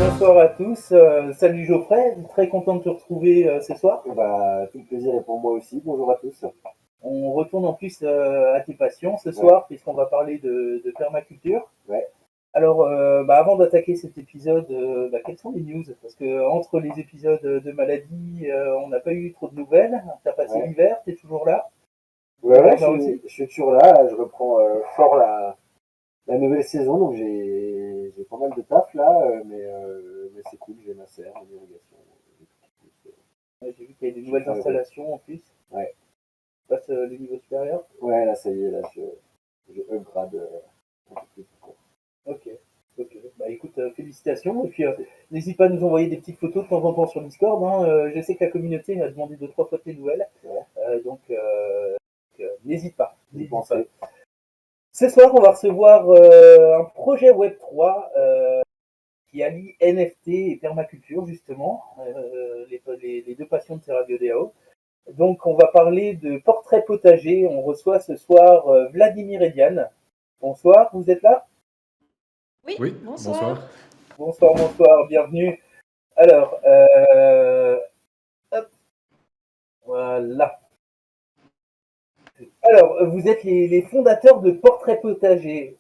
Bonsoir à tous. Salut Geoffrey, très content de te retrouver ce soir. Tout le plaisir est pour moi aussi. Bonjour à tous. On retourne en plus à tes passions ce soir, puisqu'on va parler de permaculture. Ouais. Alors, avant d'attaquer cet épisode, quelles sont les news? Parce que entre les épisodes de maladie, on n'a pas eu trop de nouvelles. T'as passé Ouais. l'hiver, t'es toujours là? Ouais, Là aussi. je suis toujours là. Je reprends fort la nouvelle saison, donc j'ai pas mal de taf là, mais c'est cool. J'ai ma serre, mon irrigation. Ouais, j'ai vu qu'il y a des nouvelles installations en plus. Ouais. Tu passes les niveaux supérieurs. Ouais, là ça y est, là je upgrade un peu plus. Ok. Bah écoute, félicitations. Et puis, n'hésite pas à nous envoyer des petites photos de temps en temps sur Discord, hein. Je sais que la communauté a demandé 2-3 fois tes nouvelles. Ouais. Donc, n'hésite pas. Vous pensez. Ce soir, on va recevoir un projet Web3 qui allie NFT et permaculture, justement, les deux passions de TerraBioDAO. Donc, on va parler de portrait potager. On reçoit ce soir Vladimir et Diane. Bonsoir, vous êtes là? Oui, bonsoir. Bonsoir, bienvenue. Alors, hop, voilà. Alors, vous êtes les fondateurs de Portrait Potager.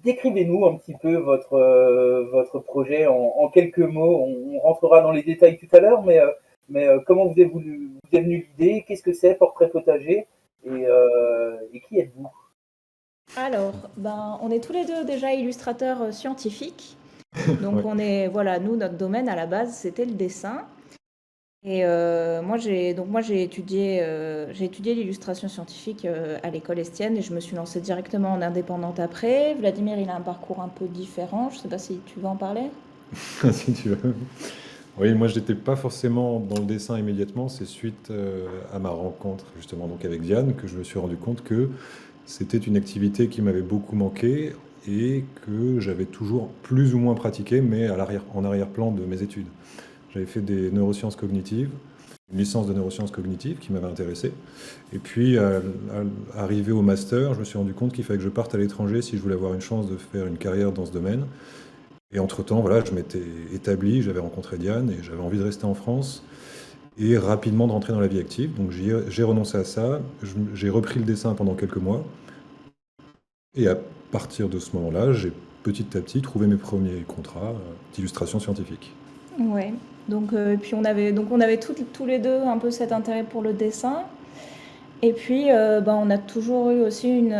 Décrivez-nous un petit peu votre projet en quelques mots. On rentrera dans les détails tout à l'heure, mais comment vous est venue l'idée? Qu'est-ce que c'est Portrait Potager? Et qui êtes-vous? Alors, on est tous les deux déjà illustrateurs scientifiques. Donc, Ouais. nous, notre domaine à la base, c'était le dessin. Et moi, j'ai étudié l'illustration scientifique à l'école Estienne et je me suis lancée directement en indépendante après. Vladimir, il a un parcours un peu différent. Je ne sais pas si tu veux en parler. Si tu veux. Oui, moi, je n'étais pas forcément dans le dessin immédiatement. C'est suite à ma rencontre justement donc avec Diane que je me suis rendu compte que c'était une activité qui m'avait beaucoup manqué et que j'avais toujours plus ou moins pratiqué, mais en arrière-plan de mes études. J'avais fait des neurosciences cognitives, une licence de neurosciences cognitives qui m'avait intéressé. Et puis, arrivé au master, je me suis rendu compte qu'il fallait que je parte à l'étranger si je voulais avoir une chance de faire une carrière dans ce domaine. Et entre-temps, voilà, je m'étais établi, j'avais rencontré Diane et j'avais envie de rester en France et rapidement de rentrer dans la vie active. Donc j'ai renoncé à ça, j'ai repris le dessin pendant quelques mois. Et à partir de ce moment-là, j'ai petit à petit trouvé mes premiers contrats d'illustration scientifique. Ouais. Donc, puis on avait tous les deux un peu cet intérêt pour le dessin. Et puis, on a toujours eu aussi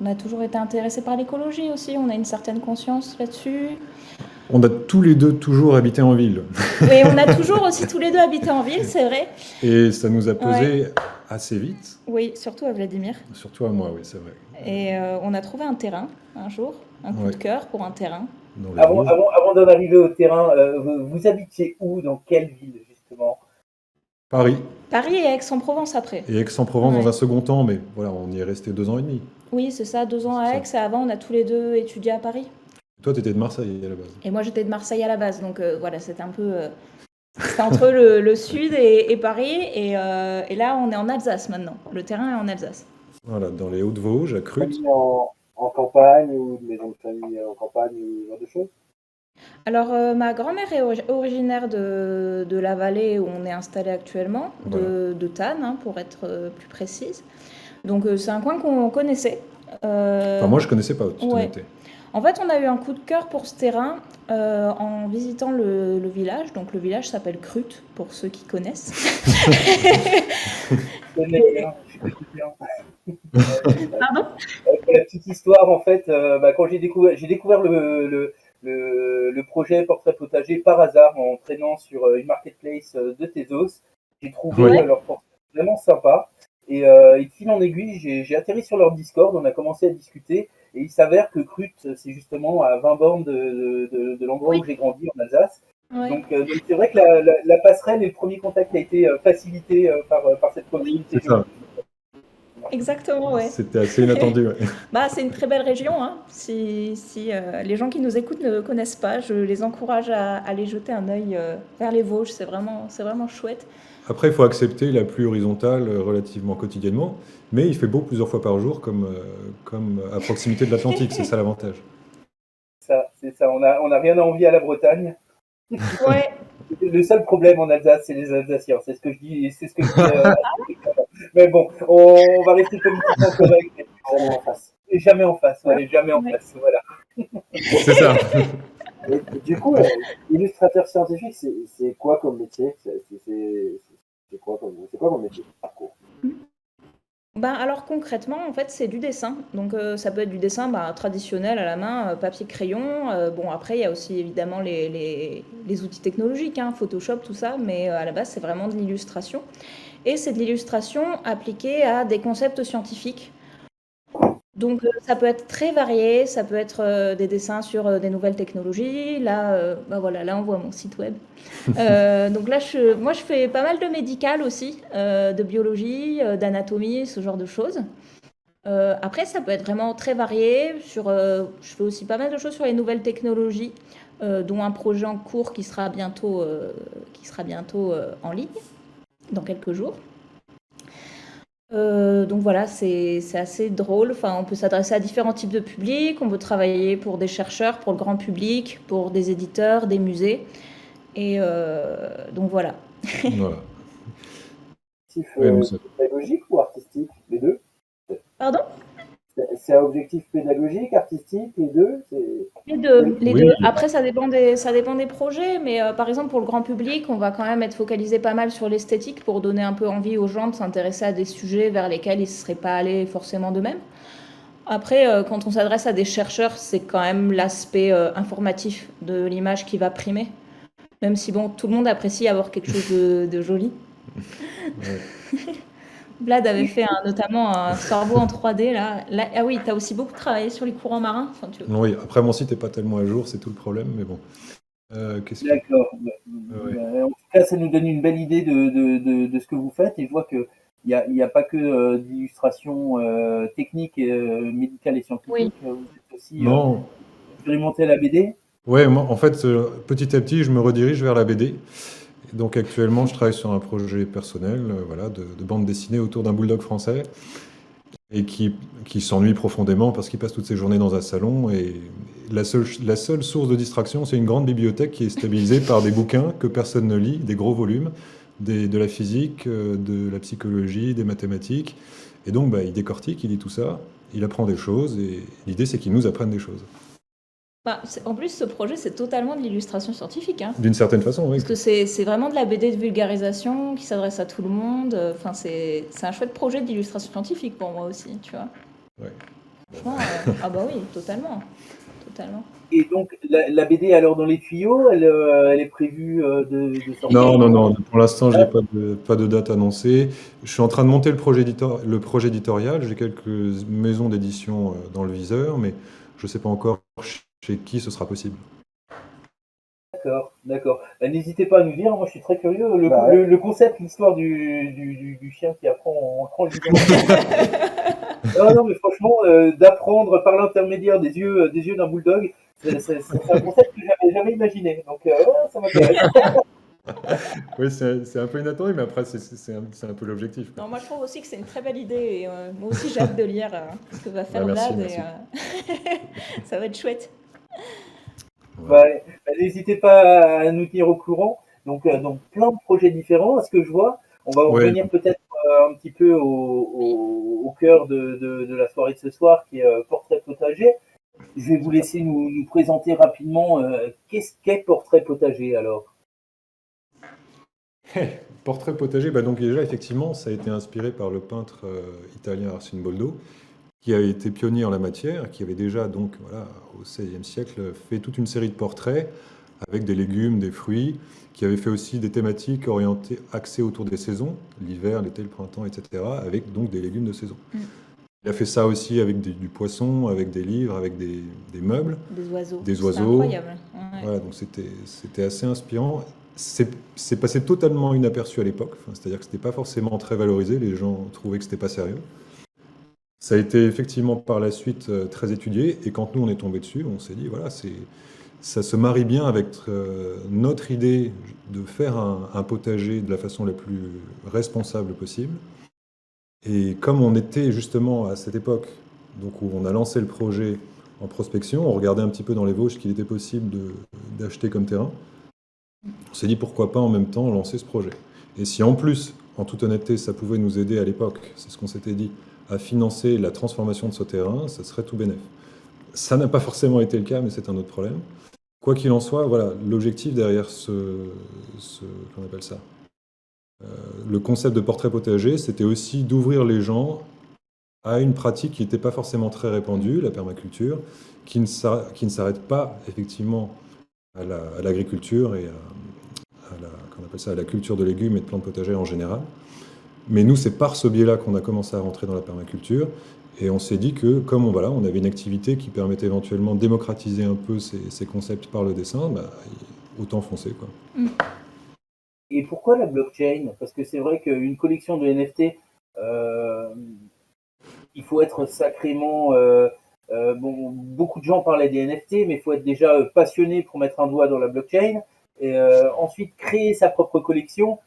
on a toujours été intéressés par l'écologie aussi. On a une certaine conscience là-dessus. On a tous les deux toujours habité en ville. Oui, on a toujours aussi tous les deux habité en ville, c'est vrai. Et ça nous a pesé assez vite. Oui, surtout à Vladimir. Surtout à moi, oui, c'est vrai. Et on a trouvé un terrain un jour, un coup de cœur pour un terrain. Avant d'en arriver au terrain, vous habitiez où? Dans quelle ville, justement? Paris. Paris et Aix-en-Provence après. Et Aix-en-Provence dans un second temps, mais voilà, on y est resté 2 ans et demi. Oui, c'est ça, 2 ans à Aix. Et avant, on a tous les deux étudié à Paris. Toi, tu étais de Marseille à la base. Et moi, j'étais de Marseille à la base. Donc voilà, c'était un peu... c'était entre le sud et Paris. Et là, on est en Alsace maintenant. Le terrain est en Alsace. Voilà, dans les Hauts-de-Vosges, à Crut. En campagne ou de maison de famille en campagne ou ce genre de choses? Alors, ma grand-mère est originaire de la vallée où on est installé actuellement, de Tannes, hein, pour être plus précise. Donc, c'est un coin qu'on connaissait. Enfin, moi, je connaissais pas, toute honnêteté. En fait, on a eu un coup de cœur pour ce terrain en visitant le village. Donc, le village s'appelle Crut, pour ceux qui connaissent. Pardon? Pour la petite histoire, en fait, quand j'ai découvert le projet Portrait Potager par hasard en traînant sur une marketplace de Tezos. J'ai trouvé leur portrait vraiment sympa. Et de fil en aiguille, j'ai atterri sur leur Discord, on a commencé à discuter. Et il s'avère que Crut, c'est justement à 20 bornes de l'endroit où j'ai grandi en Alsace. Donc c'est vrai que la passerelle et le premier contact a été facilité par cette proximité. C'est ça. Exactement, ouais. C'était assez inattendu, ouais. C'est une très belle région, hein. Si les gens qui nous écoutent ne connaissent pas, je les encourage à aller jeter un œil vers les Vosges, c'est vraiment chouette. Après, il faut accepter la pluie horizontale relativement quotidiennement, mais il fait beau plusieurs fois par jour, comme à proximité de l'Atlantique, c'est ça l'avantage. C'est ça. On a rien à envier à la Bretagne. Ouais. Le seul problème en Alsace, c'est les Alsaciens. C'est ce que je dis. C'est ce que je dis. Mais bon, on va rester politiquement correct. Jamais en face. Et jamais en face. Ouais, jamais en face. Voilà. C'est ça. Et du coup, illustrateur scientifique, c'est quoi comme métier? C'est quoi comme métier? Parcours. Alors concrètement, en fait, c'est du dessin. Donc ça peut être du dessin traditionnel à la main, papier, crayon. Bon, après, il y a aussi évidemment les outils technologiques, hein, Photoshop, tout ça, mais à la base, c'est vraiment de l'illustration. Et c'est de l'illustration appliquée à des concepts scientifiques. Donc ça peut être très varié, ça peut être des dessins sur des nouvelles technologies. Là, voilà, là on voit mon site web. Donc là, moi je fais pas mal de médical aussi, de biologie, d'anatomie, ce genre de choses. Après, ça peut être vraiment très varié. Je fais aussi pas mal de choses sur les nouvelles technologies, dont un projet en cours qui sera bientôt en ligne, dans quelques jours. Donc voilà, c'est assez drôle. Enfin, on peut s'adresser à différents types de publics. On peut travailler pour des chercheurs, pour le grand public, pour des éditeurs, des musées. Et donc voilà. Voilà. Objectif Ouais, donc ça- pédagogique ou artistique? Les deux? Pardon? C'est un objectif pédagogique, artistique, les deux? Les deux, les Oui, deux. Après, ça dépend des projets, mais par exemple, pour le grand public, on va quand même être focalisé pas mal sur l'esthétique pour donner un peu envie aux gens de s'intéresser à des sujets vers lesquels ils ne seraient pas allés forcément d'eux-mêmes. Après, quand on s'adresse à des chercheurs, c'est quand même l'aspect informatif de l'image qui va primer. Même si, bon, tout le monde apprécie avoir quelque chose de joli. ouais. Vlad avait fait notamment un cerveau en 3D, là. Ah oui, tu as aussi beaucoup travaillé sur les courants marins. Enfin, Oui, après mon site n'est pas tellement à jour, c'est tout le problème, mais bon. Qu'est-ce que... D'accord. Ouais. En tout cas, ça nous donne une belle idée de ce que vous faites. Et je vois qu'il n'y a pas que d'illustration technique, médicale et scientifique. Oui. Vous êtes aussi Non, expérimenté à la BD. ouais, moi, en fait, petit à petit, je me redirige vers la BD. Donc actuellement, je travaille sur un projet personnel, voilà, de bande dessinée autour d'un bulldog français et qui s'ennuie profondément parce qu'il passe toutes ses journées dans un salon et la seule source de distraction, c'est une grande bibliothèque qui est stabilisée par des bouquins que personne ne lit, des gros volumes, de la physique, de la psychologie, des mathématiques. Et donc, il décortique, il lit tout ça, il apprend des choses et l'idée, c'est qu'il nous apprenne des choses. En plus, ce projet, c'est totalement de l'illustration scientifique, hein. D'une certaine façon, oui. Parce que c'est vraiment de la BD de vulgarisation qui s'adresse à tout le monde. Enfin, c'est un chouette projet d'illustration scientifique pour moi aussi, tu vois. Ouais. Franchement, ah bah oui, totalement. Totalement. Et donc, la BD, alors dans les tuyaux, elle est prévue de sortir. Non. Pour l'instant, je n'ai pas de date annoncée. Je suis en train de monter le projet éditorial. J'ai quelques maisons d'édition dans le viseur, mais je ne sais pas encore chez qui ce sera possible. D'accord. N'hésitez pas à nous dire, moi je suis très curieux. Le concept, l'histoire du chien qui apprend le non, mais franchement, d'apprendre par l'intermédiaire des yeux d'un bulldog, c'est un concept que j'avais jamais imaginé. Donc, ça m'intéresse. Oui, c'est un peu inattendu, mais après, c'est un peu l'objectif, quoi. Non, moi je trouve aussi que c'est une très belle idée. Et, moi aussi, j'ai hâte de lire ce que va faire Merci, Vlad. merci. Et, ça va être chouette. Ouais. N'hésitez pas à nous tenir au courant. Donc plein de projets différents. À ce que je vois, on va revenir peut-être un petit peu au cœur de la soirée de ce soir, qui est Portrait Potager. Je vais vous laisser nous présenter rapidement qu'est-ce qu'est Portrait Potager alors. Portrait potager, donc déjà, effectivement, ça a été inspiré par le peintre italien Arcimboldo, qui a été pionnier en la matière, qui avait déjà, donc, voilà, au XVIe siècle, fait toute une série de portraits avec des légumes, des fruits, qui avait fait aussi des thématiques orientées, axées autour des saisons, l'hiver, l'été, le printemps, etc., avec donc des légumes de saison. Il a fait ça aussi avec du poisson, avec des livres, avec des meubles. Des oiseaux. C'est incroyable. Ouais. Voilà, donc c'était assez inspirant. C'est passé totalement inaperçu à l'époque, c'est-à-dire que c'était pas forcément très valorisé, les gens trouvaient que c'était pas sérieux. Ça a été effectivement par la suite très étudié, et quand nous on est tombé dessus, on s'est dit voilà, ça se marie bien avec notre idée de faire un potager de la façon la plus responsable possible. Et comme on était justement à cette époque, donc où on a lancé le projet en prospection, on regardait un petit peu dans les Vosges ce qu'il était possible d'acheter comme terrain. On s'est dit pourquoi pas en même temps lancer ce projet. Et si en plus, en toute honnêteté, ça pouvait nous aider à l'époque, c'est ce qu'on s'était dit, à financer la transformation de ce terrain, ça serait tout bénef. Ça n'a pas forcément été le cas, mais c'est un autre problème. Quoi qu'il en soit, voilà, l'objectif derrière qu'on appelle ça, le concept de portrait potager, c'était aussi d'ouvrir les gens à une pratique qui n'était pas forcément très répandue, la permaculture, qui ne s'arrête pas effectivement à l'agriculture et qu'on appelle ça, à la culture de légumes et de plantes potagères en général. Mais nous, c'est par ce biais-là qu'on a commencé à rentrer dans la permaculture. Et on s'est dit que, comme on avait une activité qui permettait éventuellement de démocratiser un peu ces concepts par le dessin, bah, autant foncer, quoi. Et pourquoi la blockchain? Parce que c'est vrai qu'une collection de NFT, il faut être sacrément... bon, beaucoup de gens parlaient des NFT, mais il faut être déjà passionné pour mettre un doigt dans la blockchain. Et ensuite, créer sa propre collection,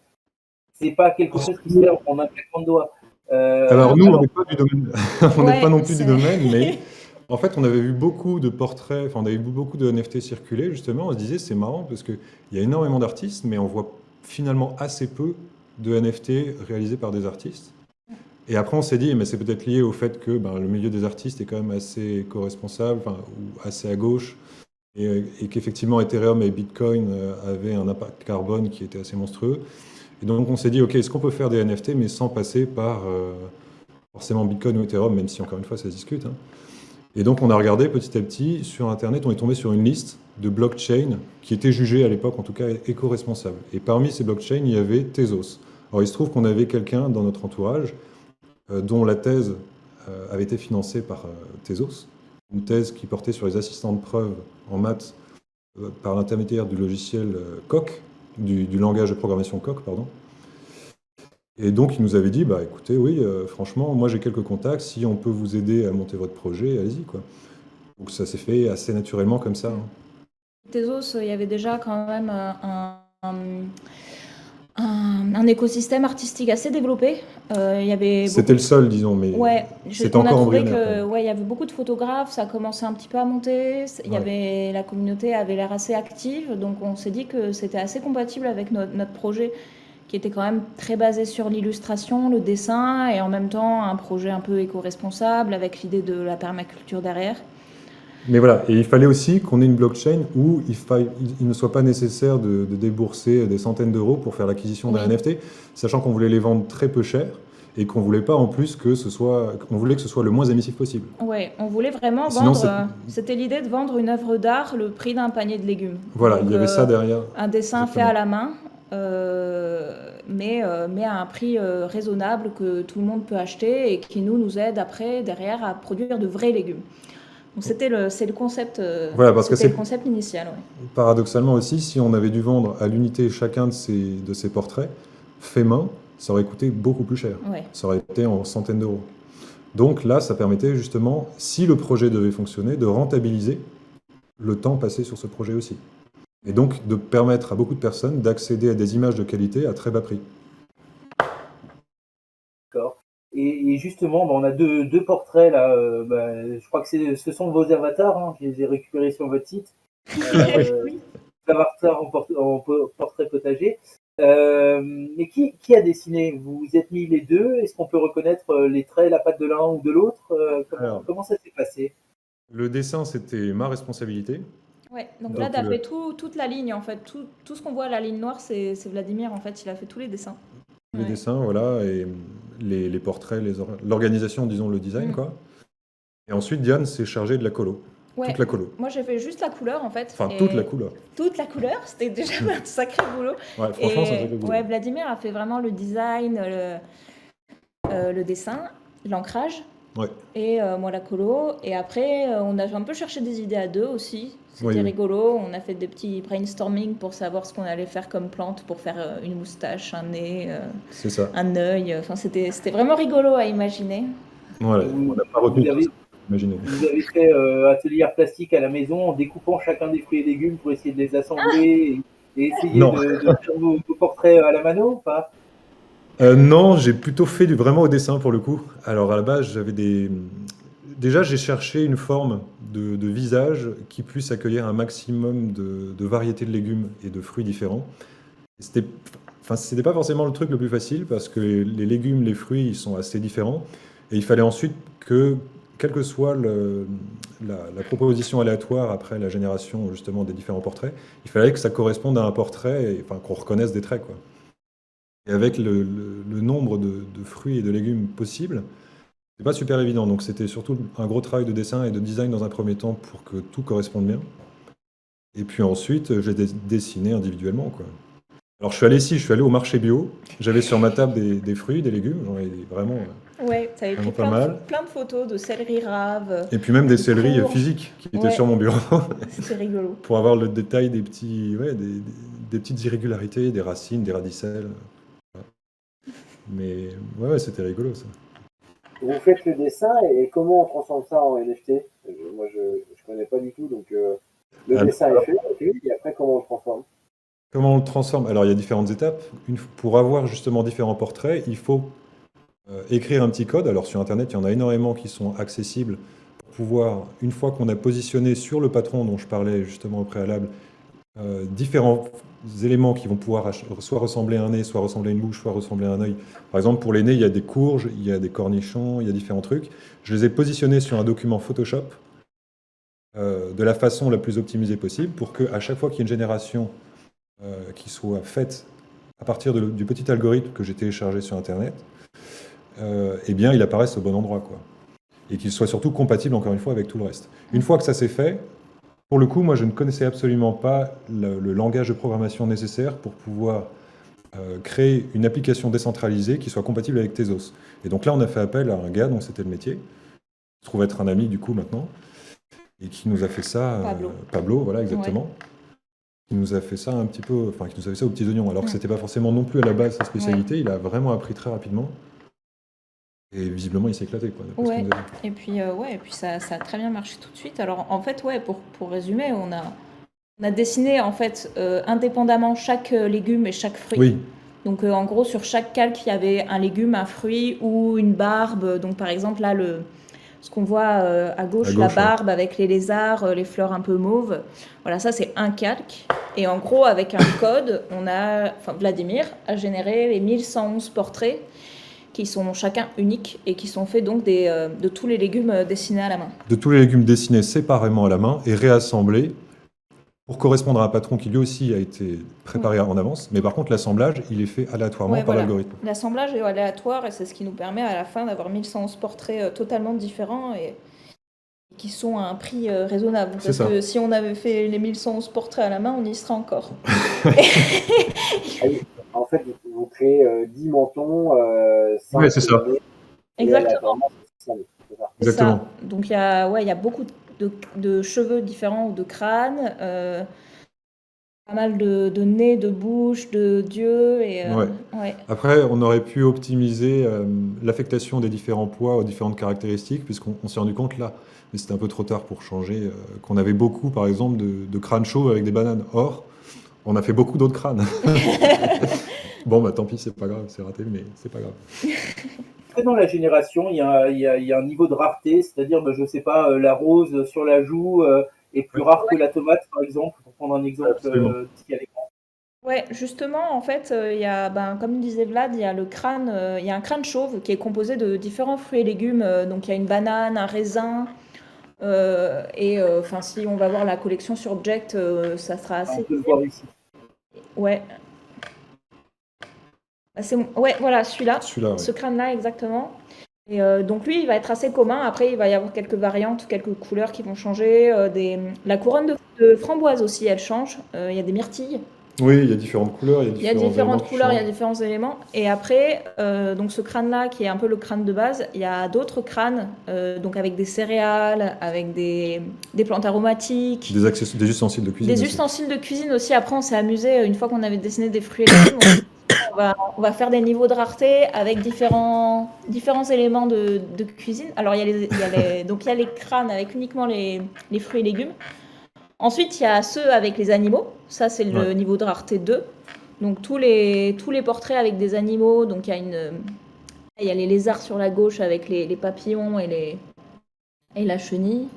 c'est pas quelque chose qui se fait en un claquement de doigts. Alors nous, on n'est pas du domaine, on n'est Ouais, pas non plus du c'est- domaine, mais en fait, on avait vu beaucoup de portraits, enfin, on avait vu beaucoup de NFT circuler, justement. On se disait, c'est marrant parce qu'il y a énormément d'artistes, mais on voit finalement assez peu de NFT réalisés par des artistes. Et après, on s'est dit, mais c'est peut-être lié au fait que le milieu des artistes est quand même assez éco-responsable, ou assez à gauche, et qu'effectivement Ethereum et Bitcoin avaient un impact carbone qui était assez monstrueux. Et donc on s'est dit, ok, est-ce qu'on peut faire des NFT, mais sans passer par forcément Bitcoin ou Ethereum, même si encore une fois ça se discute, hein. Et donc on a regardé petit à petit sur Internet, on est tombé sur une liste de blockchains qui étaient jugées à l'époque, en tout cas éco-responsables. Et parmi ces blockchains, il y avait Tezos. Alors il se trouve qu'on avait quelqu'un dans notre entourage dont la thèse avait été financée par Tezos, une thèse qui portait sur les assistants de preuve en maths par l'intermédiaire du logiciel Coq, du langage de programmation Coq, pardon. Et donc, il nous avait dit, bah écoutez, oui, franchement, moi j'ai quelques contacts, si on peut vous aider à monter votre projet, allez-y, quoi. Donc ça s'est fait assez naturellement comme ça, hein. Tezos, il y avait déjà quand même un écosystème artistique assez développé. Il y avait C'était le seul, disons, mais Ouais, c'était on a encore trouvé embryonnaire, quand que même. ouais, il y avait beaucoup de photographes, ça commençait un petit peu à monter. Il y Ouais. avait la communauté avait l'air assez active, donc on s'est dit que c'était assez compatible avec notre projet, qui était quand même très basé sur l'illustration, le dessin, et en même temps un projet un peu éco-responsable avec l'idée de la permaculture derrière. Mais voilà, et il fallait aussi qu'on ait une blockchain où il ne soit pas nécessaire de débourser des centaines d'euros pour faire l'acquisition d'un Oui. NFT, sachant qu'on voulait les vendre très peu cher et qu'on voulait pas en plus qu'on voulait que ce soit le moins émissif possible. Ouais, on voulait vraiment Sinon, vendre. C'était l'idée de vendre une œuvre d'art le prix d'un panier de légumes. voilà, Donc, il y avait ça derrière. un dessin fait Exactement. à la main, mais à un prix raisonnable que tout le monde peut acheter et qui nous aide après, derrière, à produire de vrais légumes. Donc c'est le concept, Voilà, parce que c'était le c'est concept initial. Ouais. paradoxalement aussi, si on avait dû vendre à l'unité chacun de ces portraits, faits main, ça aurait coûté beaucoup plus cher. Ouais. Ça aurait été en centaines d'euros. Donc là, ça permettait justement, si le projet devait fonctionner, de rentabiliser le temps passé sur ce projet aussi. Et donc de permettre à beaucoup de personnes d'accéder à des images de qualité à très bas prix. D'accord. Et justement, on a deux portraits là. Je crois que ce sont vos avatars, hein, je les ai récupérés sur votre site. Oui. Avatars en portrait potager. Mais qui a dessiné? Vous vous êtes mis les deux? Est-ce qu'on peut reconnaître les traits, la patte de l'un ou de l'autre? Alors. Comment ça s'est passé? Le dessin, c'était ma responsabilité. Ouais, donc Donc, là, tu as fait toute la ligne, en fait. Tout ce qu'on voit à la ligne noire, c'est Vladimir, en fait. Il a fait tous les dessins. Les Ouais. dessins, voilà, et les portraits, l'organisation, disons, le design, Mm. quoi. Et ensuite, Diane s'est chargée de la colo. Ouais. Toute la colo. Moi, j'ai fait juste la couleur, en fait. Enfin, et toute la couleur. Toute la couleur, c'était déjà un sacré boulot. Ouais, franchement, c'est un sacré boulot. Ouais, Vladimir a fait vraiment le design, le dessin, l'ancrage. Ouais. Et moi, la colo. Et après, on a un peu cherché des idées à deux aussi. C'était Oui. rigolo. On a fait des petits brainstorming pour savoir ce qu'on allait faire comme plante pour faire une moustache, un nez, C'est ça. un œil. Enfin, c'était vraiment rigolo à imaginer. Voilà, on n'a pas retenu tout ça, imaginez. Vous avez fait atelier art plastique à la maison en découpant chacun des fruits et légumes pour essayer de les assembler et essayer Non. de faire vos portraits à la mano ou pas? Non, j'ai plutôt fait vraiment au dessin pour le coup. Alors à la base, j'avais déjà, j'ai cherché une forme de visage qui puisse accueillir un maximum de variétés de légumes et de fruits différents. C'était pas forcément le truc le plus facile parce que les légumes, les fruits, ils sont assez différents. Et il fallait ensuite que, quelle que soit la proposition aléatoire après la génération justement des différents portraits, il fallait que ça corresponde à un portrait, enfin qu'on reconnaisse des traits, quoi. Et avec le nombre de fruits et de légumes possibles, c'est pas super évident. Donc c'était surtout un gros travail de dessin et de design dans un premier temps pour que tout corresponde bien. Et puis ensuite, j'ai dessiné individuellement, quoi. Alors je suis allé au marché bio. J'avais sur ma table des fruits, des légumes. J'en ai vraiment, Ouais, tu avais pris vraiment pas mal. plein de photos de céleri rave, Et puis même des de céleris courges. physiques qui étaient Ouais, sur mon bureau c'était rigolo. pour avoir le détail des petits, ouais, des petites irrégularités, des racines, des radicelles. Voilà. Mais ouais, c'était rigolo ça. Vous faites le dessin et comment on transforme ça en NFT? Moi, je connais pas du tout, donc le Alors, dessin est fait, ok, et après, comment on le transforme? comment on le transforme? Alors il y a différentes étapes. Pour avoir justement différents portraits, il faut écrire un petit code. Alors sur Internet, il y en a énormément qui sont accessibles pour pouvoir, une fois qu'on a positionné sur le patron dont je parlais justement au préalable, différents éléments qui vont pouvoir soit ressembler à un nez, soit ressembler à une bouche, soit ressembler à un œil. Par exemple, pour les nez, il y a des courges, il y a des cornichons, il y a différents trucs. Je les ai positionnés sur un document Photoshop de la façon la plus optimisée possible pour qu'à chaque fois qu'il y ait une génération qui soit faite à partir du petit algorithme que j'ai téléchargé sur Internet, eh bien, il apparaisse au bon endroit, quoi. Et qu'il soit surtout compatible, encore une fois, avec tout le reste. Une fois que ça s'est fait, pour le coup, moi, je ne connaissais absolument pas le langage de programmation nécessaire pour pouvoir créer une application décentralisée qui soit compatible avec Tezos. Et donc là, on a fait appel à un gars dont c'était le métier, qui se trouve être un ami, du coup, maintenant, et qui nous a fait ça... Pablo, voilà, exactement. Ouais. Qui nous a fait ça un petit peu... Enfin, qui nous a fait ça aux petits oignons, alors que c'était pas forcément non plus à la base sa spécialité. Il a vraiment appris très rapidement. Et visiblement, il s'est éclaté, quoi, d'après ce qu'il Ouais, nous a dit. et puis ça a très bien marché tout de suite. Alors en fait, ouais, pour résumer, on a dessiné en fait indépendamment chaque légume et chaque fruit. Oui, Donc en gros, sur chaque calque, il y avait un légume, un fruit ou une barbe. Donc par exemple, là, ce qu'on voit à gauche, la ouais. barbe avec les lézards, les fleurs un peu mauves. Voilà, ça c'est un calque. Et en gros, avec un code, Vladimir a généré les 1111 portraits qui sont chacun uniques et qui sont faits donc de tous les légumes dessinés à la main. De tous les légumes dessinés séparément à la main et réassemblés pour correspondre à un patron qui lui aussi a été préparé en avance. Mais par contre, l'assemblage, il est fait aléatoirement Ouais, par voilà. l'algorithme. L'assemblage est aléatoire et c'est ce qui nous permet à la fin d'avoir 1111 portraits totalement différents et qui sont à un prix raisonnable. C'est Parce ça. que si on avait fait les 1111 portraits à la main, on y serait encore. Ah oui, en fait, vous créez 10 mentons, 5 Ouais, c'est ça. nez, et Exactement. aléatoirement, c'est ça, c'est ça. C'est Exactement. ça. Donc il y a beaucoup de cheveux différents ou de crânes, pas mal de nez, de bouche, d'yeux. Ouais. Après, on aurait pu optimiser l'affectation des différents poids aux différentes caractéristiques, puisqu'on s'est rendu compte là, mais c'était un peu trop tard pour changer, qu'on avait beaucoup, par exemple, de crânes chauds avec des bananes. Or, on a fait beaucoup d'autres crânes. Bon, bah tant pis, c'est pas grave, c'est raté, mais c'est pas grave. Après, dans la génération, il y a un niveau de rareté, c'est-à-dire, je sais pas, la rose sur la joue est plus rare que la tomate, par exemple, pour prendre un exemple Absolument. qui a l'écran. Ouais, justement, en fait, il y a, comme disait Vlad, il y a le crâne, il y a un crâne chauve qui est composé de différents fruits et légumes. Donc, il y a une banane, un raisin. Si on va voir la collection sur Object, ça sera On assez. peut le voir ici. Ouais. Ouais, voilà, celui-là. Celui-là, ouais. Ce crâne-là, exactement. Et donc, lui, il va être assez commun. Après, il va y avoir quelques variantes, quelques couleurs qui vont changer. La couronne de framboise aussi, elle change. Il y a des myrtilles. Oui, il y a différentes couleurs, il Il y a différentes couleurs, il y a changent. différents éléments. Et après, donc ce crâne-là, qui est un peu le crâne de base, il y a d'autres crânes, donc avec des céréales, avec des plantes aromatiques, Des ustensiles de cuisine des aussi. ustensiles de cuisine aussi. Après, on s'est amusé, une fois qu'on avait dessiné des fruits et légumes, on va faire des niveaux de rareté avec différents éléments de cuisine. Alors, il y a les crânes avec uniquement les fruits et légumes. Ensuite, il y a ceux avec les animaux. Ça, c'est le niveau de rareté 2. Donc, tous les portraits avec des animaux. Donc, il y a les lézards sur la gauche avec les papillons et et la chenille.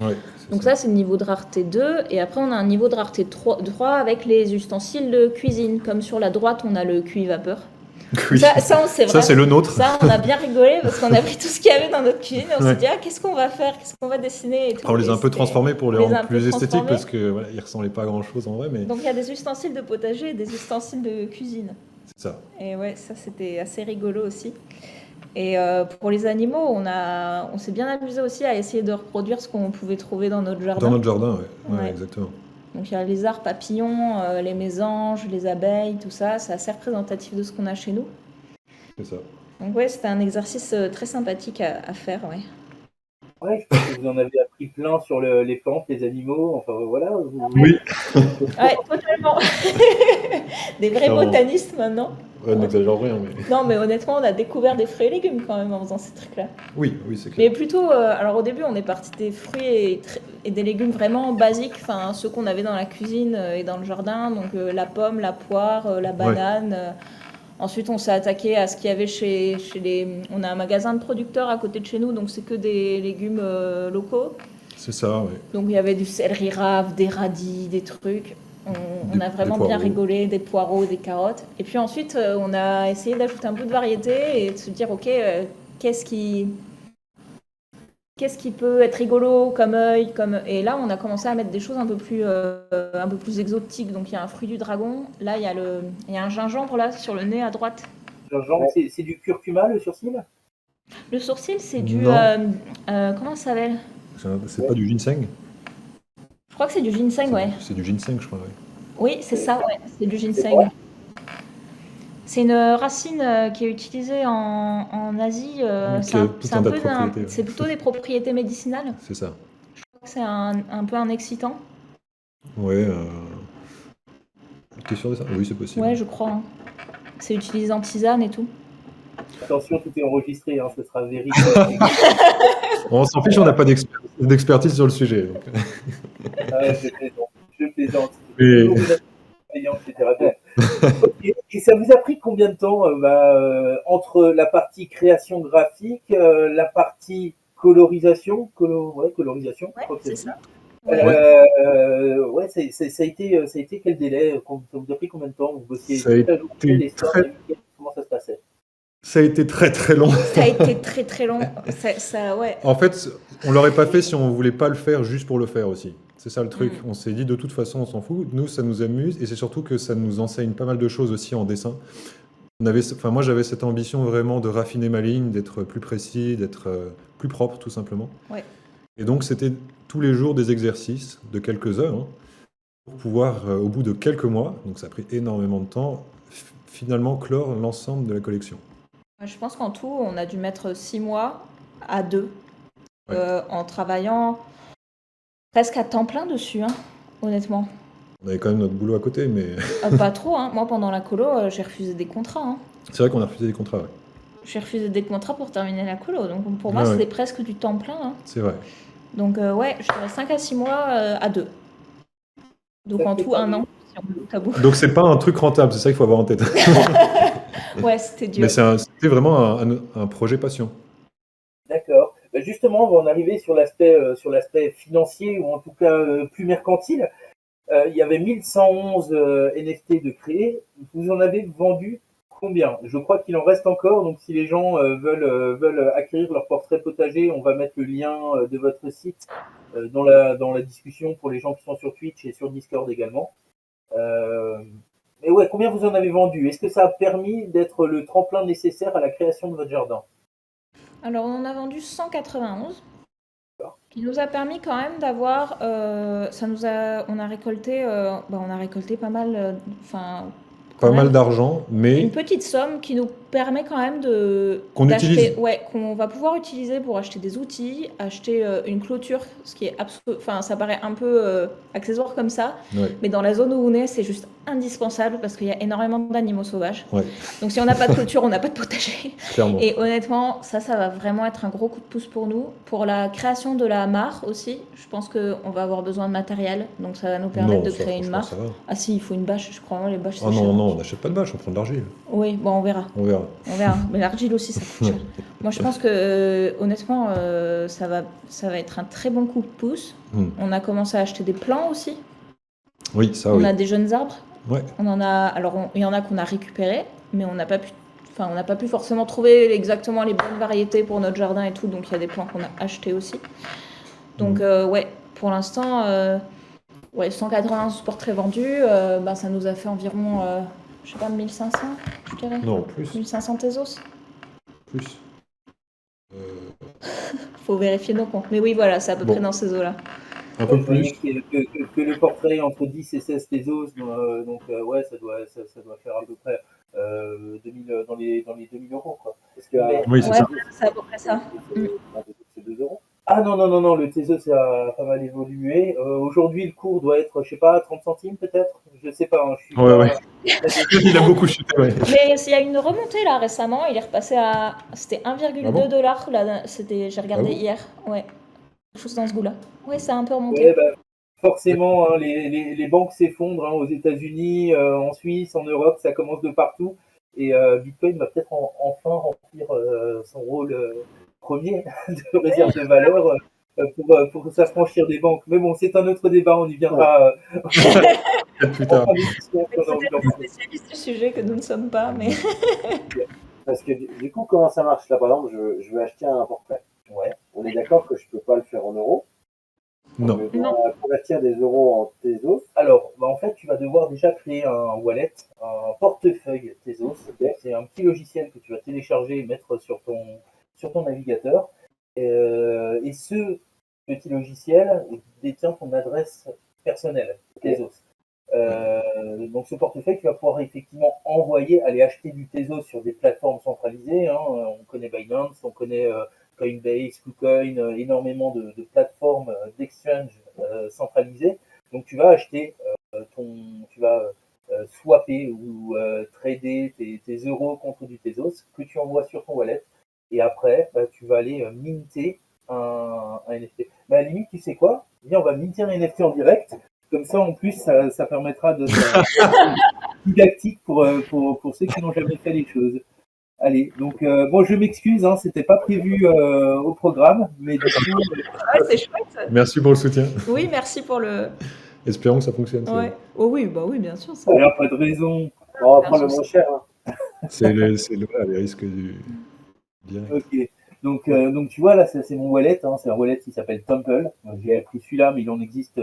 Ouais, Donc ça, c'est le niveau de rareté 2. Et après, on a un niveau de rareté 3 avec les ustensiles de cuisine. Comme sur la droite, on a le cuit vapeur. Oui. Ça, c'est Ça, c'est le nôtre. Ça, on a bien rigolé parce qu'on a pris tout ce qu'il y avait dans notre cuisine et on Ouais. s'est dit, ah, qu'est-ce qu'on va faire? Qu'est-ce qu'on va dessiner et tout. On les a Et un peu c'était- transformés pour les on les a rendre un peu plus esthétiques transformés. parce que voilà, ils ressemblaient pas à grand chose en vrai, mais Donc il y a des ustensiles de potager et des ustensiles de cuisine. c'est ça. Et ouais, ça c'était assez rigolo aussi. Et pour les animaux, on s'est bien amusé aussi à essayer de reproduire ce qu'on pouvait trouver dans notre jardin. Dans notre jardin, ouais. Ouais, Ouais. exactement. Donc il y a les lézards, papillons, les mésanges, les abeilles, tout ça. C'est assez représentatif de ce qu'on a chez nous. C'est ça. Donc ouais, c'était un exercice très sympathique à faire, ouais. Ouais, je pense que vous en avez appris plein sur les plantes, les animaux, enfin voilà. Oui. Ouais, totalement. Des vrais Clairement. botanistes maintenant. Ouais, n'exagère rien, mais Non, mais honnêtement, on a découvert des fruits et légumes quand même en faisant ces trucs-là. oui, c'est Mais clair. plutôt, alors au début, on est parti des fruits et des légumes vraiment basiques, enfin ceux qu'on avait dans la cuisine et dans le jardin, donc la pomme, la poire, la banane. Ensuite, on s'est attaqué à ce qu'il y avait chez les. On a un magasin de producteurs à côté de chez nous, donc c'est que des légumes locaux. C'est ça, ouais. Donc il y avait du céleri rave, des radis, des trucs. On Des a vraiment bien poireaux. rigolé, des poireaux, des carottes. Et puis ensuite, on a essayé d'ajouter un peu de variété et de se dire, ok, qu'est-ce qui peut être rigolo comme œil, Et là, on a commencé à mettre des choses un peu plus exotiques. Donc il y a un fruit du dragon. Là, il y a un gingembre là sur le nez à droite. Genre, c'est du curcuma, le sourcil? Le sourcil, c'est du Non. comment ça s'appelle? C'est pas du ginseng? Je crois que c'est du ginseng, ouais. C'est du ginseng, je crois, ouais. Oui, c'est ça, ouais, c'est du ginseng. C'est une racine qui est utilisée en Asie. Qui a tout un tas de propriétés, ouais. C'est plutôt des propriétés médicinales. C'est ça. Je crois que c'est un peu un excitant. Ouais. T'es sûr de ça? Oui, c'est possible. Ouais, je crois. Hein. C'est utilisé en tisane et tout. Attention, tout est enregistré, hein, ce sera vérifié. On s'en fiche, on n'a pas d'expertise sur le sujet. Donc. Je plaisante. Et- Etc. Ok. Et ça vous a pris combien de temps entre la partie création graphique, la partie colorisation, colorisation, je crois que c'est ça. Ouais. Ça a été quel délai? Ça vous a pris combien de temps? Vous bossiez Ça a toute la journée, les soirs, très- les week-ends, comment ça se passait? Ça a été très très long. Ça a été très très long. Ouais. En fait, on l'aurait pas fait si on voulait pas le faire juste pour le faire aussi. C'est ça le truc. Mm. On s'est dit de toute façon, on s'en fout. Nous, ça nous amuse et c'est surtout que ça nous enseigne pas mal de choses aussi en dessin. Moi, j'avais cette ambition vraiment de raffiner ma ligne, d'être plus précis, d'être plus propre, tout simplement. Ouais. Et donc, c'était tous les jours des exercices de quelques heures hein, pour pouvoir, au bout de quelques mois, donc ça a pris énormément de temps, finalement clore l'ensemble de la collection. Je pense qu'en tout, on a dû mettre 6 mois à 2 Ouais. en travaillant presque à temps plein dessus, hein, honnêtement. On avait quand même notre boulot à côté, mais Pas trop, hein. Moi, pendant la colo, j'ai refusé des contrats. Hein. c'est vrai qu'on a refusé des contrats. Ouais. J'ai refusé des contrats pour terminer la colo. Donc pour moi, Ah ouais. c'était presque du temps plein. Hein. C'est vrai. Donc ouais, je dirais 5 à 6 mois à 2. Donc en tout, 1 an, si on bout à bout. Donc c'est pas un truc rentable, c'est ça qu'il faut avoir en tête. Ouais, c'était dur. Mais c'était vraiment un projet passion. D'accord. Justement, on va en arriver sur l'aspect financier ou en tout cas plus mercantile. Il y avait 1111 NFT de créés. Vous en avez vendu combien? Je crois qu'il en reste encore. Donc, si les gens veulent acquérir leur portrait potager, on va mettre le lien de votre site dans la discussion pour les gens qui sont sur Twitch et sur Discord également. Mais ouais, combien vous en avez vendu? Est-ce que ça a permis d'être le tremplin nécessaire à la création de votre jardin? Alors, on en a vendu 191, qui nous a permis quand même d'avoir. On a récolté pas mal. Pas mal d'argent, mais une petite somme qui nous permet quand même qu'on d'acheter, utilise. ouais, qu'on va pouvoir utiliser pour acheter des outils, acheter une clôture, ce qui est ça paraît un peu accessoire comme ça, Ouais. mais dans la zone où on est, c'est juste indispensable parce qu'il y a énormément d'animaux sauvages. Ouais. Donc si on n'a pas de clôture, on n'a pas de potager. Clairement. Et honnêtement, ça va vraiment être un gros coup de pouce pour nous. Pour la création de la mare aussi, je pense qu'on va avoir besoin de matériel, donc ça va nous permettre de ça, créer une franchement, mare. ça va. Ah si, il faut une bâche, je crois, les bâches c'est Oh cher. non, on n'achète pas de bâche, on prend de l'argile. Oui, bon, on verra. On verra. verra. On verra. Mais l'argile aussi, ça coûte cher. Moi, je pense que, honnêtement, ça va être un très bon coup de pouce. On a commencé à acheter des plants aussi. Oui, ça, On oui. a des jeunes arbres. Ouais. On en a. Alors, il y en a qu'on a récupérés, mais on n'a pas pu. Enfin, on n'a pas pu forcément trouver exactement les bonnes variétés pour notre jardin et tout. Donc, il y a des plants qu'on a achetés aussi. Donc, ouais, pour l'instant, 191 portraits vendus. Ça nous a fait environ, je sais pas, 1500, je dirais. Non, plus. 1500 Tezos. Plus. Faut vérifier nos comptes. Mais oui, voilà, c'est à peu Bon. près dans ces eaux-là. Un peu Je voyais plus. que le portrait entre 10 et 16 Tezos, donc ouais, ça doit faire à peu près 2000, dans les 2000 euros, quoi. Parce que Oui, c'est Ouais, ça. c'est à peu près ça. c'est 2 euros. Ah non, le Tezos ça a pas mal évolué. Aujourd'hui, le cours doit être, je sais pas, 30 centimes peut-être. Je sais pas. Hein, je suis Ouais, pas- ouais. Il a beaucoup chuté, ouais. Mais il y a une remontée là récemment, il est repassé à. C'était 1,2 Ah bon dollars là, j'ai regardé Ah bon hier. Ouais. Quelque chose dans ce goût-là. Ouais, ça a un peu remonté. Ouais, bah, forcément, hein, les banques s'effondrent hein, aux États-Unis, en Suisse, en Europe, ça commence de partout. Et Bitcoin va peut-être enfin remplir son rôle premier de réserve de valeur pour s'affranchir des banques. Mais bon, c'est un autre débat, on y viendra Peut-être plus en tard. fin d'émission. si on a envie d'en Peut-être parler. spécialiste du sujet que nous ne sommes pas, mais. Parce que du coup, comment ça marche là? Par exemple, je veux acheter un portrait. Ouais. On est d'accord que je peux pas le faire en euros. Non. Je dois convertir des euros en Tezos. Alors, bah, en fait, tu vas devoir déjà créer un wallet, un portefeuille Tezos. C'est un petit logiciel que tu vas télécharger et mettre sur ton navigateur. Et ce petit logiciel détient ton adresse personnelle, Tezos. Donc ce portefeuille, tu vas pouvoir effectivement aller acheter du Tezos sur des plateformes centralisées. Hein. On connaît Binance, on connaît Coinbase, KuCoin, énormément de plateformes d'exchange centralisées. Donc tu vas acheter tu vas swapper ou trader tes euros contre du Tezos que tu envoies sur ton wallet. Et après, tu vas aller minter un NFT. Mais à la limite, tu sais quoi? Viens, on va minter un NFT en direct. Comme ça, en plus, ça permettra de didactique pour ceux qui n'ont jamais fait les choses. Allez, donc bon, je m'excuse, hein, c'était pas prévu au programme, mais du coup, Ouais, c'est chouette. Merci pour le soutien. Oui, merci pour le. Espérons que ça fonctionne. Ouais. Oh oui, bah oui, bien sûr. Ça... il n'y a pas de raison. On va prendre le moins cher. Hein. C'est les risques du direct. Ok. Donc tu vois, là, c'est mon wallet. Hein, c'est un wallet qui s'appelle Temple. J'ai pris celui-là, mais il en existe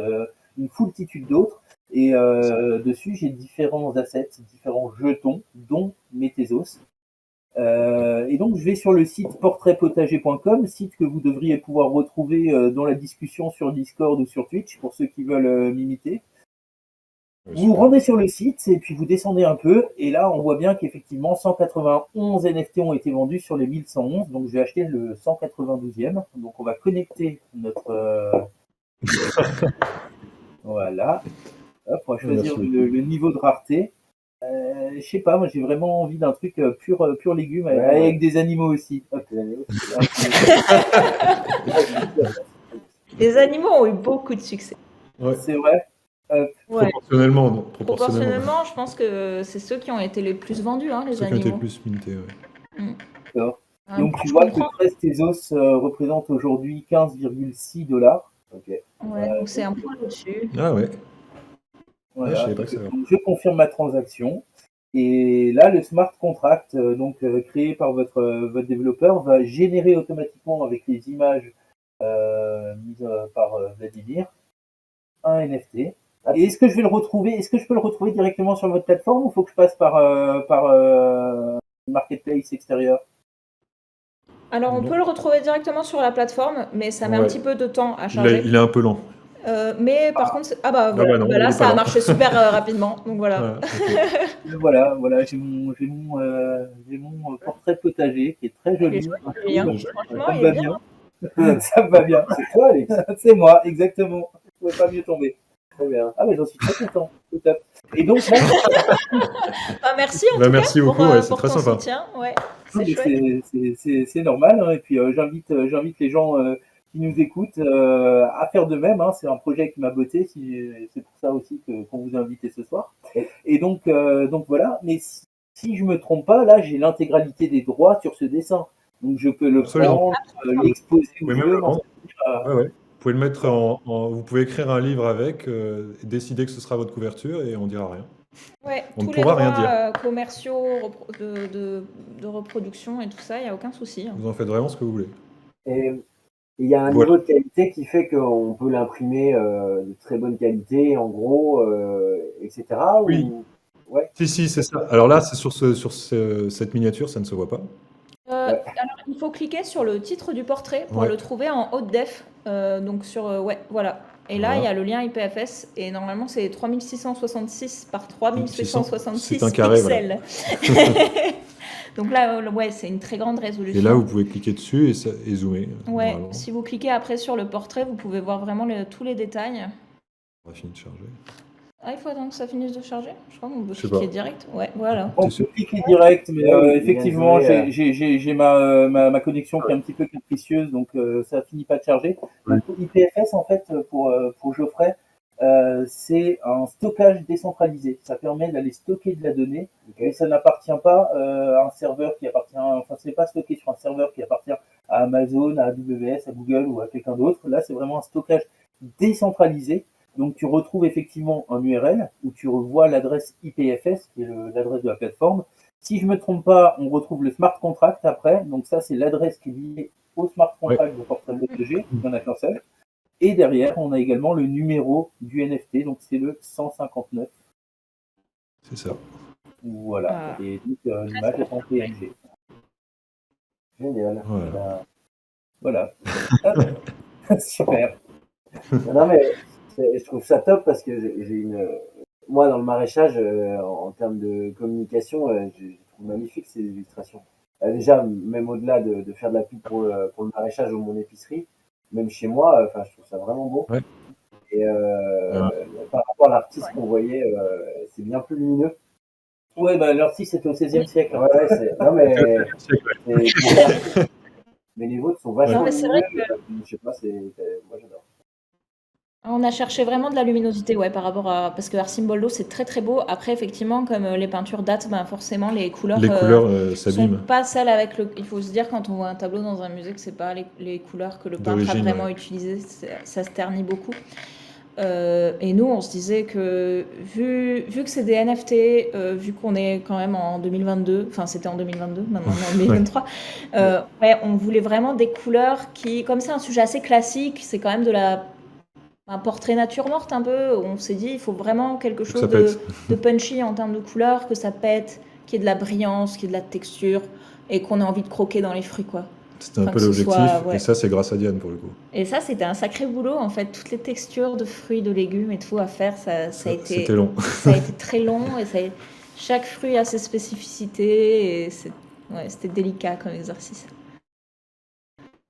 une foultitude d'autres. Et dessus, j'ai différents assets, différents jetons, dont mes Tezos. Et donc, je vais sur le site portraitpotager.com, site que vous devriez pouvoir retrouver dans la discussion sur Discord ou sur Twitch, pour ceux qui veulent m'imiter. Vous rendez sur le site et puis vous descendez un peu. Et là, on voit bien qu'effectivement, 191 NFT ont été vendus sur les 1111. Donc, je vais acheter le 192e. Donc, on va connecter notre... Voilà. Hop, on va choisir le niveau de rareté. Je sais pas, moi j'ai vraiment envie d'un truc pur légumes avec des animaux aussi. Hop. Les animaux ont eu beaucoup de succès. Ouais. C'est vrai. Ouais. Proportionnellement, non. Proportionnellement, je pense que c'est ceux qui ont été les plus vendus, hein, les Ceux qui ont été animaux. le plus mintés, ouais. D'accord. Ah, Donc tu vois que 13 Tezos représente aujourd'hui 15,6 $. Ok. Ouais, donc c'est un point au-dessus. Ah ouais. Voilà. je savais pas que ça va. Donc, je confirme ma transaction. Et là, le smart contract créé par votre développeur va générer automatiquement avec les images mises par Vladimir un NFT. Et est-ce que je vais le retrouver? Est-ce que je peux le retrouver directement sur votre plateforme ou faut que je passe par marketplace extérieur? Alors, on peut le retrouver directement sur la plateforme, mais ça met un petit peu de temps à charger. Il est un peu lent. Mais par contre, voilà. non, Bah là, il est ça pas a lent. marché super rapidement. Donc voilà. Voilà, j'ai mon portrait potager qui est très joli. Il est joli, hein. Franchement, Ça il me va est bien. bien. Ça me va bien. C'est toi, Alex? C'est moi, exactement. Je ne pouvais pas mieux tomber. Très bien. Ah, mais j'en suis très content. Tout à fait. Et donc, là, Bah, merci en tout cas merci beaucoup, pour, c'est pour très ton sympa. soutien. Ouais, c'est chouette. c'est normal. Hein. Et puis, j'invite les gens qui nous écoutent à faire de même. Hein. C'est un projet qui m'a botté. C'est pour ça aussi qu'on vous a invité ce soir. Et donc voilà. Mais si je me trompe pas, là, j'ai l'intégralité des droits sur ce dessin. Donc, je peux le Absolument. prendre, l'exposer Vous où pouvez je même veux, le m'en vendre. servir. Ouais, ouais. Vous pouvez le mettre vous pouvez écrire un livre avec, décider que ce sera votre couverture et on dira rien. Ouais, On ne tous les pourra rien dire. droits commerciaux de reproduction et tout ça, il n'y a aucun souci. Vous en faites vraiment ce que vous voulez. Et il y a un Voilà. niveau de qualité qui fait qu'on peut l'imprimer de très bonne qualité, en gros, etc. Oui. Ou... Ouais, Si, c'est ça. Alors là, c'est cette miniature, ça ne se voit pas. ouais. Alors, il faut cliquer sur le titre du portrait pour Ouais. le trouver en haute def. Donc sur ouais, voilà. Et là, Voilà. il y a le lien IPFS et normalement c'est 3666 par 3666 C'est un carré, voilà. pixels. Donc là, ouais, c'est une très grande Et résolution. là, vous pouvez cliquer dessus et zoomer. Ouais, normalement. si vous cliquez après sur le portrait, vous pouvez voir vraiment tous les détails. On va finir de charger. Ah, il faut attendre que ça finisse de charger? Je crois qu'on peut Je sais cliquer pas. direct. Ouais, voilà. On C'est peut sûr. cliquer direct, mais Ouais, il vient de effectivement, zoomer, j'ai ma connexion qui est un petit peu capricieuse, donc ça finit pas de charger. Donc, IPFS, en fait, pour Geoffrey, c'est un stockage décentralisé. Ça permet d'aller stocker de la donnée, et ça n'appartient pas à un serveur qui appartient, enfin, c'est pas stocké sur un serveur qui appartient à Amazon, à AWS, à Google ou à quelqu'un d'autre. Là, c'est vraiment un stockage décentralisé. Donc, tu retrouves effectivement un URL où tu revois l'adresse IPFS, qui est l'adresse de la plateforme. Si je ne me trompe pas, on retrouve le smart contract après. Donc, ça, c'est l'adresse qui est liée au smart contract de Portrait BTG. Il n'y en a qu'un seul. Et derrière, on a également le numéro du NFT. Donc, c'est le 159. C'est ça. Voilà. Ah. Et donc, l'image est en PNG. Génial. Voilà. Voilà. Super. Non, mais je trouve ça top parce que j'ai une. Moi, dans le maraîchage, en termes de communication, je trouve magnifique ces illustrations. Déjà, même au-delà de faire de la pub pour le maraîchage ou mon épicerie, même chez moi, enfin, je trouve ça vraiment beau. Ouais. Et par rapport à l'artiste qu'on voyait, c'est bien plus lumineux. Ouais, bah, l'artiste, c'était au XVIe siècle. Ouais, ouais, non, mais. Mais les vôtres sont vachement Non, mais c'est vrai lumineux. Je sais pas, moi j'adore. On a cherché vraiment de la luminosité, ouais, par rapport à... Parce que Art Symbol c'est très très beau. Après, effectivement, comme les peintures datent, ben, forcément, les couleurs sont s'abîment. pas celles avec le... Il faut se dire, quand on voit un tableau dans un musée, que c'est pas les couleurs que le peintre a D'origine, vraiment ouais. utilisées. Ça se ternit beaucoup. Et nous, on se disait que, vu que c'est des NFT, vu qu'on est quand même en 2022, enfin c'était en 2022, maintenant on est en 2023, ouais, on voulait vraiment des couleurs qui, comme c'est un sujet assez classique, c'est quand même un portrait nature morte un peu. On s'est dit, il faut vraiment quelque Faut que chose ça pète. de punchy en termes de couleurs, que ça pète, qu'il y ait de la brillance, qu'il y ait de la texture, et qu'on ait envie de croquer dans les fruits, quoi. C'était un Enfin, peu que ce l'objectif, soit, ouais. et ça, c'est grâce à Diane pour le coup. Et ça, c'était un sacré boulot, en fait. Toutes les textures de fruits, de légumes et tout à faire, ça a été, C'était long. ça a été très long. Et chaque fruit a ses spécificités. Et ouais, c'était délicat comme exercice.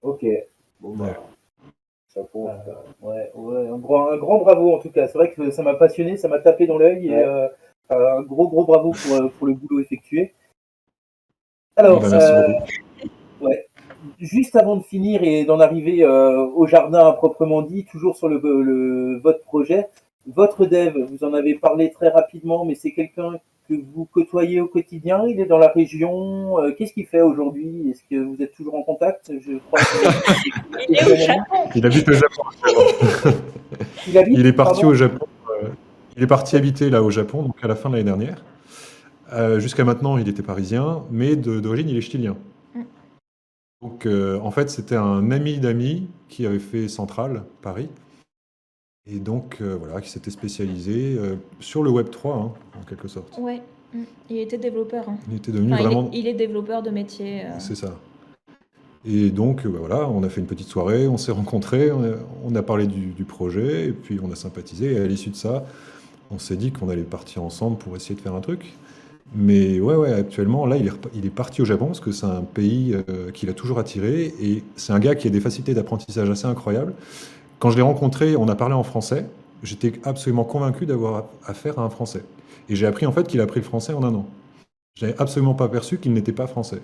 Ok. Bon, bah. Ouais. Chapeau. Ouais, un grand bravo en tout cas. C'est vrai que ça m'a passionné, ça m'a tapé dans l'œil. Ouais. Et un gros bravo pour le boulot effectué. Alors, Merci beaucoup. ouais. Juste avant de finir et d'en arriver au jardin à proprement dit, toujours sur votre projet, votre dev, vous en avez parlé très rapidement, mais c'est quelqu'un que vous côtoyez au quotidien. Il est dans la région. Qu'est-ce qu'il fait aujourd'hui? Est-ce que vous êtes toujours en contact? Je crois Il est au Japon. Il habite au Japon. Il est parti au Japon. Il est parti habiter là au Japon, donc à la fin de l'année dernière. Jusqu'à maintenant, il était parisien, mais d'origine, il est chilien. Donc, en fait, c'était un ami d'amis qui avait fait Centrale, Paris. Et donc, voilà, qui s'était spécialisé sur le Web 3, hein, en quelque sorte. Ouais, il était développeur. Hein. Il était devenu Enfin, vraiment... il est développeur de métier. C'est ça. Et donc, voilà, on a fait une petite soirée, on s'est rencontrés, on a parlé du projet, et puis on a sympathisé. Et à l'issue de ça, on s'est dit qu'on allait partir ensemble pour essayer de faire un truc. Mais ouais, actuellement, là, il est parti au Japon parce que c'est un pays qui l'a toujours attiré et c'est un gars qui a des facilités d'apprentissage assez incroyables. Quand je l'ai rencontré, on a parlé en français. J'étais absolument convaincu d'avoir affaire à un Français. Et j'ai appris en fait qu'il a appris le français en 1 an. Je n'avais absolument pas perçu qu'il n'était pas français.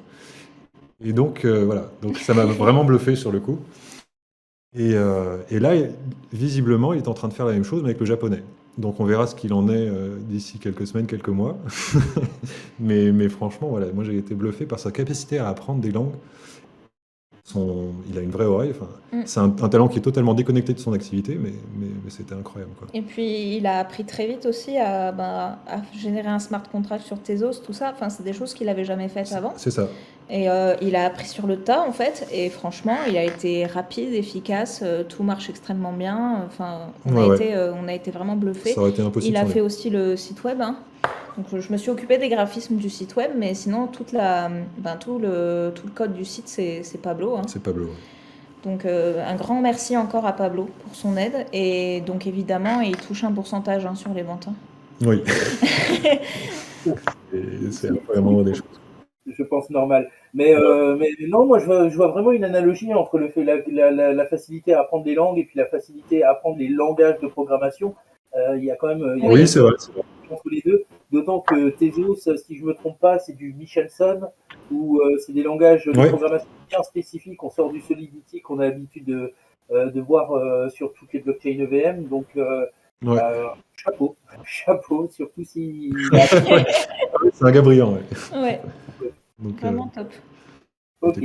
Et donc, voilà. Donc, ça m'a vraiment bluffé sur le coup. Et là, visiblement, il est en train de faire la même chose, mais avec le japonais. Donc on verra ce qu'il en est d'ici quelques semaines, quelques mois. Mais franchement, voilà, moi j'ai été bluffé par sa capacité à apprendre des langues. Il a une vraie oreille. Enfin, Mm. c'est un talent qui est totalement déconnecté de son activité, mais c'était incroyable, quoi. Et puis, il a appris très vite aussi à générer un smart contract sur Tezos, tout ça. Enfin, c'est des choses qu'il n'avait jamais faites avant. C'est ça. Et il a appris sur le tas, en fait. Et franchement, il a été rapide, efficace. Tout marche extrêmement bien. Enfin, on a été vraiment bluffés. Ça aurait été impossible. Il a fait aussi le site web, hein. Donc, je me suis occupée des graphismes du site web, mais sinon, tout le code du site, c'est Pablo, hein. C'est Pablo. Donc, un grand merci encore à Pablo pour son aide. Et donc, évidemment, il touche un pourcentage, hein, sur les ventes, hein. Oui. Et c'est vraiment des choses. Je pense normal. Mais non, moi je vois vraiment une analogie entre le fait la facilité à apprendre des langues et puis la facilité à apprendre les langages de programmation. Il y a quand même Oui, c'est vrai. entre les deux. D'autant que Tezos, si je me trompe pas, c'est du Michelson ou c'est des langages de programmation bien spécifiques. On sort du Solidity qu'on a l'habitude de voir sur toutes les blockchains EVM. Donc chapeau, surtout si. C'est un Gabriel, ouais. Ouais. Donc, vraiment top. Ok.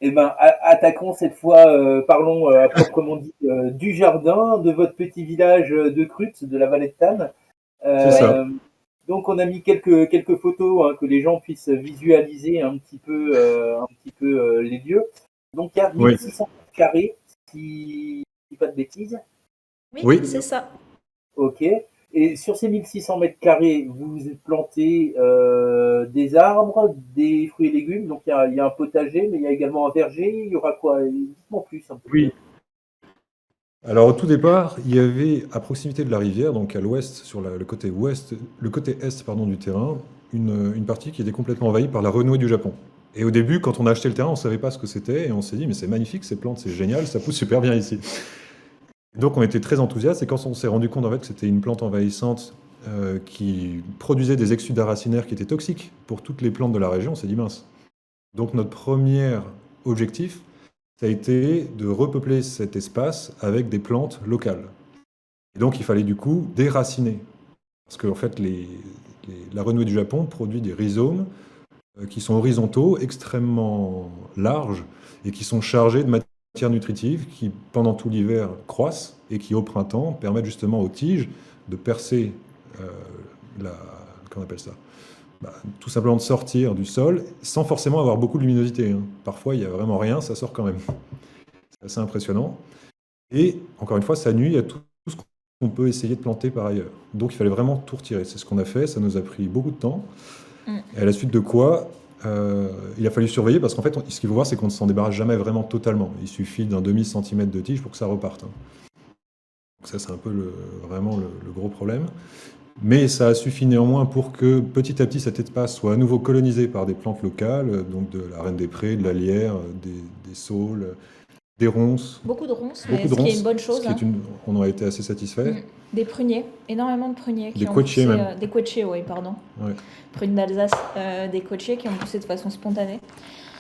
Eh ben, attaquons cette fois, parlons à proprement dit du jardin, de votre petit village de Crut, de la vallée de Tannes. C'est ça. Donc, on a mis quelques photos, hein, que les gens puissent visualiser un petit peu les lieux. Donc, il y a 1600 mètres carrés, si je dis pas de bêtises. Oui, c'est ça. Ok. Et sur ces 1600 mètres carrés, vous plantez des arbres, des fruits et légumes. Donc il y a un potager, mais il y a également un verger. Il y aura quoi? Dites-moi plus un peu. Oui. Alors au tout départ, il y avait à proximité de la rivière, donc à l'ouest, sur le côté est, pardon, du terrain, une partie qui était complètement envahie par la renouée du Japon. Et au début, quand on a acheté le terrain, on ne savait pas ce que c'était et on s'est dit mais c'est magnifique ces plantes, c'est génial, ça pousse super bien ici. Donc on était très enthousiastes et quand on s'est rendu compte en fait que c'était une plante envahissante qui produisait des exsudats racinaires qui étaient toxiques pour toutes les plantes de la région, on s'est dit mince. Donc notre premier objectif, ça a été de repeupler cet espace avec des plantes locales. Et donc il fallait du coup déraciner. Parce qu'en fait la renouée du Japon produit des rhizomes qui sont horizontaux, extrêmement larges et qui sont chargés de matières nutritives qui, pendant tout l'hiver, croissent et qui, au printemps, permettent justement aux tiges de percer qu'on appelle ça, tout simplement de sortir du sol sans forcément avoir beaucoup de luminosité, hein. Parfois, il n'y a vraiment rien, ça sort quand même. C'est assez impressionnant. Et, encore une fois, ça nuit à tout ce qu'on peut essayer de planter par ailleurs. Donc, il fallait vraiment tout retirer. C'est ce qu'on a fait, ça nous a pris beaucoup de temps. Et à la suite de quoi, il a fallu surveiller parce qu'en fait, ce qu'il faut voir, c'est qu'on ne s'en débarrasse jamais vraiment totalement. Il suffit d'un demi-centimètre de tige pour que ça reparte, hein. Donc ça, c'est un peu vraiment le gros problème. Mais ça a suffi néanmoins pour que petit à petit cet espace soit à nouveau colonisé par des plantes locales, donc de la reine des prés, de la lierre, des saules, des ronces. Beaucoup de ronces, mais ce qui est une bonne chose, hein. On en a été assez satisfaits. Des pruniers, énormément de pruniers. Des quetchiers même. Des quetchiers, oui, pardon. Ouais. Prunes d'Alsace, des quetchiers qui ont poussé de façon spontanée.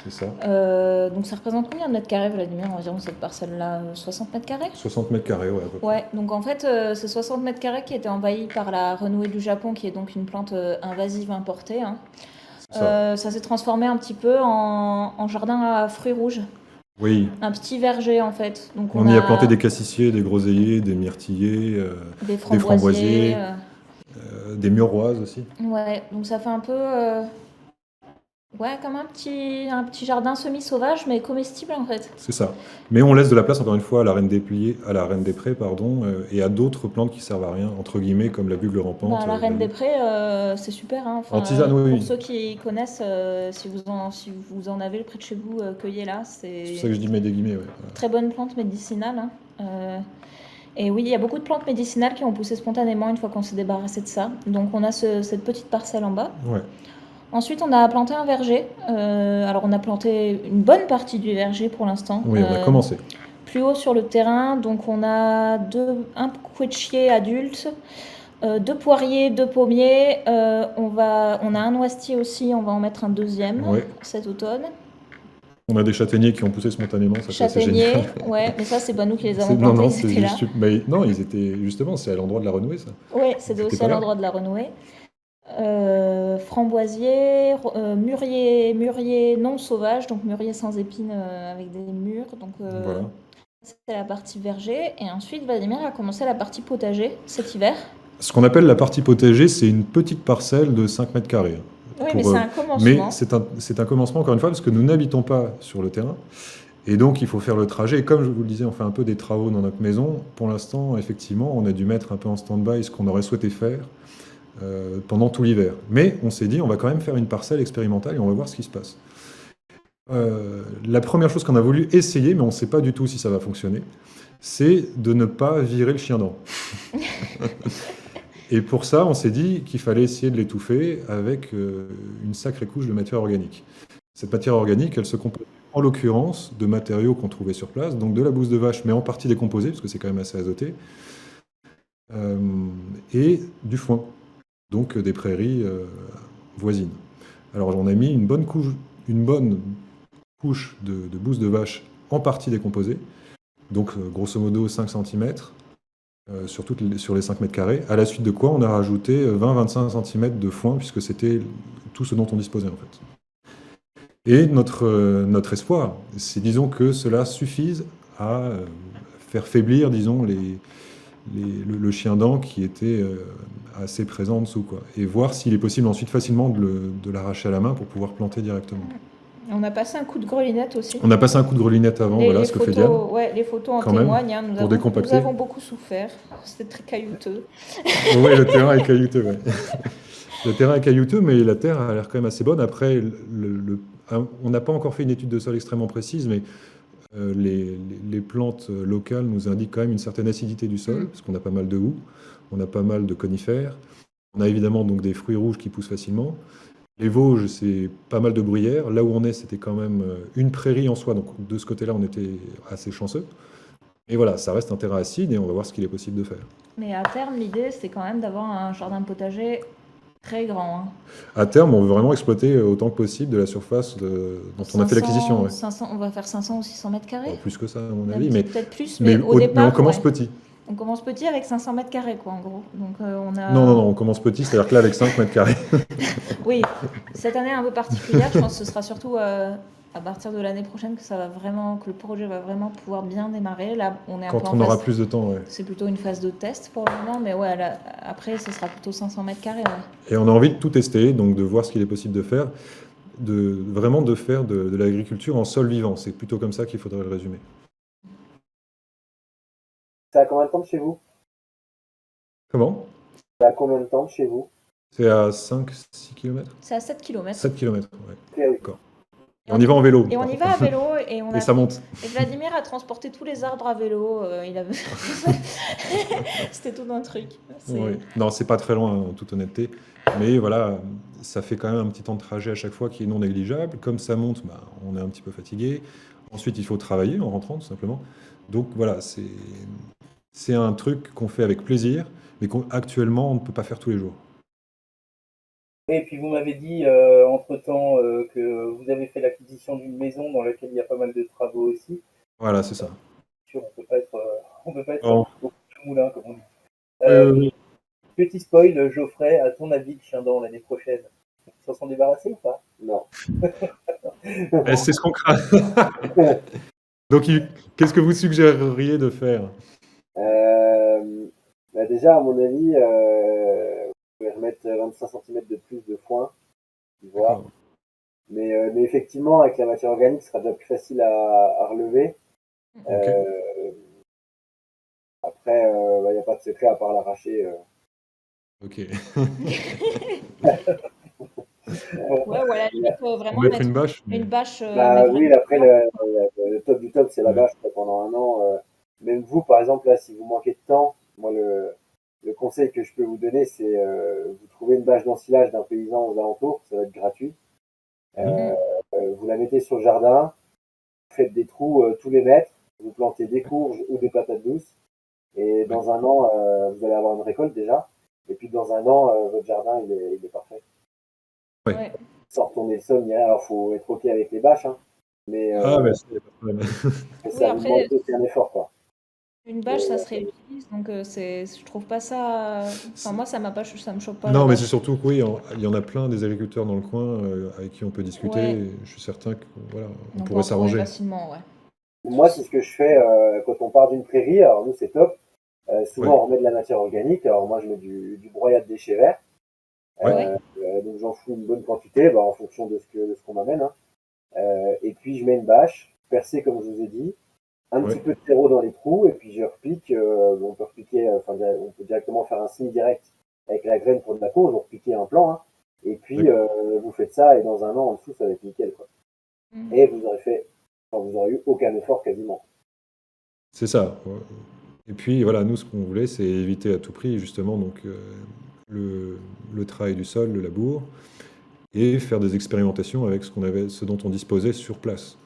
C'est ça. Donc ça représente combien de mètres carrés, Vladimir, environ cette parcelle-là? 60 mètres carrés? 60 mètres carrés, ouais, à peu près. Ouais, donc en fait, c'est 60 mètres carrés qui étaient envahis par la renouée du Japon, qui est donc une plante invasive importée, hein. Ça s'est transformé un petit peu en jardin à fruits rouges. Oui. Un petit verger, en fait. Donc on y a planté des cassissiers, des groseilliers, des myrtillers, des framboisiers, des muroises aussi. Ouais, donc ça fait un peu... Ouais, comme un petit jardin semi-sauvage, mais comestible en fait. C'est ça. Mais on laisse de la place, encore une fois, à la reine des prés, et à d'autres plantes qui servent à rien, entre guillemets, comme la bugle rampante. La reine des prés, c'est super, hein. En tisane, oui. Pour ceux qui connaissent, si vous en avez près de chez vous, cueillez-la. C'est pour ça que je dis mets des guillemets, ouais. Très bonne plante médicinale, hein. Et oui, il y a beaucoup de plantes médicinales qui ont poussé spontanément une fois qu'on s'est débarrassé de ça. Donc on a cette petite parcelle en bas. Ouais. Ensuite, on a planté un verger. Alors, on a planté une bonne partie du verger pour l'instant. Oui, on a commencé. Plus haut sur le terrain, donc on a un quetchier adulte, 2 poiriers, 2 pommiers. On a un noisetier aussi, on va en mettre un deuxième cet automne. On a des châtaigniers qui ont poussé spontanément, ça c'est assez génial. Châtaigniers, ouais, mais ça, c'est pas nous qui les avons Non, plantés, non, ils c'est étaient là. juste. Mais non, ils étaient justement, c'est à l'endroit de la renouée, ça. Ouais, Ils c'était étaient aussi à pas là. l'endroit de la renouée. Framboisier, mûrier non sauvage, donc mûrier sans épines avec des mûres. Donc Voilà. c'était la partie verger. Et ensuite, Vladimir a commencé la partie potager cet hiver. Ce qu'on appelle la partie potager, c'est une petite parcelle de 5 mètres carrés. Oui, mais c'est un Mais commencement. c'est un commencement, encore une fois, parce que nous n'habitons pas sur le terrain. Et donc, il faut faire le trajet. Et comme je vous le disais, on fait un peu des travaux dans notre maison. Pour l'instant, effectivement, on a dû mettre un peu en stand-by ce qu'on aurait souhaité faire pendant tout l'hiver. Mais on s'est dit, on va quand même faire une parcelle expérimentale et on va voir ce qui se passe. La première chose qu'on a voulu essayer, mais on ne sait pas du tout si ça va fonctionner, c'est de ne pas virer le chien dent. Et pour ça, on s'est dit qu'il fallait essayer de l'étouffer avec une sacrée couche de matière organique. Cette matière organique, elle se compose en l'occurrence de matériaux qu'on trouvait sur place, donc de la bouse de vache, mais en partie décomposée, parce que c'est quand même assez azoté, et du foin, donc des prairies voisines. Alors on a mis une bonne couche de bouse de vache en partie décomposée, donc grosso modo 5 cm sur les 5 mètres carrés, à la suite de quoi on a rajouté 20-25 cm de foin, puisque c'était tout ce dont on disposait en fait. Et notre espoir, c'est disons que cela suffise à faire faiblir, disons, le chien dent qui était assez présent en dessous, quoi. Et voir s'il est possible ensuite facilement de l'arracher à la main pour pouvoir planter directement. On a passé un coup de grelinette aussi. On a passé un coup de grelinette avant, voilà ce que fait Diane. Ouais, les photos en Quand même, témoignent. Hein, pour décompacter. Nous avons beaucoup souffert. C'était très caillouteux. Oui, le terrain est caillouteux, ouais. Le terrain est caillouteux, mais la terre a l'air quand même assez bonne. Après, on n'a pas encore fait une étude de sol extrêmement précise, mais les plantes locales nous indiquent quand même une certaine acidité du sol, parce qu'on a pas mal de houx, on a pas mal de conifères, on a évidemment donc des fruits rouges qui poussent facilement. Les Vosges, c'est pas mal de bruyères. Là où on est, c'était quand même une prairie en soi, donc de ce côté-là, on était assez chanceux. Et voilà, ça reste un terrain acide et on va voir ce qu'il est possible de faire. Mais à terme, l'idée, c'est quand même d'avoir un jardin potager très grand. Hein. À terme, on veut vraiment exploiter autant que possible de la surface dont on a fait l'acquisition. Ouais. 500, on va faire 500 ou 600 mètres carrés. Plus que ça, à mon avis. Mais peut-être plus, mais au départ. Mais on commence petit. On commence petit avec 500 mètres carrés, quoi, en gros. Donc, Non, on commence petit, c'est-à-dire que là, avec 5 mètres carrés. Oui, cette année un peu particulière, je pense que ce sera surtout à partir de l'année prochaine que que le projet va vraiment pouvoir bien démarrer. Là, on est quand on aura plus de temps, ouais. C'est plutôt une phase de test pour le moment, mais ouais, là, après, ce sera plutôt 500 mètres carrés. Ouais. Et on a envie de tout tester, donc de voir ce qu'il est possible de faire, vraiment de faire de l'agriculture en sol vivant. C'est plutôt comme ça qu'il faudrait le résumer. C'est à combien de temps de chez vous? Comment? C'est à combien de temps de chez vous? C'est à 5-6 km? C'est à 7 km. 7 km, ouais. Okay. D'accord. Et on y va en vélo. Et on y va à vélo. Et ça monte. Et Vladimir a transporté tous les arbres à vélo. C'était tout un truc. Oui. Non, c'est pas très loin, en toute honnêteté. Mais voilà, ça fait quand même un petit temps de trajet à chaque fois qui est non négligeable. Comme ça monte, on est un petit peu fatigué. Ensuite, il faut travailler en rentrant, tout simplement. Donc voilà, c'est un truc qu'on fait avec plaisir, mais qu'actuellement, on ne peut pas faire tous les jours. Et puis vous m'avez dit entre-temps que vous avez fait l'acquisition d'une maison dans laquelle il y a pas mal de travaux aussi. Voilà, c'est ça. On peut pas être Oh. au moulin, comme on dit. Petit spoil, Geoffrey, à ton avis, le chien dent l'année prochaine, ils s'en débarrasser ou pas? Non. C'est ce qu'on craint. Donc, qu'est-ce que vous suggéreriez de faire? Déjà, à mon avis, vous pouvez remettre 25 cm de plus de foin, voir. Mais effectivement, avec la matière organique, ce sera déjà plus facile à relever. Okay. Après, il n'y a pas de secret à part l'arracher. Ok. Ouais, voilà, vraiment mettre une bâche. Une bâche. Oui, après, le top du top, c'est la bâche pendant un an. Même vous, par exemple, là, si vous manquez de temps, moi, le conseil que je peux vous donner, c'est vous trouvez une bâche d'ensilage d'un paysan aux alentours, ça va être gratuit. Vous la mettez sur le jardin, vous faites des trous tous les mètres, vous plantez des courges ou des patates douces, et dans un an, vous allez avoir une récolte déjà. Et puis dans un an, votre jardin, il est parfait. Ouais. Sans retourner le sol, alors il faut être OK avec les bâches, hein. mais, Ah, bah, ça, y a pas de problème. mais Oui, ça vous demande après, aussi un effort, quoi. une Mais, bâche, ça se réutilise, donc je trouve pas ça. Enfin, moi, ça me choque pas la Non, mais c'est bâche. surtout que oui, il y en a plein des agriculteurs dans le coin avec qui on peut discuter. Ouais, Et je suis certain que voilà, on on peut pourrait en trouver s'arranger. facilement, ouais. Pas de moi, c'est souci. ce que je fais quand on part d'une prairie. Alors nous, c'est top. Ouais, Souvent, on remet de la matière organique. Alors moi, je mets du broyat de déchets verts. ouais, Ouais, Donc j'en fous une bonne quantité, bah, en fonction de ce qu'on m'amène, hein. Et puis je mets une bâche percée, comme je vous ai dit, un petit ouais, peu de terreau dans les trous, et puis je repique. On peut repiquer, enfin, on peut directement faire un signe direct avec la graine pour de la peau, vous repiquez un plan, hein. Et puis ouais. vous faites ça, et dans un an en dessous, ça va être nickel, quoi. mm, Et vous aurez fait, enfin, vous aurez eu aucun effort quasiment. C'est ça. Ouais. Et puis voilà, nous, ce qu'on voulait, c'est éviter à tout prix justement donc le travail du sol, le labour, et faire des expérimentations avec ce dont on disposait sur place.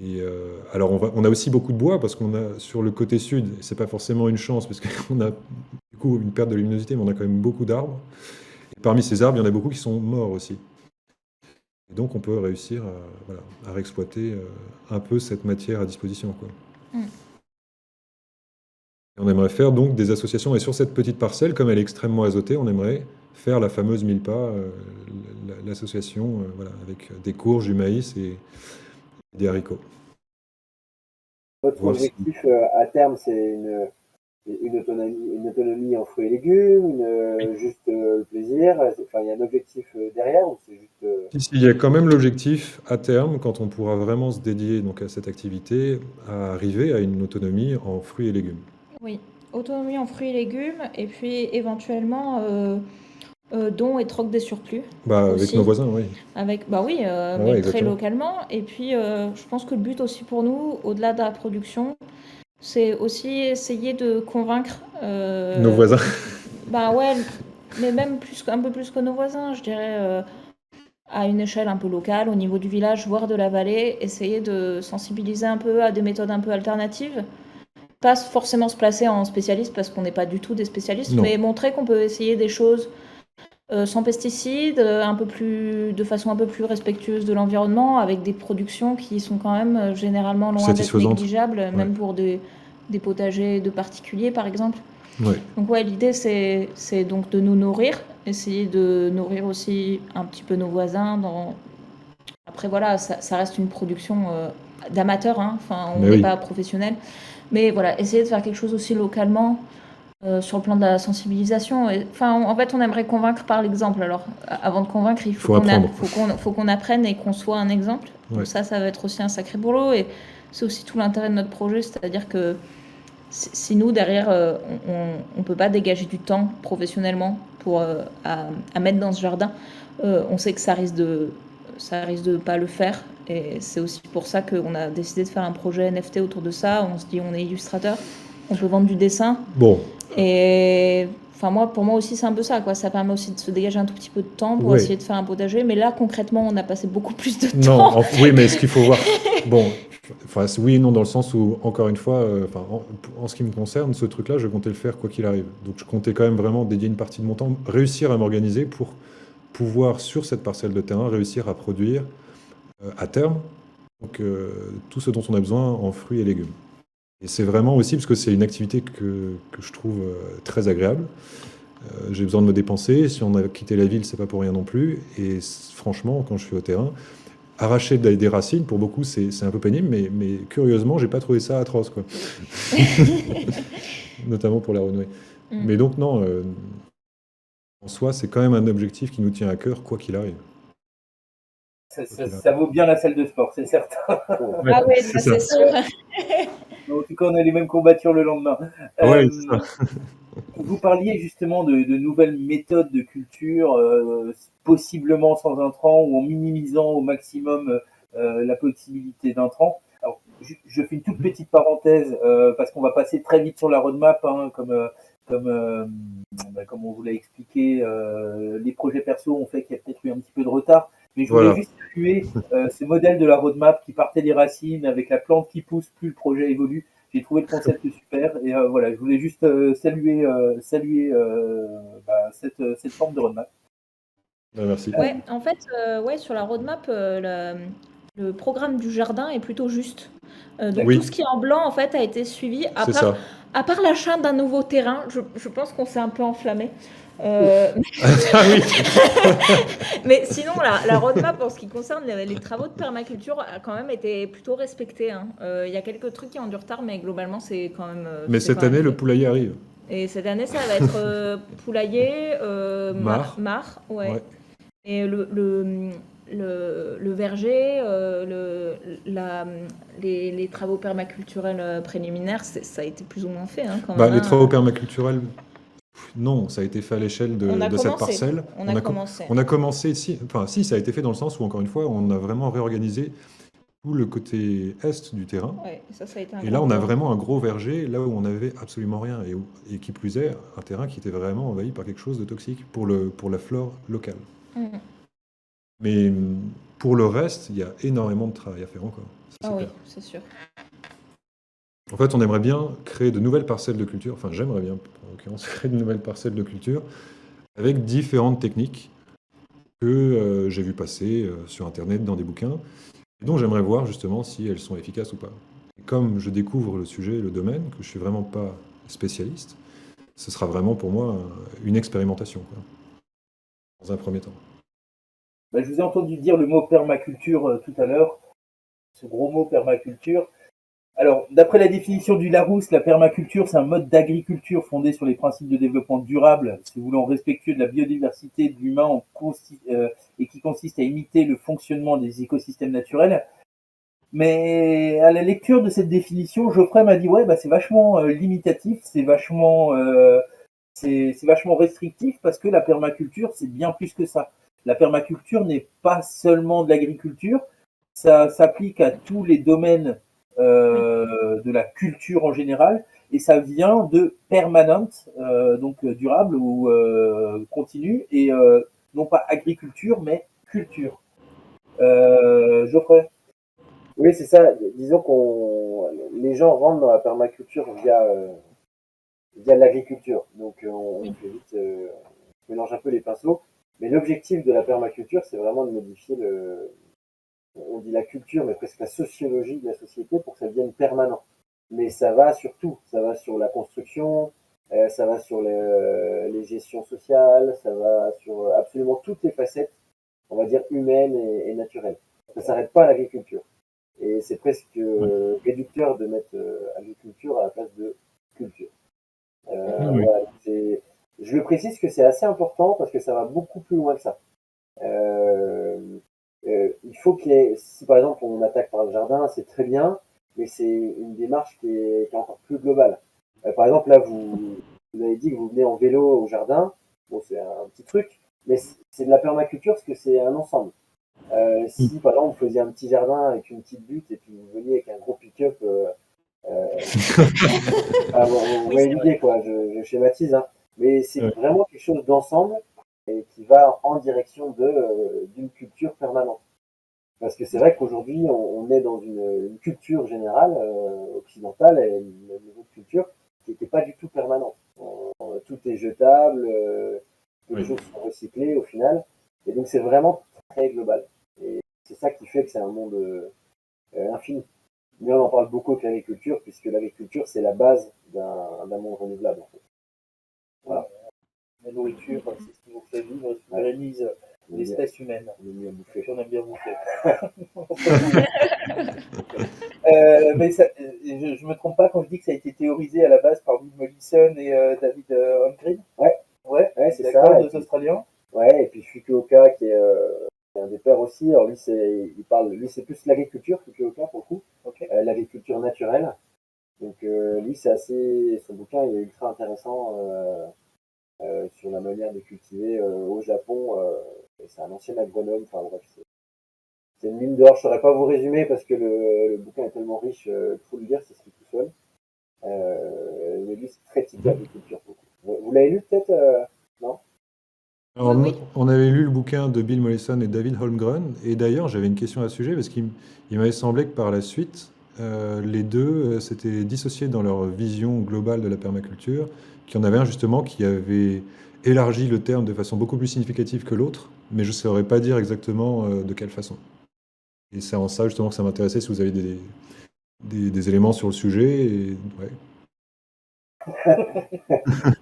Et alors on a aussi beaucoup de bois parce qu'on a sur le côté sud, et c'est pas forcément une chance parce qu'on a du coup une perte de luminosité, mais on a quand même beaucoup d'arbres. Et parmi ces arbres, il y en a beaucoup qui sont morts aussi. Et donc on peut réussir voilà, à réexploiter un peu cette matière à disposition, quoi. mm. Et on aimerait faire donc des associations, et sur cette petite parcelle, comme elle est extrêmement azotée, on aimerait faire la fameuse milpa, l'association voilà, avec des courges, du maïs et des haricots. Votre Voir si... objectif à terme, c'est une autonomie en fruits et légumes, juste le plaisir. Enfin, il y a un objectif derrière, ou c'est juste. Il y a quand même l'objectif à terme, quand on pourra vraiment se dédier donc, à cette activité, à arriver à une autonomie en fruits et légumes. Oui, autonomie en fruits et légumes, et puis éventuellement dons et troc des surplus Bah, avec nos aussi. voisins, oui. Avec, bah oui, Ah ouais, mais très exactement. localement. Et puis, je pense que le but aussi pour nous, au-delà de la production, c'est aussi essayer de convaincre. Nos voisins. Bah ouais, mais même un peu plus que nos voisins, je dirais, à une échelle un peu locale, au niveau du village, voire de la vallée, essayer de sensibiliser un peu à des méthodes un peu alternatives. Pas forcément se placer en spécialiste parce qu'on n'est pas du tout des spécialistes, Non. mais montrer qu'on peut essayer des choses sans pesticides, de façon un peu plus respectueuse de l'environnement, avec des productions qui sont quand même généralement loin d'être Satisfaisante. négligeables, Ouais. même pour des potagers de particuliers par exemple. Ouais. Donc ouais, l'idée c'est donc de nous nourrir, essayer de nourrir aussi un petit peu nos voisins. Après voilà, ça reste une production d'amateurs, hein. Enfin on Mais n'est oui. pas professionnel, mais voilà, essayer de faire quelque chose aussi localement sur le plan de la sensibilisation. Enfin, en fait, on aimerait convaincre par l'exemple. Alors, avant de convaincre, il Il faut apprendre. faut qu'on apprenne et qu'on soit un exemple. Ouais. Donc ça va être aussi un sacré boulot. Et c'est aussi tout l'intérêt de notre projet, c'est-à-dire que si nous, derrière, on ne peut pas dégager du temps professionnellement à mettre dans ce jardin, on sait que ça risque de pas le faire. Et c'est aussi pour ça qu'on a décidé de faire un projet NFT autour de ça. On se dit, on est illustrateur, on peut vendre du dessin. Bon. Et enfin, pour moi aussi, c'est un peu ça, quoi. Ça permet aussi de se dégager un tout petit peu de temps pour Ouais. essayer de faire un potager. Mais là, concrètement, on a passé beaucoup plus de Non, temps. oui, mais ce qu'il faut voir, bon, enfin, oui et non, dans le sens où, encore une fois, enfin, en ce qui me concerne, ce truc-là, je comptais le faire quoi qu'il arrive. Donc, je comptais quand même vraiment dédier une partie de mon temps, réussir à m'organiser pour pouvoir, sur cette parcelle de terrain, réussir à produire à terme donc, tout ce dont on a besoin en fruits et légumes. Et c'est vraiment aussi parce que c'est une activité que je trouve très agréable. J'ai besoin de me dépenser. Si on a quitté la ville, c'est pas pour rien non plus. Et franchement, quand je suis au terrain, arracher des racines, pour beaucoup, c'est un peu pénible, mais curieusement, j'ai pas trouvé ça atroce, quoi. Notamment pour la renouée. Mm. Mais donc, non, en soi, c'est quand même un objectif qui nous tient à cœur, quoi qu'il arrive. Ça vaut bien la salle de sport, c'est certain. Ouais, Ah oui, c'est ça ça. c'est sûr. En tout cas, on a les mêmes courbatures le lendemain. Ouais, c'est ça. Vous parliez justement de nouvelles méthodes de culture, possiblement sans intrants ou en minimisant au maximum la possibilité d'intrants. Alors, je fais une toute petite parenthèse parce qu'on va passer très vite sur la roadmap, hein, comme on vous l'a expliqué, les projets perso ont fait qu'il y a peut-être eu un petit peu de retard. Mais je voulais Voilà. juste saluer ce modèle de la roadmap qui partait des racines avec la plante qui pousse, plus le projet évolue. J'ai trouvé le concept super et voilà, je voulais juste saluer cette forme de roadmap. Merci. Ouais, en fait, ouais, sur la roadmap, le programme du jardin est plutôt juste. Donc Oui. tout ce qui est en blanc, en fait, a été suivi. C'est ça. À part l'achat d'un nouveau terrain, je pense qu'on s'est un peu enflammé. Euh, Ah oui. mais sinon, la roadmap en ce qui concerne les travaux de permaculture a quand même été plutôt respectée, hein. Il y a quelques trucs qui ont du retard, mais globalement, c'est quand même. Mais c'est cette quand même année, le fait. poulailler arrive. Et cette année, ça va être poulailler, Mar. ouais. Ouais. Et le verger, les travaux permaculturels préliminaires, ça a été plus ou moins fait, hein, quand même, Les hein. travaux permaculturels, non, ça a été fait à l'échelle On a de cette commencé. parcelle. On a commencé. On a commencé, si, enfin, si, ça a été fait dans le sens où, encore une fois, on a vraiment réorganisé tout le côté est du terrain. Ouais, ça a été un Et là, gros on a point. vraiment un gros verger, là où on n'avait absolument rien. Et qui plus est, un terrain qui était vraiment envahi par quelque chose de toxique pour la flore locale. Mhm. Mais pour le reste, il y a énormément de travail à faire encore. Ça, c'est Ah oui, clair. c'est sûr. En fait, on aimerait bien créer de nouvelles parcelles de culture, enfin j'aimerais bien, en l'occurrence, créer de nouvelles parcelles de culture avec différentes techniques que j'ai vu passer sur Internet, dans des bouquins, et dont j'aimerais voir justement si elles sont efficaces ou pas. Et comme je découvre le sujet, le domaine, que je suis vraiment pas spécialiste, ce sera vraiment pour moi une expérimentation, quoi, dans un premier temps. Je vous ai entendu dire le mot permaculture tout à l'heure, ce gros mot permaculture. Alors, d'après la définition du Larousse, la permaculture, c'est un mode d'agriculture fondé sur les principes de développement durable, si vous voulez, respectueux de la biodiversité de l'humain et qui consiste à imiter le fonctionnement des écosystèmes naturels. Mais à la lecture de cette définition, Geoffrey m'a dit ouais, c'est vachement limitatif, c'est vachement restrictif parce que la permaculture, c'est bien plus que ça. La permaculture n'est pas seulement de l'agriculture, ça s'applique à tous les domaines de la culture en général, et ça vient de permanent, donc durable ou continu, et non pas agriculture, mais culture. Geoffrey. Oui, c'est ça. Disons les gens rentrent dans la permaculture via l'agriculture. Donc, on fait vite, on mélange un peu les pinceaux. Mais l'objectif de la permaculture, c'est vraiment de modifier on dit la culture, mais presque la sociologie de la société pour que ça devienne permanent. Mais ça va sur tout. Ça va sur la construction, ça va sur les gestions sociales, ça va sur absolument toutes les facettes, on va dire, humaines et naturelles. Ça ne s'arrête pas à l'agriculture. Et c'est presque réducteur de mettre agriculture à la place de culture. Oui. Voilà, je le précise que c'est assez important parce que ça va beaucoup plus loin que ça. Il faut si par exemple on attaque par le jardin, c'est très bien, mais c'est une démarche qui est encore plus globale. Par exemple, là, vous avez dit que vous venez en vélo au jardin. Bon, c'est un petit truc, mais c'est de la permaculture parce que c'est un ensemble. Si par exemple vous faisiez un petit jardin avec une petite butte et puis vous veniez avec un gros pick-up, vous voyez l'idée, quoi, je schématise, hein. Mais c'est Ouais. vraiment quelque chose d'ensemble et qui va en direction d'une culture permanente. Parce que c'est vrai qu'aujourd'hui, on est dans une culture générale occidentale et une autre culture qui n'était pas du tout permanente. Tout est jetable, peu de Oui. choses sont recyclées au final. Et donc c'est vraiment très global. Et c'est ça qui fait que c'est un monde infini. Mais on en parle beaucoup avec l'agriculture, puisque l'agriculture, c'est la base d'un monde renouvelable, en fait. Voilà. La nourriture, c'est ce qui vous fait vivre, ce qui pérennise l'espèce humaine. On est mieux à bouffer. Puis on aime bien bouffer. Mais je me trompe pas quand je dis que ça a été théorisé à la base par Bill Mollison et David Holmgren. Ouais, c'est d'accord, ça. deux Australiens. Ouais, et puis Fukuoka qui est un des pères aussi. Alors lui, c'est plus l'agriculture, Fukuoka pour le coup, Okay. l'agriculture naturelle. Donc lui, son bouquin il est ultra intéressant sur la manière de cultiver au Japon. C'est un ancien agronome. Enfin bref, c'est une mine d'or. Je saurais pas vous résumer parce que le bouquin est tellement riche, il faut le lire, c'est ce qui est tout seul. Mais lui, c'est très type d'agriculture. Vous l'avez lu peut-être non? Alors, Oui. on avait lu le bouquin de Bill Mollison et David Holmgren, et d'ailleurs j'avais une question à ce sujet, parce qu'il m'avait semblé que par la suite, les deux s'étaient dissociés dans leur vision globale de la permaculture, qu'il y en avait un justement qui avait élargi le terme de façon beaucoup plus significative que l'autre, mais je ne saurais pas dire exactement de quelle façon. Et c'est en ça justement que ça m'intéressait si vous avez des éléments sur le sujet. Et, ouais.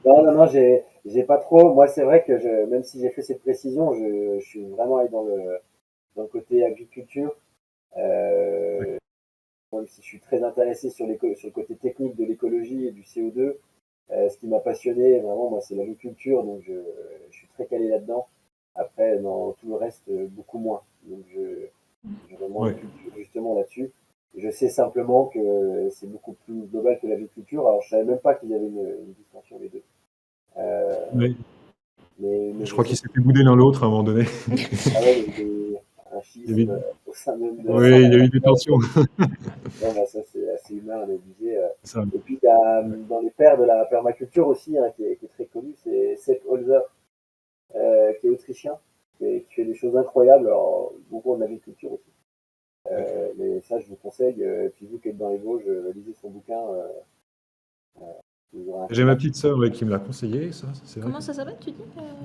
Non, j'ai pas trop. Moi, c'est vrai que même si j'ai fait cette précision, je suis vraiment allé dans le côté agriculture. Euh, Même si je suis très intéressé sur le côté technique de l'écologie et du CO2, ce qui m'a passionné vraiment, moi, c'est l'agriculture, donc je suis très calé là-dedans. Après, dans tout le reste, beaucoup moins. Donc, j'ai vraiment une Ouais. culture justement là-dessus. Je sais simplement que c'est beaucoup plus global que l'agriculture. Alors, je savais même pas qu'il y avait une distinction les deux. Euh, Ouais. mais Je je crois sais qu'ils s'étaient boudés l'un l'autre à un moment donné. ah ouais, il y a eu un Il y avait- schisme au sein même de. Oui, il y a eu des tensions. Non, bah, ça, c'est assez humain à négliger. Ça. Et puis, dans les pères de la permaculture aussi, hein, qui est très connu, c'est Sepp Holzer, qui est autrichien, qui fait des choses incroyables, alors, beaucoup en agriculture aussi. Mais ça, je vous conseille. Et puis, vous qui êtes dans les Vosges, lisez son bouquin. Vous aurez un J'ai ma feedback. petite sœur ouais, qui me l'a conseillé, ça. C'est vrai Comment que... ça s'appelle, tu dis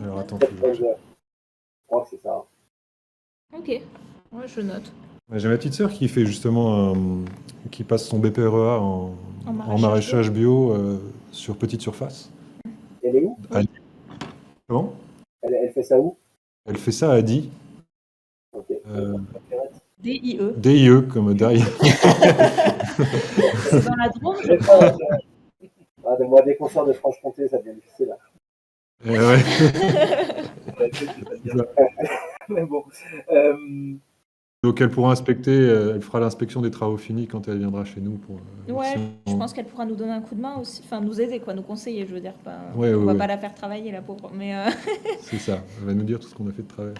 Alors attends, Sepp Holzer, je crois que c'est ça. Ok, ouais, je note. J'ai ma petite sœur qui fait justement qui passe son BPREA En en maraîchage maraîchage bio sur petite surface. Elle est où? À- Oui. Comment? Elle fait ça où? Elle fait ça à Die. Ok. Euh, DIE. DIE comme Die. C'est dans la Drôme, je Très crois. fort. Ah, moi, des concerts de Franche-Comté, ça devient difficile. Ouais, C'est pas c'est bien. ça. Mais bon. Euh, Donc elle pourra inspecter, elle fera l'inspection des travaux finis quand elle viendra chez nous pour voir Ouais, si je on- pense qu'elle pourra nous donner un coup de main aussi. Enfin, nous aider, quoi, nous conseiller, je veux dire. Pas... Ouais, On va ouais, pas ouais. la faire travailler, la pauvre. Mais C'est ça. Elle va nous dire tout ce qu'on a fait de travail.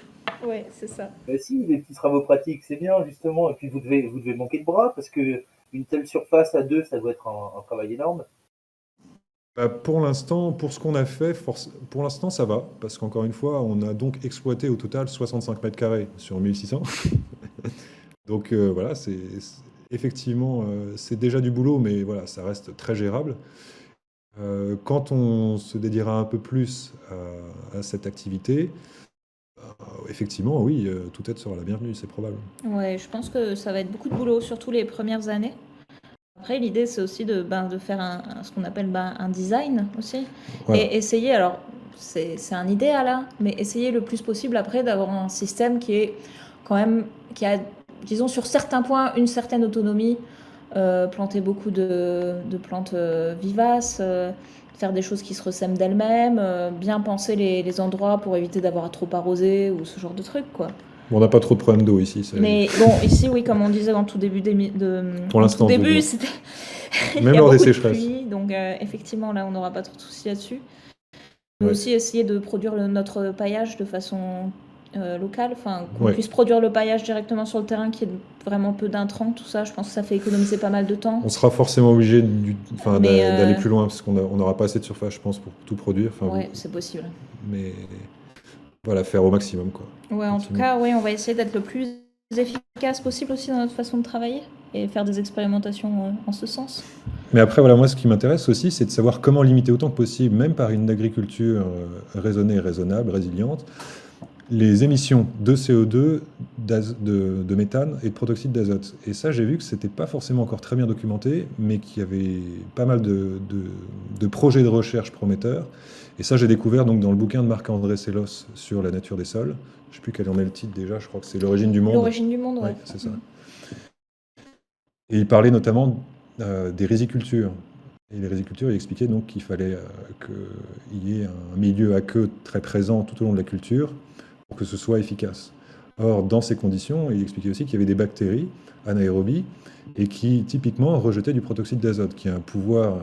ouais, c'est ça. Mais si, les petits travaux pratiques, c'est bien, justement. Et puis, vous devez manquer de bras, parce que une telle surface à deux, ça doit être un travail énorme. Bah, pour l'instant, pour ce qu'on a fait, pour l'instant, ça va. Parce qu'encore une fois, on a donc exploité au total 65 mètres carrés sur 1600. Donc voilà, effectivement, c'est déjà du boulot, mais voilà, ça reste très gérable. Quand on se dédiera un peu plus à cette activité, effectivement, oui, toute aide sera la bienvenue, c'est probable. Ouais, je pense que ça va être beaucoup de boulot, surtout les premières années. Après, l'idée, c'est aussi de faire ce qu'on appelle un design aussi. Voilà. Et essayer, alors, c'est un idéal, hein, mais essayer le plus possible après d'avoir un système qui est quand même, qui a, disons, sur certains points, une certaine autonomie. Planter beaucoup de plantes vivaces, faire des choses qui se ressèment d'elles-mêmes, bien penser les endroits pour éviter d'avoir à trop arroser ou ce genre de trucs, quoi. Bon, on n'a pas trop de problèmes d'eau ici. Mais bon, ici, oui, comme on disait en tout début, Pour en l'instant, tout de début, l'eau. c'était il Même y a lors des beaucoup de sécheresses. pluie, donc effectivement, là, on n'aura pas trop de soucis là-dessus. Mais Ouais. aussi essayer de produire notre paillage de façon locale, enfin, qu'on Ouais. puisse produire le paillage directement sur le terrain, qu'il y ait vraiment peu d'intrants, tout ça, je pense que ça fait économiser pas mal de temps. On sera forcément obligé Mais d'aller plus loin parce qu'on n'aura pas assez de surface, je pense, pour tout produire. Enfin, ouais, c'est possible. mais voilà, faire au maximum, quoi. Ouais, en tout Effectivement. cas, oui, on va essayer d'être le plus efficace possible aussi dans notre façon de travailler et faire des expérimentations en ce sens. Mais après, voilà, moi, ce qui m'intéresse aussi, c'est de savoir comment limiter autant que possible, même par une agriculture raisonnée, raisonnable, résiliente, les émissions de CO2, de méthane et de protoxyde d'azote. Et ça, j'ai vu que c'était pas forcément encore très bien documenté, mais qu'il y avait pas mal de projets de recherche prometteurs. Et ça, j'ai découvert donc dans le bouquin de Marc-André Sellos sur la nature des sols. Je sais plus quel en est le titre déjà, je crois que c'est L'origine du monde. L'origine du monde, Oui, ouais. c'est ça. Et il parlait notamment des rizicultures. Et les rizicultures, il expliquait donc qu'il fallait qu'il y ait un milieu aqueux très présent tout au long de la culture pour que ce soit efficace. Or, dans ces conditions, il expliquait aussi qu'il y avait des bactéries anaérobies et qui typiquement rejetaient du protoxyde d'azote, qui a un pouvoir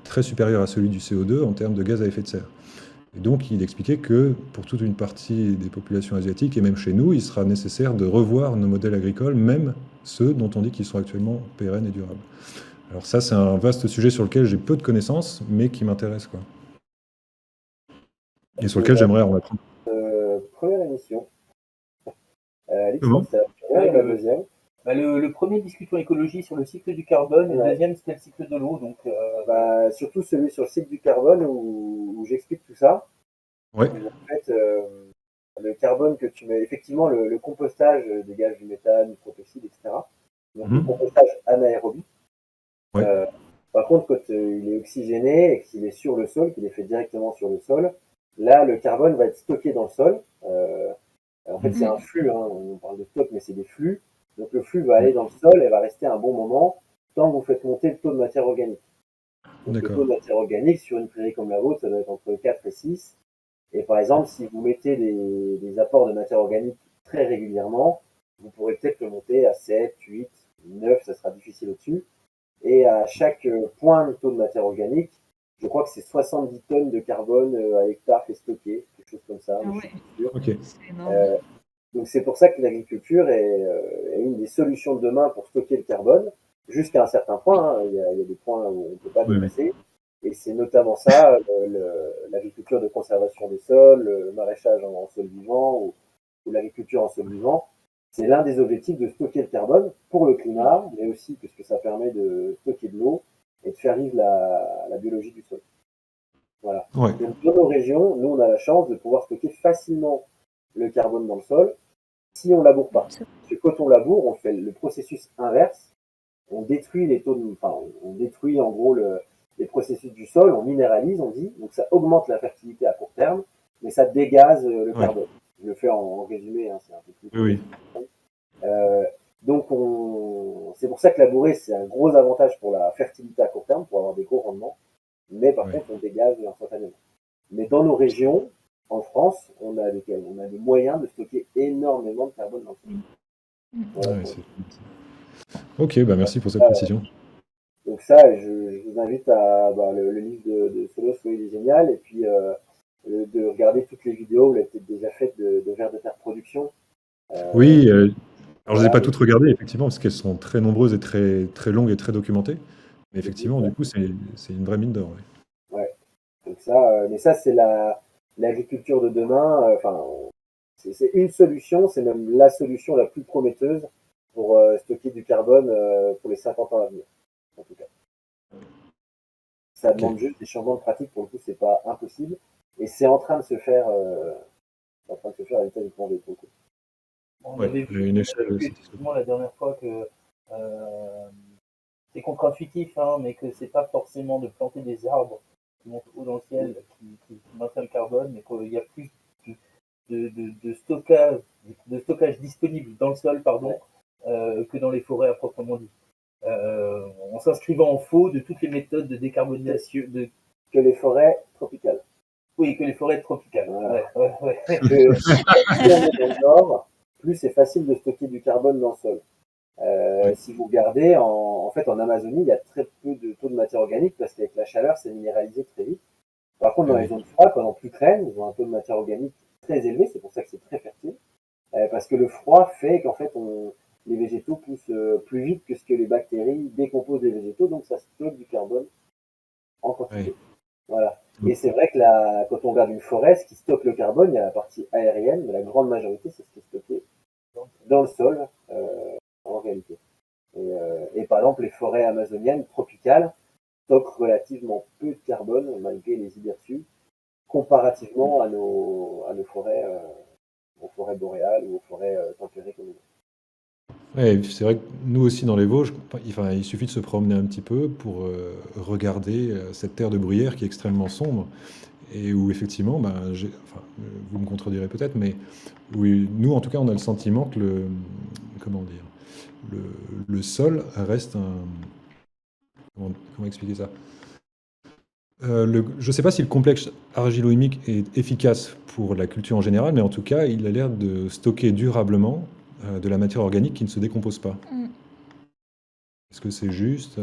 très supérieur à celui du CO2 en termes de gaz à effet de serre. Et donc, il expliquait que pour toute une partie des populations asiatiques, et même chez nous, il sera nécessaire de revoir nos modèles agricoles, même ceux dont on dit qu'ils sont actuellement pérennes et durables. Alors ça, c'est un vaste sujet sur lequel j'ai peu de connaissances, mais qui m'intéresse, quoi. Et sur lequel j'aimerais en apprendre. Première émission. Alix, Comment? c'est la première et la deuxième. Bah, le premier discutons écologie sur le cycle du carbone, et le Ouais. deuxième c'était le cycle de l'eau. Donc, Surtout celui sur le cycle du carbone où j'explique tout ça. Ouais. En fait, le carbone que tu mets, effectivement, le compostage dégage du méthane, du protoxyde, etc. Donc le compostage anaérobie. Ouais. Par contre, quand il est oxygéné et qu'il est sur le sol, qu'il est fait directement sur le sol, là, le carbone va être stocké dans le sol. En fait, c'est un flux, hein, on parle de stock, mais c'est des flux. Donc le flux va aller dans le sol et va rester un bon moment tant que vous faites monter le taux de matière organique. Donc le D'accord. taux de matière organique sur une prairie comme la vôtre, ça doit être entre 4 et 6. Et par exemple, si vous mettez des apports de matière organique très régulièrement, vous pourrez peut-être le monter à 7, 8, 9, ça sera difficile au-dessus. Et à chaque point de taux de matière organique, je crois que c'est 70 tonnes de carbone à l'hectare qui est stocké, quelque chose comme ça, Ah mais je ouais, suis sûr. Ok. c'est énorme. Donc c'est pour ça que l'agriculture est une des solutions de demain pour stocker le carbone, jusqu'à un certain point, hein. Il y a des points où on ne peut pas Oui, oui. dépasser. Et c'est notamment ça, l'agriculture de conservation des sols, le maraîchage en sol vivant ou l'agriculture en sol vivant. C'est l'un des objectifs de stocker le carbone pour le climat, mais aussi parce que ça permet de stocker de l'eau et de faire vivre la biologie du sol. Voilà. Ouais. Donc dans nos régions, nous on a la chance de pouvoir stocker facilement le carbone dans le sol si on laboure pas. Parce que quand on laboure, on fait le processus inverse, on détruit les taux enfin, on détruit en gros les processus du sol, on minéralise, on dit, donc ça augmente la fertilité à court terme, mais ça dégaze le Ouais. carbone. Je le fais en résumé, hein, c'est un peu plus Oui, oui. donc c'est pour ça que labourer, c'est un gros avantage pour la fertilité à court terme, pour avoir des gros rendements, mais par Ouais. contre, on dégage instantanément. Mais dans nos régions, en France, on a des moyens de stocker énormément de carbone dans le sol. Voilà, Ouais, ok, bah merci pour cette précision. donc ça, je vous invite à le livre de Solos, oui, il est génial, et puis de regarder toutes les vidéos, vous l'avez peut-être déjà faites de Vers de Terre Production. Oui, alors je ne les ai Voilà, pas toutes regardées, effectivement, parce qu'elles sont très nombreuses et très, très longues et très documentées. Mais effectivement, du coup, c'est une vraie mine d'or. Ouais. ouais. Donc ça, mais ça c'est l'agriculture de demain. Enfin, c'est une solution, c'est même la solution la plus prometteuse pour stocker du carbone pour les 50 ans à venir, en tout cas. Ça Ok. demande juste des changements de pratique, pour le coup, c'est pas impossible. Et c'est en train de se faire, à l'état du plan des pour le coup. On Ouais, avait à vu, une échelle effectivement la dernière fois que c'est contre-intuitif, hein, mais que c'est pas forcément de planter des arbres qui montent haut dans le ciel, qui maintiennent le carbone, mais qu'il y a plus de stockage disponible dans le sol, pardon, que dans les forêts à proprement dit. En s'inscrivant en faux de toutes les méthodes de décarbonisation, Que les forêts tropicales. oui, que les forêts tropicales. Voilà. Ouais. Plus on est dans le nord, plus c'est facile de stocker du carbone dans le sol. Ouais. Si vous regardez, en fait, en Amazonie, il y a très peu de taux de matière organique parce qu'avec la chaleur, c'est minéralisé très vite. Par contre, dans Ah les oui. zones froides, pendant l'Ukraine, ils ont un taux de matière organique très élevé, c'est pour ça que c'est très fertile. Parce que le froid fait qu'en fait, les végétaux poussent plus vite que ce que les bactéries décomposent les végétaux, donc ça stocke du carbone en quantité. Ouais. Voilà. Et c'est vrai que quand on regarde une forêt, ce qui stocke le carbone, il y a la partie aérienne, mais la grande majorité, c'est ce qui est stocké dans le sol, en réalité. Et par exemple, les forêts amazoniennes tropicales stockent relativement peu de carbone, malgré les idées reçues, comparativement à nos forêts, aux forêts boréales ou aux forêts tempérées comme nous. Ouais, c'est vrai que nous aussi dans les Vosges, enfin, il suffit de se promener un petit peu pour regarder cette terre de bruyère qui est extrêmement sombre et où effectivement, ben, enfin, vous me contredirez peut-être, mais oui, nous en tout cas, on a le sentiment que comment dire, le sol reste un, comment expliquer ça? Je ne sais pas si le complexe argilo-humique est efficace pour la culture en général, mais en tout cas, il a l'air de stocker durablement de la matière organique qui ne se décompose pas. Mm. Est-ce que c'est juste?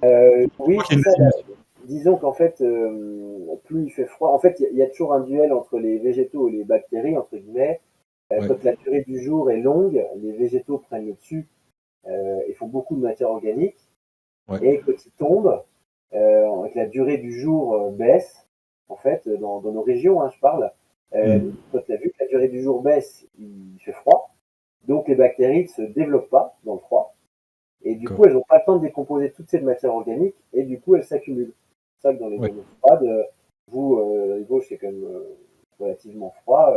Je Oui, crois qu'il c'est y a une ça. estimation. Disons qu'en fait, plus il fait froid, en fait, il y a toujours un duel entre les végétaux et les bactéries, entre guillemets. Ouais. Quand la durée du jour est longue, les végétaux prennent le dessus et font beaucoup de matière organique. Ouais. Et quand ils tombent, que la durée du jour baisse, en fait, dans nos régions, hein, je parle, quand tu as vu que la durée du jour baisse, il fait froid, donc les bactéries ne se développent pas dans le froid, et du coup, D'accord. elles n'ont pas le temps de décomposer toute cette matière organique, et du coup, elles s'accumulent. C'est ça que dans les Ouais. zones froides, vous, les Vosges, c'est quand même relativement froid,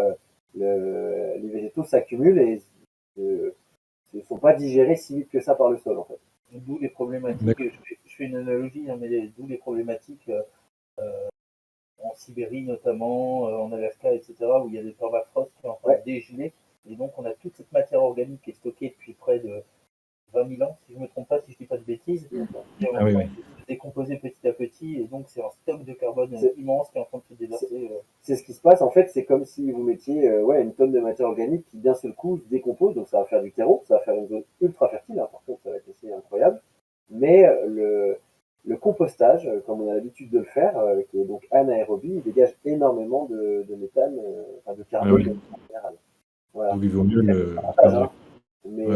les végétaux s'accumulent et ne sont pas digérés si vite que ça par le sol, en fait. D'où les problématiques, je fais une analogie, hein, mais d'où les problématiques en Sibérie notamment, en Alaska, etc., où il y a des permafrost qui sont en train de dégeler, et donc on a toute cette matière organique qui est stockée depuis près de 20 000 ans, si je ne me trompe pas, si je ne dis pas de bêtises, qui est en train de se décomposer petit à petit, et donc c'est un stock de carbone immense qui est en train de se déverser. C'est ce qui se passe, en fait, c'est comme si vous mettiez une tonne de matière organique qui d'un seul coup se décompose, donc ça va faire du terreau, ça va faire une zone ultra fertile, hein, par contre ça va être assez incroyable, mais le compostage, comme on a l'habitude de le faire, qui est donc anaérobie, il dégage énormément de méthane, de carbone en général. Voilà. Donc il vaut mieux le mais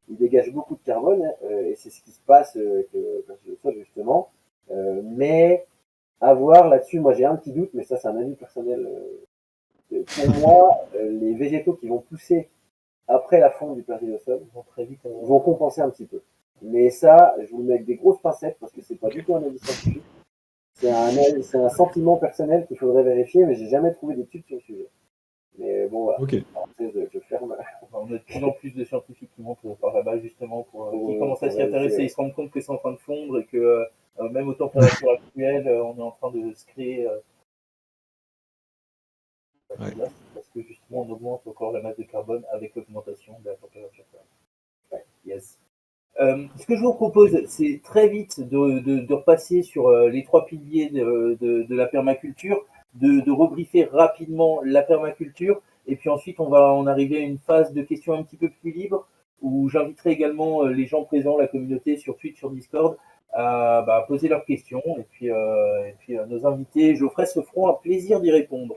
il dégage beaucoup de carbone, et c'est ce qui se passe quand je le sol, justement. Mais à voir là-dessus, moi j'ai un petit doute, mais ça c'est un avis personnel. Pour moi, les végétaux qui vont pousser après la fonte du pergélisol vont compenser un petit peu. Mais ça, je vous le mets avec des grosses pincettes parce que c'est pas du tout un avis scientifique. C'est un sentiment personnel qu'il faudrait vérifier, mais j'ai jamais trouvé d'études sur le sujet. Mais bon, voilà. Ok. Je ferme. On a de plus en plus de scientifiques qui montent par là-bas justement, qui commencent à s'y intéresser. Ils se rendent compte que c'est en train de fondre et que même aux températures actuelles, on est en train de se créer. Parce que justement, on augmente encore la masse de carbone avec l'augmentation de la température. Yes. Ce que je vous propose, c'est très vite de repasser sur les trois piliers de la permaculture, de rebriefer rapidement la permaculture, et puis ensuite on va en arriver à une phase de questions un petit peu plus libre, où j'inviterai également les gens présents, la communauté sur Twitch, sur Discord, à poser leurs questions, et puis nos invités, Geoffrey, se feront un plaisir d'y répondre.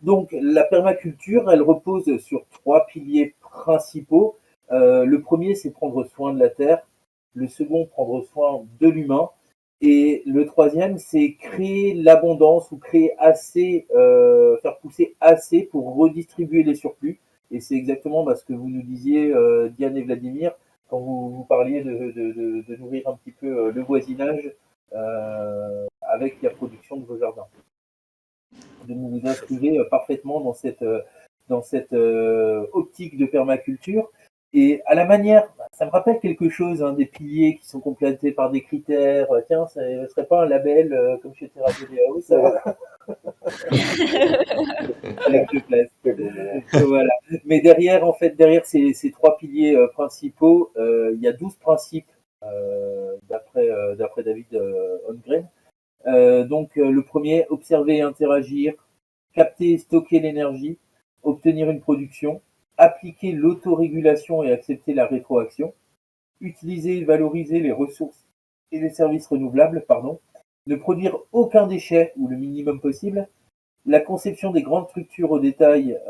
Donc la permaculture, elle repose sur trois piliers principaux. Le premier, c'est prendre soin de la terre. Le second, prendre soin de l'humain. Et le troisième, c'est créer l'abondance ou créer assez, faire pousser assez pour redistribuer les surplus. Et c'est exactement ce que vous nous disiez, Diane et Vladimir, quand vous parliez de nourrir un petit peu le voisinage avec la production de vos jardins. De vous inscrire parfaitement dans cette optique de permaculture. Et à la manière, ça me rappelle quelque chose, des piliers qui sont complétés par des critères. Tiens, ça ne serait pas un label comme chez TerraVDAO, ça va. Voilà. Mais derrière, en fait, derrière ces trois piliers principaux, il y a 12 principes d'après David Holmgren. Donc le premier, observer et interagir, capter et stocker l'énergie, obtenir une production, appliquer l'autorégulation et accepter la rétroaction, utiliser et valoriser les ressources et les services renouvelables, ne produire aucun déchet ou le minimum possible, la conception des grandes structures au détail,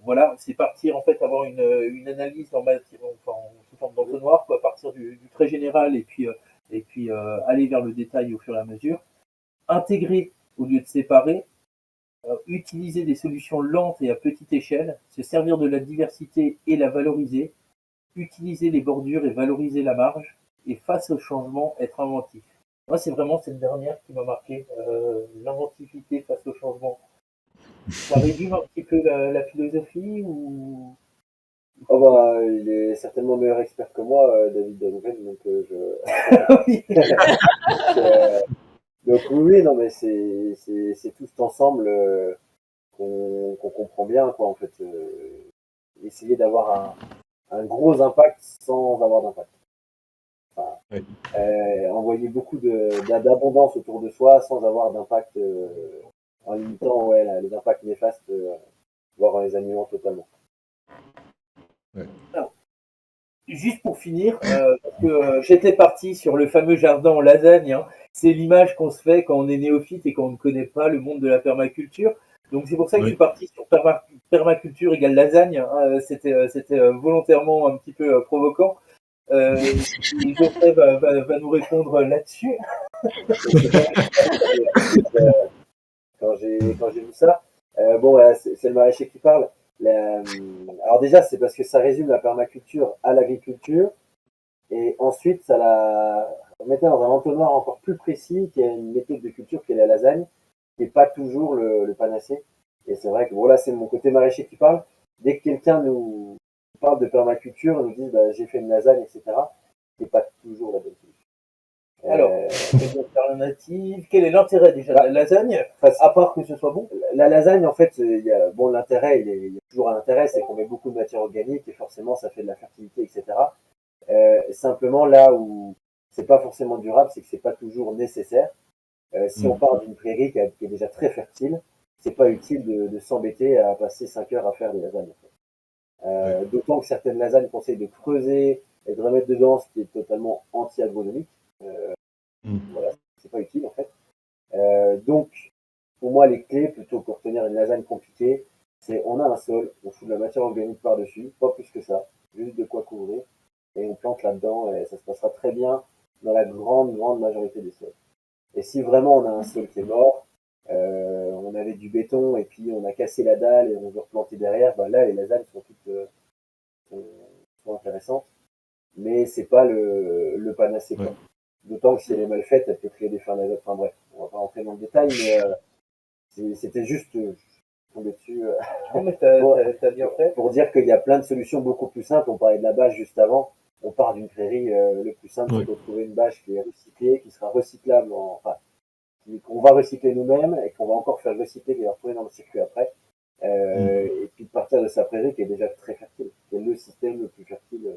voilà, c'est partir en fait avoir une analyse en sous forme d'entonnoir, partir du très général et puis aller vers le détail au fur et à mesure, intégrer au lieu de séparer, utiliser des solutions lentes et à petite échelle, se servir de la diversité et la valoriser, utiliser les bordures et valoriser la marge, et face au changement, être inventif. Moi, c'est vraiment cette dernière qui m'a marqué, l'inventivité face au changement. Ça résume un petit peu la philosophie ou... Il est certainement meilleur expert que moi, David Holmgren, donc donc oui, non, mais c'est tout cet ensemble qu'on comprend bien, quoi, en fait. Essayer d'avoir un gros impact sans avoir d'impact. Envoyer beaucoup d'abondance autour de soi sans avoir d'impact, en limitant les impacts néfastes, voire en les annulant totalement. Alors, juste pour finir, parce que j'étais parti sur le fameux jardin en lasagne, c'est l'image qu'on se fait quand on est néophyte et qu'on ne connaît pas le monde de la permaculture. Donc c'est pour ça que je suis parti sur permaculture égale lasagne. C'était volontairement un petit peu provoquant. Geoffrey va nous répondre là-dessus. Quand j'ai vu ça, c'est le maraîcher qui parle. Alors déjà, c'est parce que ça résume la permaculture à l'agriculture, et ensuite ça la mettait dans un entonnoir encore plus précis, qui est une méthode de culture qui est la lasagne. n'est pas toujours le panacée. Et c'est vrai que bon, là, c'est mon côté maraîcher qui parle. Dès que quelqu'un nous parle de permaculture, nous dit bah, j'ai fait une lasagne, etc., c'est pas toujours la bonne solution. Alors, quelle alternative? Quel est l'intérêt déjà de la lasagne, à part que ce soit bon? La lasagne, en fait, bon, l'intérêt, il y a toujours un intérêt, c'est qu'on met beaucoup de matière organique et forcément, ça fait de la fertilité, etc. Simplement, là où c'est pas forcément durable, c'est que c'est pas toujours nécessaire. Si on part d'une prairie qui est déjà très fertile, c'est pas utile de s'embêter à passer 5 heures à faire des lasagnes. En fait. D'autant que certaines lasagnes conseillent de creuser et de remettre dedans, ce qui est totalement anti-agronomique. Voilà, c'est pas utile en fait. Donc, pour moi, les clés, plutôt que retenir une lasagne compliquée, c'est on a un sol, on fout de la matière organique par-dessus, pas plus que ça, juste de quoi couvrir, et on plante là-dedans, et ça se passera très bien dans la grande majorité des sols. Et si vraiment on a un sol qui est mort, on avait du béton et puis on a cassé la dalle et on veut replanter derrière, bah là les lasagnes sont toutes sont intéressantes, mais c'est pas le panacée. Ouais. D'autant que si elle est mal faite, elle peut créer des fins d'azote. Enfin bref, on va pas rentrer dans le détail, mais c'était juste tomber dessus. Non, mais t'as bien fait. Pour dire qu'il y a plein de solutions beaucoup plus simples. On parlait de la bâche juste avant. On part d'une prairie, le plus simple, c'est de trouver une bâche qui est recyclée, qui sera recyclable, enfin, qu'on va recycler nous-mêmes et qu'on va encore faire recycler et retrouver dans le circuit après. Et puis de partir de sa prairie qui est déjà très fertile, qui est le système le plus fertile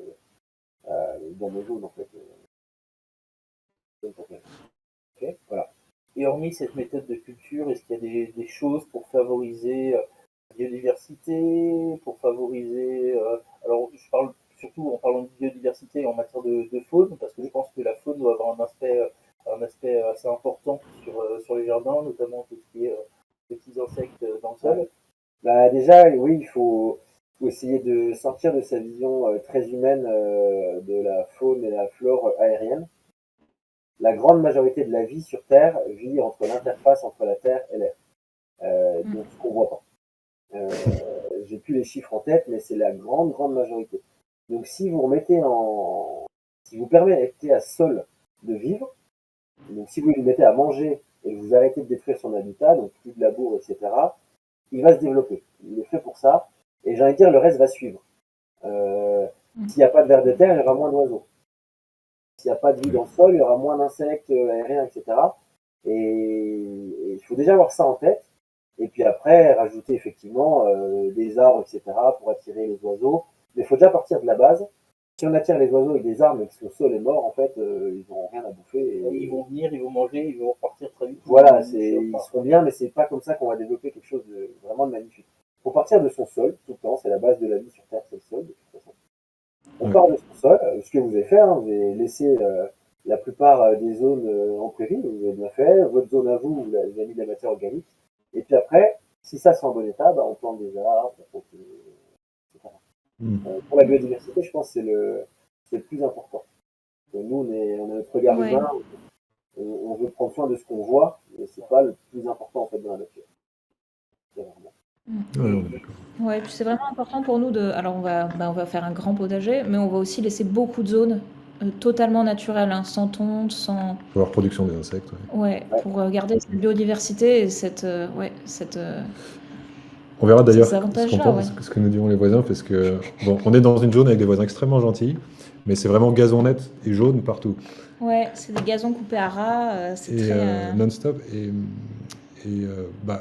dans nos zones en fait. Okay, voilà. Et hormis cette méthode de culture, est-ce qu'il y a des choses pour favoriser la biodiversité, pour favoriser... alors, je parle surtout en parlant de biodiversité en matière de faune, parce que je pense que la faune doit avoir un aspect assez important sur les jardins, notamment tout ce qui est petits insectes dans le sol. Bah, déjà, oui, il faut essayer de sortir de sa vision très humaine de la faune et la flore aérienne. La grande majorité de la vie sur Terre vit entre l'interface entre la Terre et l'air. Donc, ce qu'on voit pas. J'ai plus les chiffres en tête, mais c'est la grande majorité. Donc, si vous permettez à sol de vivre, donc si vous lui mettez à manger et que vous arrêtez de détruire son habitat, donc plus de labour, etc., il va se développer. Il est fait pour ça. Et j'ai envie de dire, le reste va suivre. S'il n'y a pas de vers de terre, il y aura moins d'oiseaux. S'il n'y a pas de vie dans le sol, il y aura moins d'insectes aériens, etc. Et il faut déjà avoir ça en tête. Et puis après, rajouter effectivement des arbres, etc. pour attirer les oiseaux. Mais il faut déjà partir de la base. Si on attire les oiseaux avec des arbres et que le sol est mort, en fait, ils n'auront rien à bouffer. Et ils vont venir, ils vont manger, ils vont repartir très vite. Voilà, ils seront bien, mais c'est pas comme ça qu'on va développer quelque chose de vraiment de magnifique. Il faut partir de son sol, tout le temps, c'est la base de la vie sur Terre, c'est le sol, de toute façon. On part de son sol, ce que vous avez fait, vous avez laissé la plupart des zones en prairie, vous avez bien fait, votre zone à vous, vous avez mis de la matière organique, et puis après, si ça c'est en bon état, on plante des arbres, etc. Pour la biodiversité, je pense que c'est le plus important. Nous, on a notre regard humain, on veut prendre soin de ce qu'on voit, mais c'est pas le plus important en fait dans la nature. Ouais, puis c'est vraiment important pour nous de. Alors on va faire un grand potager, mais on va aussi laisser beaucoup de zones totalement naturelles, hein, sans tonte, sans. Pour la reproduction des insectes. Ouais, pour garder cette biodiversité et cette. On verra d'ailleurs ce que nous diront les voisins, parce que bon, on est dans une zone avec des voisins extrêmement gentils, mais c'est vraiment gazon net et jaune partout. Ouais, c'est des gazons coupés à ras, c'est très non-stop.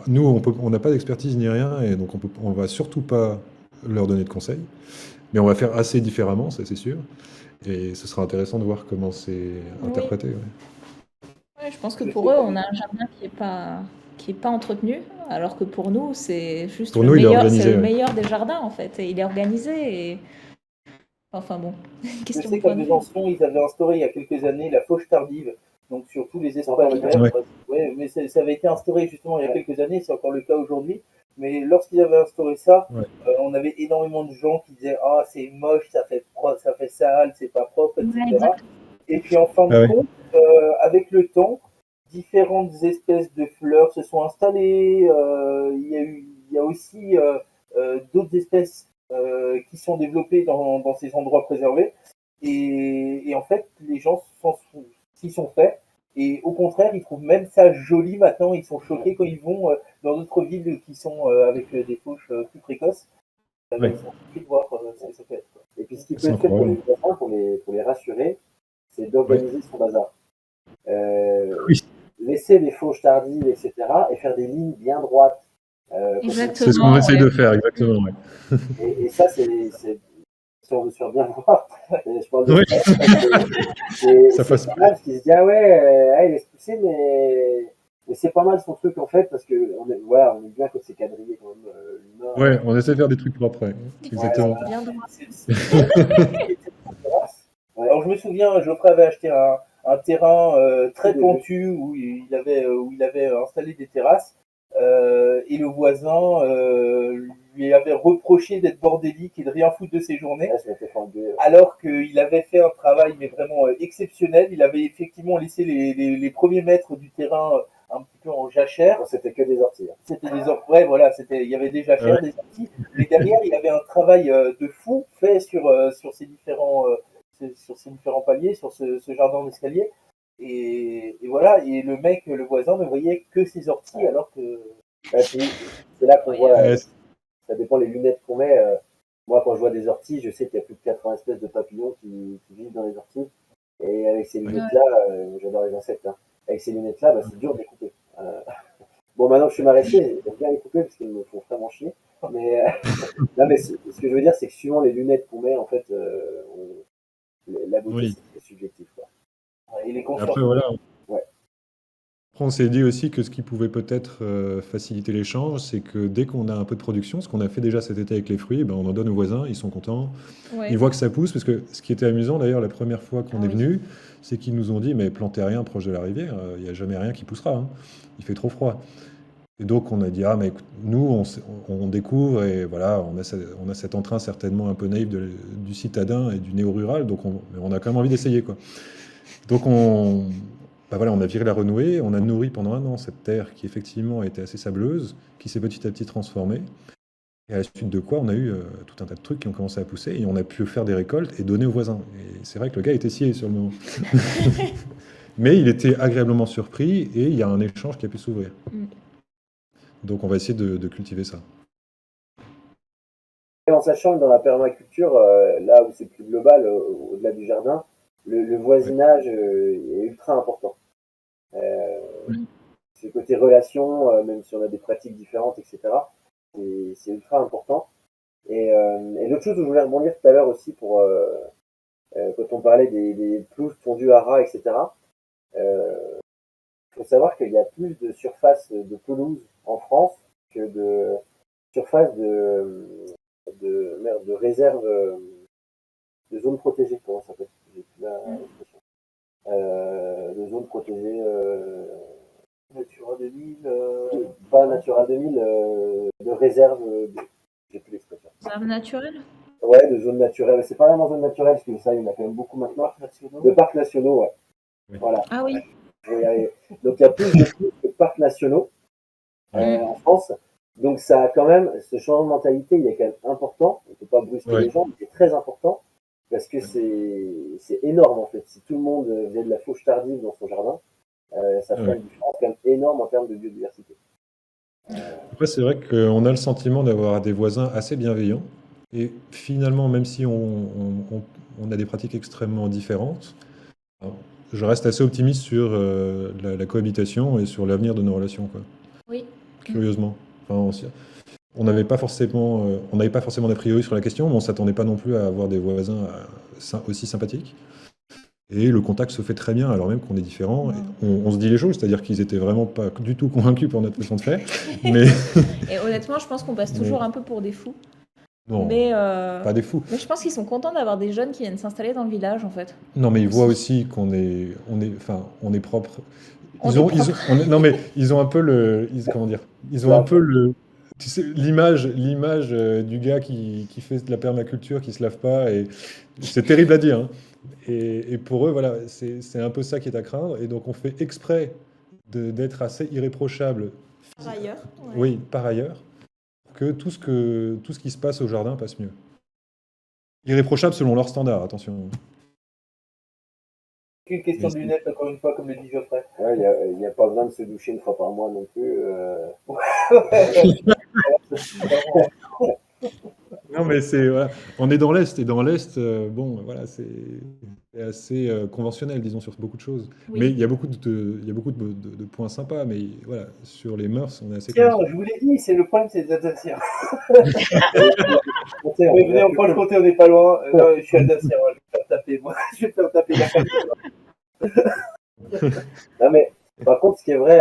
Nous, on n'a pas d'expertise ni rien, et donc on va surtout pas leur donner de conseils, mais on va faire assez différemment, ça c'est sûr, et ce sera intéressant de voir comment c'est interprété. Ouais, je pense que pour eux, on a un jardin qui est pas entretenu, alors que pour nous, c'est juste pour nous, c'est le meilleur des jardins en fait, et il est organisé. Et... Enfin bon, question. Je sais qu'à Besançon, ils avaient instauré il y a quelques années la fauche tardive, donc sur tous les espaces verts. Ouais, mais ça avait été instauré justement il y a quelques années, c'est encore le cas aujourd'hui. Mais lorsqu'ils avaient instauré ça, on avait énormément de gens qui disaient ah c'est moche, ça fait sale, c'est pas propre, etc. Et puis en fin de compte, avec le temps, différentes espèces de fleurs se sont installées. Il y a aussi d'autres espèces qui sont développées dans ces endroits préservés. Et en fait, les gens s'y sont faits. Et au contraire, ils trouvent même ça joli maintenant. Ils sont choqués quand ils vont dans d'autres villes qui sont avec des fauches plus précoces. Ouais. Ils sont choqués de voir ce que ça peut être, quoi. Et puis, ce qui peut C'est être fait pour les incroyable. voisins, pour les rassurer, c'est d'organiser son bazar. Oui. Laisser les fauches tardives, etc., et faire des lignes bien droites. C'est ce qu'on Exactement, essaye de ouais. faire, exactement. Ouais. Et ça, c'est si on veut se faire bien voir, je parle de Oui. ça, c'est Ça fasse pas mal, parce qu'il se dit, ah ouais, il laisse pousser, mais c'est pas mal son truc, en fait, parce que voilà, on est bien quand c'est quadrillé, quand même, l'humain. Ouais, on essaie de faire des trucs propres. Ouais. Exactement. Bien droit. Alors je me souviens, Geoffrey avait acheté un terrain très pentu où il avait installé des terrasses et le voisin lui avait reproché d'être bordélique et de rien foutre de ses journées, Ouais, ça m'a fait fendu. alors qu'il avait fait un travail mais vraiment exceptionnel. Il avait effectivement laissé les premiers mètres du terrain un petit peu en jachère. Non, c'était que des orties. C'était des orties, ouais, voilà, il y avait des jachères, Ouais. des orties, mais derrière il y avait un travail de fou fait sur ces différents paliers, sur ce jardin d'escalier. Et voilà, et le mec, le voisin, ne voyait que ses orties, alors que. Bah, c'est là qu'on voit, Ouais, ça dépend les lunettes qu'on met. Moi, quand je vois des orties, je sais qu'il y a plus de 80 espèces de papillons qui vivent dans les orties. Et avec ces lunettes-là, j'adore les insectes, hein. Avec ces lunettes-là, bah, c'est dur de les couper. Bon, maintenant que je suis maraîcher, j'aime bien les couper parce qu'ils me font vraiment chier. Mais, non, mais ce que je veux dire, c'est que suivant les lunettes qu'on met, en fait, la beauté, oui. c'est subjectif, quoi. Et les Après, consorts. voilà. Ouais. Après, on s'est dit aussi que ce qui pouvait peut-être faciliter l'échange, c'est que dès qu'on a un peu de production, ce qu'on a fait déjà cet été avec les fruits, ben, on en donne aux voisins, ils sont contents, Ouais. ils voient que ça pousse, parce que ce qui était amusant d'ailleurs la première fois qu'on Ah est oui. venu, c'est qu'ils nous ont dit, mais plantez rien proche de la rivière, il n'y a jamais rien qui poussera, hein. Il fait trop froid. Et donc on a dit, ah mais écoute, nous on découvre et voilà, on a cet entrain certainement un peu naïf du citadin et du néo-rural, donc mais on a quand même envie d'essayer, quoi. Donc bah voilà, on a viré la renouée, on a nourri pendant un an cette terre qui effectivement était assez sableuse, qui s'est petit à petit transformée, et à la suite de quoi on a eu tout un tas de trucs qui ont commencé à pousser, et on a pu faire des récoltes et donner aux voisins. Et c'est vrai que le gars était scié sur le moment. Mais il était agréablement surpris, et il y a un échange qui a pu s'ouvrir. Mm. Donc on va essayer de cultiver ça. Et en sachant que dans la permaculture, là où c'est plus global, au-delà du jardin, le Ouais. voisinage est ultra important. Euh, Oui. Ce côté relation, même si on a des pratiques différentes, etc., c'est ultra important. Et l'autre chose que je voulais rebondir tout à l'heure aussi, quand on parlait des pelouses tondues à ras, etc., il faut savoir qu'il y a plus de surface de pelouse en France que de surface de réserve, de zones protégées, comment ça s'appelle? J'ai plus l'expression. De zones protégées, Natura 2000, pas Natura 2000, de réserve, j'ai plus l'expression. Arme naturelle? Ouais, de zones naturelles. C'est pas vraiment zone naturelle, parce que ça, il y en a quand même beaucoup maintenant. parcs nationaux. De parcs nationaux, ouais. Oui. Voilà. Ah oui. Je vais y arriver. Donc il y a plus de parcs nationaux en France. Donc ça a quand même, ce changement de mentalité, il est quand même important. On ne peut pas brusquer Ouais. les gens, mais c'est très important parce que c'est énorme en fait. Si tout le monde faisait de la fauche tardive dans son jardin, ça ferait Ouais. une différence quand même énorme en termes de biodiversité. Après, c'est vrai qu'on a le sentiment d'avoir des voisins assez bienveillants. Et finalement, même si on a des pratiques extrêmement différentes, je reste assez optimiste sur la cohabitation et sur l'avenir de nos relations, quoi. Oui. Curieusement. Enfin, on n'avait pas forcément, d'a priori sur la question, mais on ne s'attendait pas non plus à avoir des voisins aussi sympathiques. Et le contact se fait très bien, alors même qu'on est différents. On se dit les choses, c'est-à-dire qu'ils étaient vraiment pas du tout convaincus par notre façon de faire. Mais Et honnêtement, je pense qu'on passe toujours un peu pour des fous. non, Mais, pas des fous. mais je pense qu'ils sont contents d'avoir des jeunes qui viennent s'installer dans le village, en fait. Non, mais ils voient Aussi. aussi qu'on est, on est propre. On est propre. Non, mais ils ont un peu comment dire, ils ont un peu tu sais, l'image du gars qui fait de la permaculture, qui se lave pas, et c'est terrible à dire, hein. Et pour eux, voilà, c'est un peu ça qui est à craindre, et donc on fait exprès d'être assez irréprochable, Par ailleurs. Ouais. oui, par ailleurs, que tout ce qui se passe au jardin passe mieux. Irréprochable selon leurs standards, attention. Qu'une question Mais de lunettes, encore une fois, comme le dit Geoffrey. Ouais, il y a pas besoin de se doucher une fois par mois non plus. Non, mais c'est voilà. On est dans l'Est et dans l'Est, bon, voilà, c'est assez conventionnel, disons, sur beaucoup de choses. Mais Oui. il y a beaucoup de points sympas, mais voilà, sur les mœurs, on est assez Tiens, conventionnel. je vous l'ai dit, c'est le problème, c'est les Alsaciens. On sait, Mais on venez en est- Franche-Comté, on n'est pas loin. Non, je suis Alsacien, hein, je vais me faire taper, moi. Je vais me faire taper la famille. Non, mais par contre, ce qui est vrai,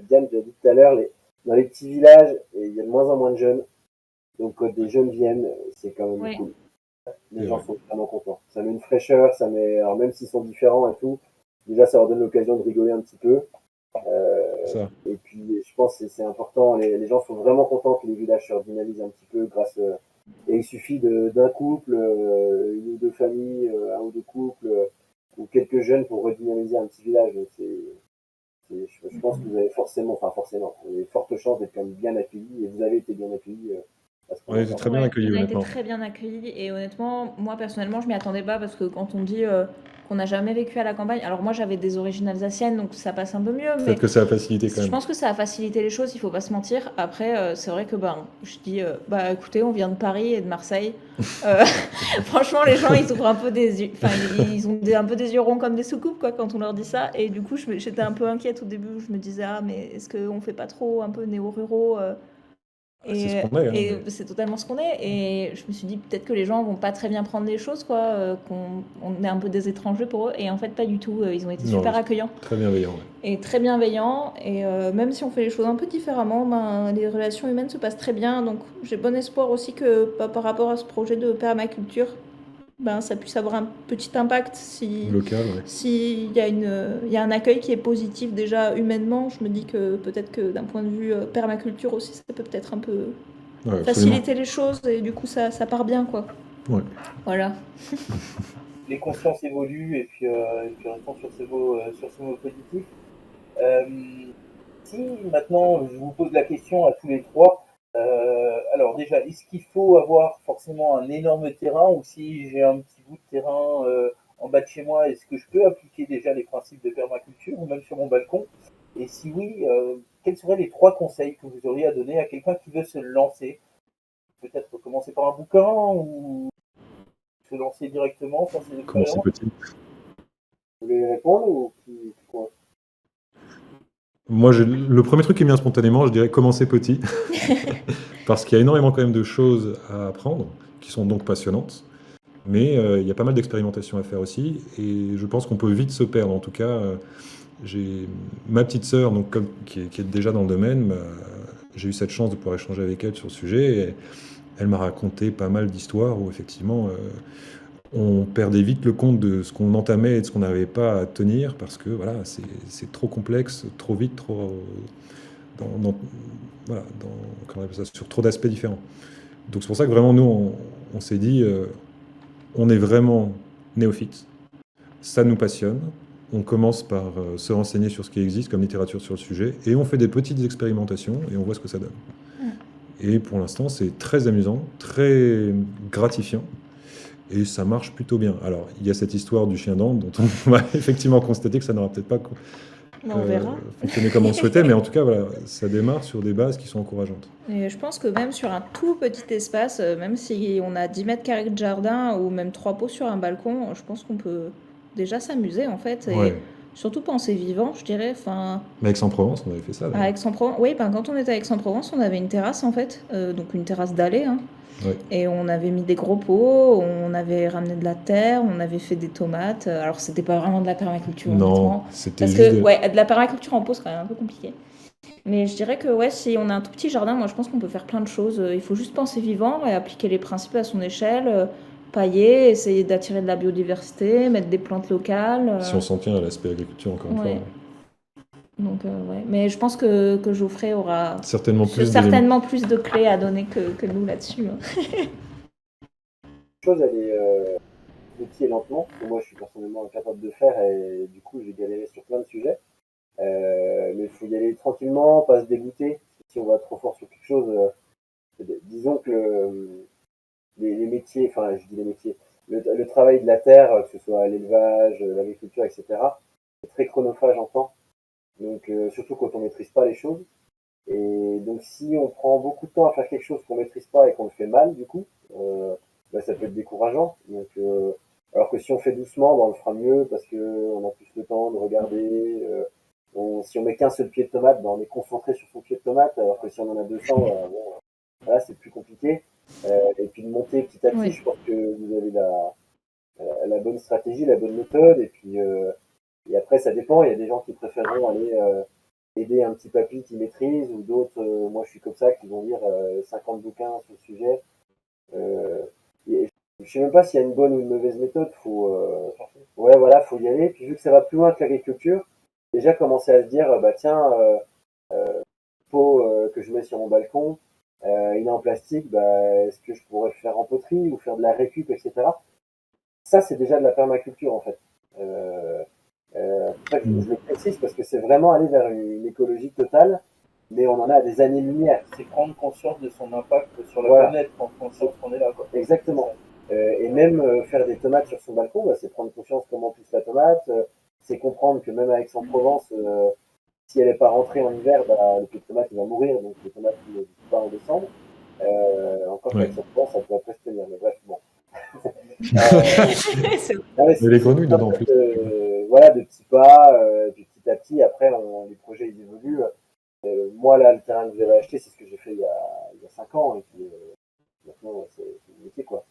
Diane, tu as dit tout à l'heure, dans les petits villages, il y a de moins en moins de jeunes. Donc, quand des jeunes viennent, c'est quand même Oui. cool. Les C'est gens vrai. sont vraiment contents. Ça met une fraîcheur, alors même s'ils sont différents et tout, déjà, ça leur donne l'occasion de rigoler un petit peu. C'est ça. Et puis, je pense que c'est important. Les gens sont vraiment contents que les villages se redynamisent un petit peu et il suffit d'un couple, une ou deux familles, un ou deux couples, ou quelques jeunes pour redynamiser un petit village. Donc, je pense que vous avez forcément, vous avez de fortes chances d'être quand même bien accueillis et vous avez été bien accueillis à ce qu'on On a été entend. très bien Ouais, accueillis, on a été honnêtement. très bien accueillis et honnêtement, moi personnellement, je m'y attendais pas parce que quand on dit qu'on n'a jamais vécu à la campagne, alors moi j'avais des origines alsaciennes donc ça passe un peu mieux, mais Peut-être que ça a facilité quand je même. pense que ça a facilité les choses, il faut pas se mentir. Après, c'est vrai que ben, je dis, bah écoutez, on vient de Paris et de Marseille. Euh, franchement, les gens, ils ouvrent un peu des yeux, enfin, ils ont un peu des yeux ronds comme des soucoupes, quoi, quand on leur dit ça. Et du coup, j'étais un peu inquiète au début, où je me disais, ah, mais est-ce qu'on fait pas trop un peu néo-ruraux C'est ce et, qu'on est, hein, et mais c'est totalement ce qu'on est. Et je me suis dit, peut-être que les gens vont pas très bien prendre les choses, quoi, qu'on est un peu des étrangers pour eux. Et en fait, pas du tout. Ils ont été non, super accueillants très bienveillant. Ouais. et très bienveillants. Et même si on fait les choses un peu différemment, ben, les relations humaines se passent très bien. Donc j'ai bon espoir aussi que bah, par rapport à ce projet de permaculture, ben, ça puisse avoir un petit impact Local, ouais. s'il y a il y a un accueil qui est positif déjà humainement. Je me dis que peut-être que d'un point de vue permaculture aussi, ça peut peut-être un peu Ouais, absolument. faciliter les choses et du coup ça part bien quoi. Ouais. Voilà. Les consciences évoluent et puis restons sur sur ces mots positifs. Si maintenant je vous pose la question à tous les trois, alors déjà, est-ce qu'il faut avoir forcément un énorme terrain ou si j'ai un petit bout de terrain en bas de chez moi, est-ce que je peux appliquer déjà les principes de permaculture ou même sur mon balcon? Et si oui, quels seraient les trois conseils que vous auriez à donner à quelqu'un qui veut se lancer? Peut-être commencer par un bouquin ou se lancer directement, faire ses Commencer expériences? petit. Vous voulez répondre ou quoi? Moi, le premier truc qui me vient spontanément, je dirais commencer petit. Parce qu'il y a énormément quand même de choses à apprendre, qui sont donc passionnantes. Mais il y a pas mal d'expérimentations à faire aussi. Et je pense qu'on peut vite se perdre. En tout cas, j'ai ma petite sœur, donc, qui est déjà dans le domaine, j'ai eu cette chance de pouvoir échanger avec elle sur le sujet. Et elle m'a raconté pas mal d'histoires où effectivement on perdait vite le compte de ce qu'on entamait et de ce qu'on n'avait pas à tenir parce que voilà, c'est trop complexe, trop vite, trop voilà, comment on appelle ça, sur trop d'aspects différents. Donc c'est pour ça que vraiment nous on s'est dit on est vraiment néophyte, ça nous passionne. On commence par se renseigner sur ce qui existe comme littérature sur le sujet et on fait des petites expérimentations et on voit ce que ça donne. Et pour l'instant, c'est très amusant, très gratifiant. Et ça marche plutôt bien. Alors, il y a cette histoire du chien d'Inde dont on va effectivement constater que ça n'aura peut-être pas Mais on verra. fonctionné comme on le souhaitait, mais en tout cas, voilà, ça démarre sur des bases qui sont encourageantes. Et je pense que même sur un tout petit espace, même si on a 10 mètres carrés de jardin ou même 3 pots sur un balcon, je pense qu'on peut déjà s'amuser en fait. Et Ouais. surtout penser vivant, je dirais. Enfin, Mais Aix-en-Provence, on avait fait ça à d'ailleurs. Aix-en-Provence, oui, ben, quand on était à Aix-en-Provence, on avait une terrasse en fait, donc une terrasse d'allée. Hein. Ouais. Et on avait mis des gros pots, on avait ramené de la terre, on avait fait des tomates. Alors, c'était pas vraiment de la permaculture, Non, honnêtement. c'était Parce juste que, de... ouais, de la permaculture en pot, c'est quand même un peu compliqué. Mais je dirais que, ouais, si on a un tout petit jardin, moi, je pense qu'on peut faire plein de choses. Il faut juste penser vivant et appliquer les principes à son échelle. Pailler, essayer d'attirer de la biodiversité, mettre des plantes locales. Si on s'en tient à l'aspect agriculture, encore une fois, Ouais. Donc, ouais. Mais je pense que Geoffrey aura certainement plus d'éléments. certainement plus de clés à donner que nous là-dessus. Hein. Chose, elle est petit et lentement, que moi je suis personnellement incapable de faire et du coup j'ai galéré sur plein de sujets. Mais il faut y aller tranquillement, pas se dégoûter. Si on va trop fort sur quelque chose, disons que les métiers, enfin je dis les métiers, le travail travail de la terre, que ce soit l'élevage, l'agriculture, etc., c'est très chronophage en temps. Donc, surtout quand on maîtrise pas les choses. Et donc, si on prend beaucoup de temps à faire quelque chose qu'on maîtrise pas et qu'on le fait mal, du coup, ça peut être décourageant. Donc, alors que si on fait doucement, on le fera mieux parce que on a plus le temps de regarder. Si on met qu'un seul pied de tomate, on est concentré sur son pied de tomate, alors que si on en a 200, là, c'est plus compliqué. Et puis de monter petit à petit, je pense que vous avez la bonne stratégie, la bonne méthode. Et après, ça dépend. Il y a des gens qui préféreront aller aider un petit papy qui maîtrise, ou d'autres, moi je suis comme ça, qui vont lire 50 bouquins sur le sujet. Je sais même pas s'il y a une bonne ou une mauvaise méthode. Faut y aller. Puis vu que ça va plus loin que l'agriculture, déjà commencer à se dire, tiens, pot que je mets sur mon balcon, il est en plastique, est-ce que je pourrais faire en poterie ou faire de la récup, etc. Ça, c'est déjà de la permaculture en fait. Pour ça que je le précise parce que c'est vraiment aller vers une écologie totale, mais on en a à des années-lumière. C'est prendre conscience de son impact sur la planète, prendre conscience qu'on est là, quoi. Exactement. Et même faire des tomates sur son balcon, c'est prendre conscience comment pousse la tomate, c'est comprendre que même à Aix-en-Provence, si elle n'est pas rentrée en hiver, le pied de tomate il va mourir, donc les tomates ne poussent pas en décembre. Encore qu'à Aix-en-Provence, ça peut après se tenir, mais bref, bon. Mais les grenouilles dedans en plus. Voilà, de petits pas, puis petit à petit, après, les projets ils évoluent. Moi, là, le terrain que vous avez acheté, c'est ce que j'ai fait il y a 5 ans, et puis maintenant, c'est le métier, quoi.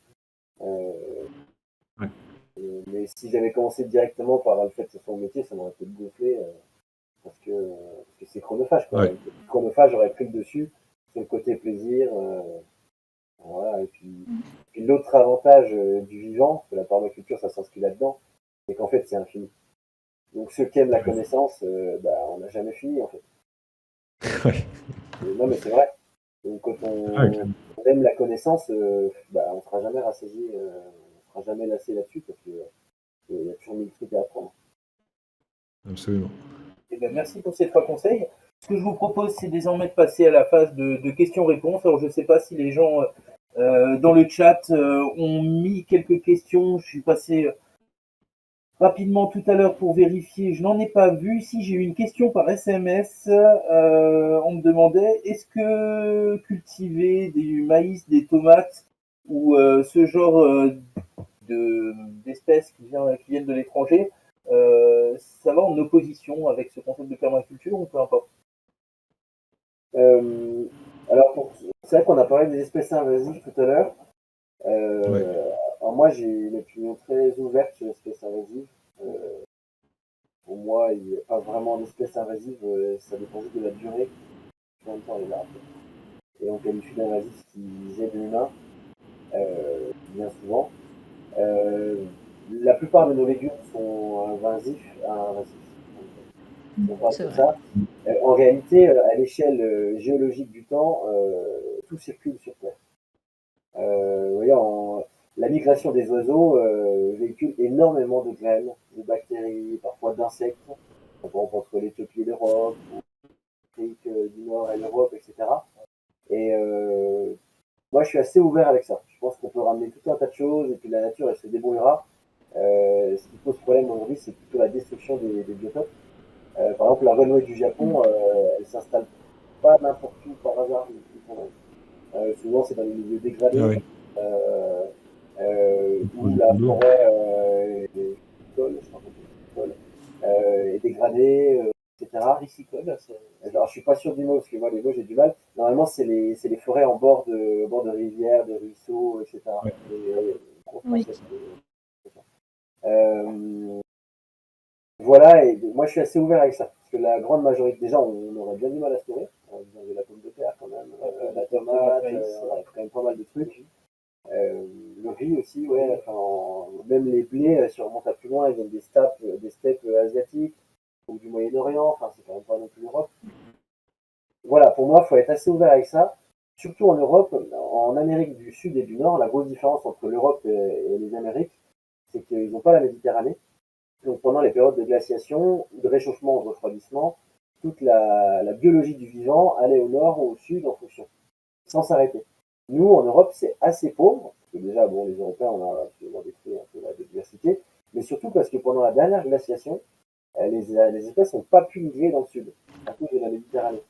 Mais si j'avais commencé directement par le fait que ce soit mon métier, ça m'aurait peut-être gonflé, parce que c'est chronophage, quoi. Le chronophage aurait pris le dessus sur le côté plaisir. Voilà, et puis l'autre avantage du vivant, que la permaculture, ça s'inscrit là-dedans, c'est qu'en fait, c'est infini. Donc ceux qui aiment la connaissance, on n'a jamais fini, en fait. Non, mais c'est vrai. Donc quand on aime la connaissance, on ne sera jamais rassasié, on ne sera jamais lassé là-dessus, parce qu'il y a toujours mille trucs à apprendre. Absolument. Eh bien, merci pour ces 3 conseils. Ce que je vous propose, c'est désormais de passer à la phase de questions-réponses. Alors, je ne sais pas si les gens dans le chat ont mis quelques questions. Je suis passé rapidement tout à l'heure pour vérifier. Je n'en ai pas vu. Si j'ai eu une question par SMS, on me demandait est-ce que cultiver du maïs, des tomates ou ce genre d'espèces qui viennent de l'étranger, ça va en opposition avec ce concept de permaculture ou peu importe? Alors, c'est vrai qu'on a parlé des espèces invasives tout à l'heure. Alors moi, j'ai une opinion très ouverte sur les espèces invasives. Pour moi, il n'y a pas vraiment d'espèces invasives, ça dépend juste de la durée. Combien de temps il est là. Et on qualifie d'invasif ce qui gêne l'humain, bien souvent. La plupart de nos légumes sont invasifs. On parle de ça. En réalité, à l'échelle géologique du temps, tout circule sur Terre. Vous voyez, la migration des oiseaux véhicule énormément de graines, de bactéries, parfois d'insectes, entre l'Éthiopie et l'Europe, ou l'Afrique du Nord et l'Europe, etc. Et moi, je suis assez ouvert avec ça. Je pense qu'on peut ramener tout un tas de choses, et puis la nature, elle se débrouillera. Ce qui pose problème aujourd'hui, c'est plutôt la destruction des biotopes. Par exemple, la renouée du Japon, elle s'installe pas n'importe où par hasard. Souvent, c'est dans les milieux dégradés, où la forêt est dégradée, etc. Risicole, Alors, je suis pas sûr du mot, parce que moi, les mots, j'ai du mal. Normalement, c'est les forêts en bord de rivières, de ruisseaux, etc. Voilà, et moi je suis assez ouvert avec ça, parce que la grande majorité, déjà on aurait bien du mal à se nourrir, vous avez la pomme de terre quand même, la tomate, on a quand même pas mal de trucs, le riz aussi, ouais, même les blés, si on remonte à plus loin, ils viennent des steppes asiatiques, ou du Moyen-Orient, enfin c'est quand même pas non plus l'Europe. Voilà, pour moi il faut être assez ouvert avec ça, surtout en Europe. En Amérique du Sud et du Nord, la grosse différence entre l'Europe et les Amériques, c'est qu'ils n'ont pas la Méditerranée. Donc pendant les périodes de glaciation, de réchauffement ou de refroidissement, toute la biologie du vivant allait au nord ou au sud en fonction, sans s'arrêter. Nous, en Europe, c'est assez pauvre, parce que déjà, les Européens, on a absolument détruit un peu la surtout parce que pendant la dernière glaciation, les espèces n'ont pas pu migrer dans le sud, à cause de la Méditerranée.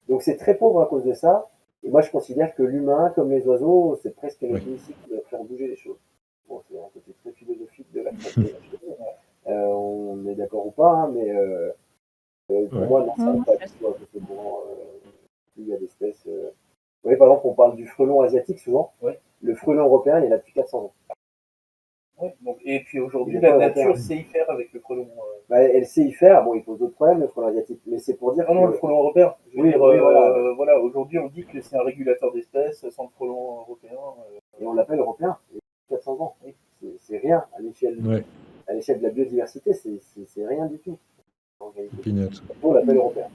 Donc c'est très pauvre à cause de ça. Et moi, je considère que l'humain, comme les oiseaux, c'est presque notre mission de faire bouger les choses. Bon, c'est un côté très philosophique de la santé. On est d'accord ou pas, hein, mais pour moi, non, ça n'a pas du tout à côté bon. Il y a des espèces. Vous voyez, par exemple, on parle du frelon asiatique souvent. Le frelon européen, il est là depuis 400 ans. Donc, et puis aujourd'hui, la nature sait y faire avec le frelon. Elle sait y faire. Bon, il pose d'autres problèmes, le frelon asiatique. Mais c'est pour dire non, le frelon européen. Voilà. Voilà, aujourd'hui, on dit que c'est un régulateur d'espèces sans le frelon européen. Et on l'appelle européen. 400 ans. C'est rien à l'échelle. À l'échelle de la biodiversité, c'est rien du tout. On l'appelle européen.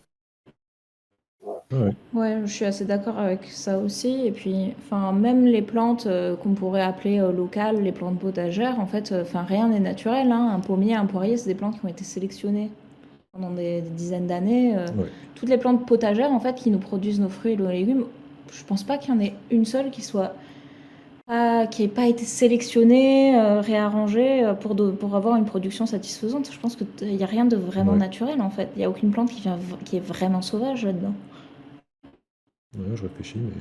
Voilà. Ouais, je suis assez d'accord avec ça aussi. Et puis, même les plantes qu'on pourrait appeler locales, les plantes potagères, en fait, rien n'est naturel. Hein. Un pommier, un poirier, c'est des plantes qui ont été sélectionnées pendant des dizaines d'années. Toutes les plantes potagères, en fait, qui nous produisent nos fruits et nos légumes, je pense pas qu'il y en ait une seule qui n'ait pas été sélectionnée, réarrangée pour avoir une production satisfaisante. Je pense qu'il n'y a rien de vraiment naturel, en fait. Il n'y a aucune plante qui est vraiment sauvage là-dedans. Je réfléchis, mais...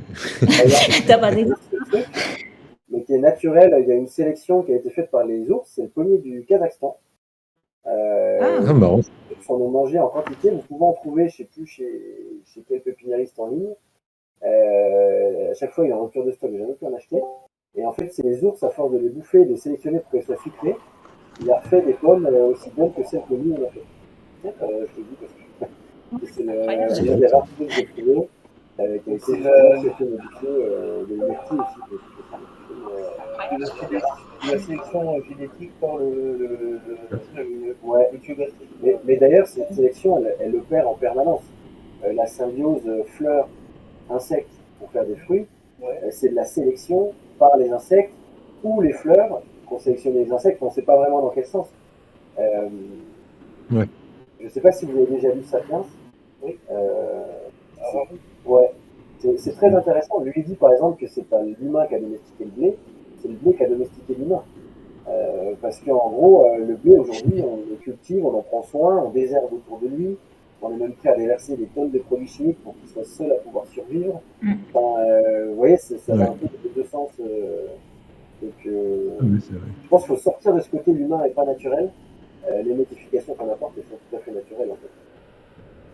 T'as pas d'exemple. Mais qui est naturel, il y a une sélection qui a été faite par les ours, c'est le pommier du Kazakhstan. Marrant. Ils en ont mangé en quantité, vous pouvez en trouver, je sais plus, chez quel pépiniériste en ligne. À chaque fois, il y a un rupture de stock, j'ai jamais pu en acheter. Et en fait, c'est les ours, à force de les bouffer, de les sélectionner pour qu'elles soient sucrées, il a refait des pommes aussi bonnes que celles que nous on a fait. Je te dis parce que c'est l'un des rares trucs que j'ai trouvé qui a été modifié de l'humanité aussi. La sélection génétique par le mais d'ailleurs, cette sélection, elle opère en permanence. La symbiose fleurs-insectes pour faire des fruits, c'est de la sélection par les insectes ou les fleurs pour sélectionner les insectes, on ne sait pas vraiment dans quel sens. Je ne sais pas si vous avez déjà lu Sapiens. C'est très intéressant. Lui dit par exemple que c'est pas l'humain qui a domestiqué le blé, c'est le blé qui a domestiqué l'humain. Parce qu'en gros, le blé aujourd'hui, on le cultive, on en prend soin, on désherbe autour de lui, on est même prêt à déverser des tonnes de produits chimiques pour qu'il soit seul à pouvoir survivre. Vous voyez, ça va un peu dans les deux sens. Je pense qu'il faut sortir de ce côté l'humain n'est pas naturel. Les modifications qu'on apporte sont tout à fait naturelles en fait.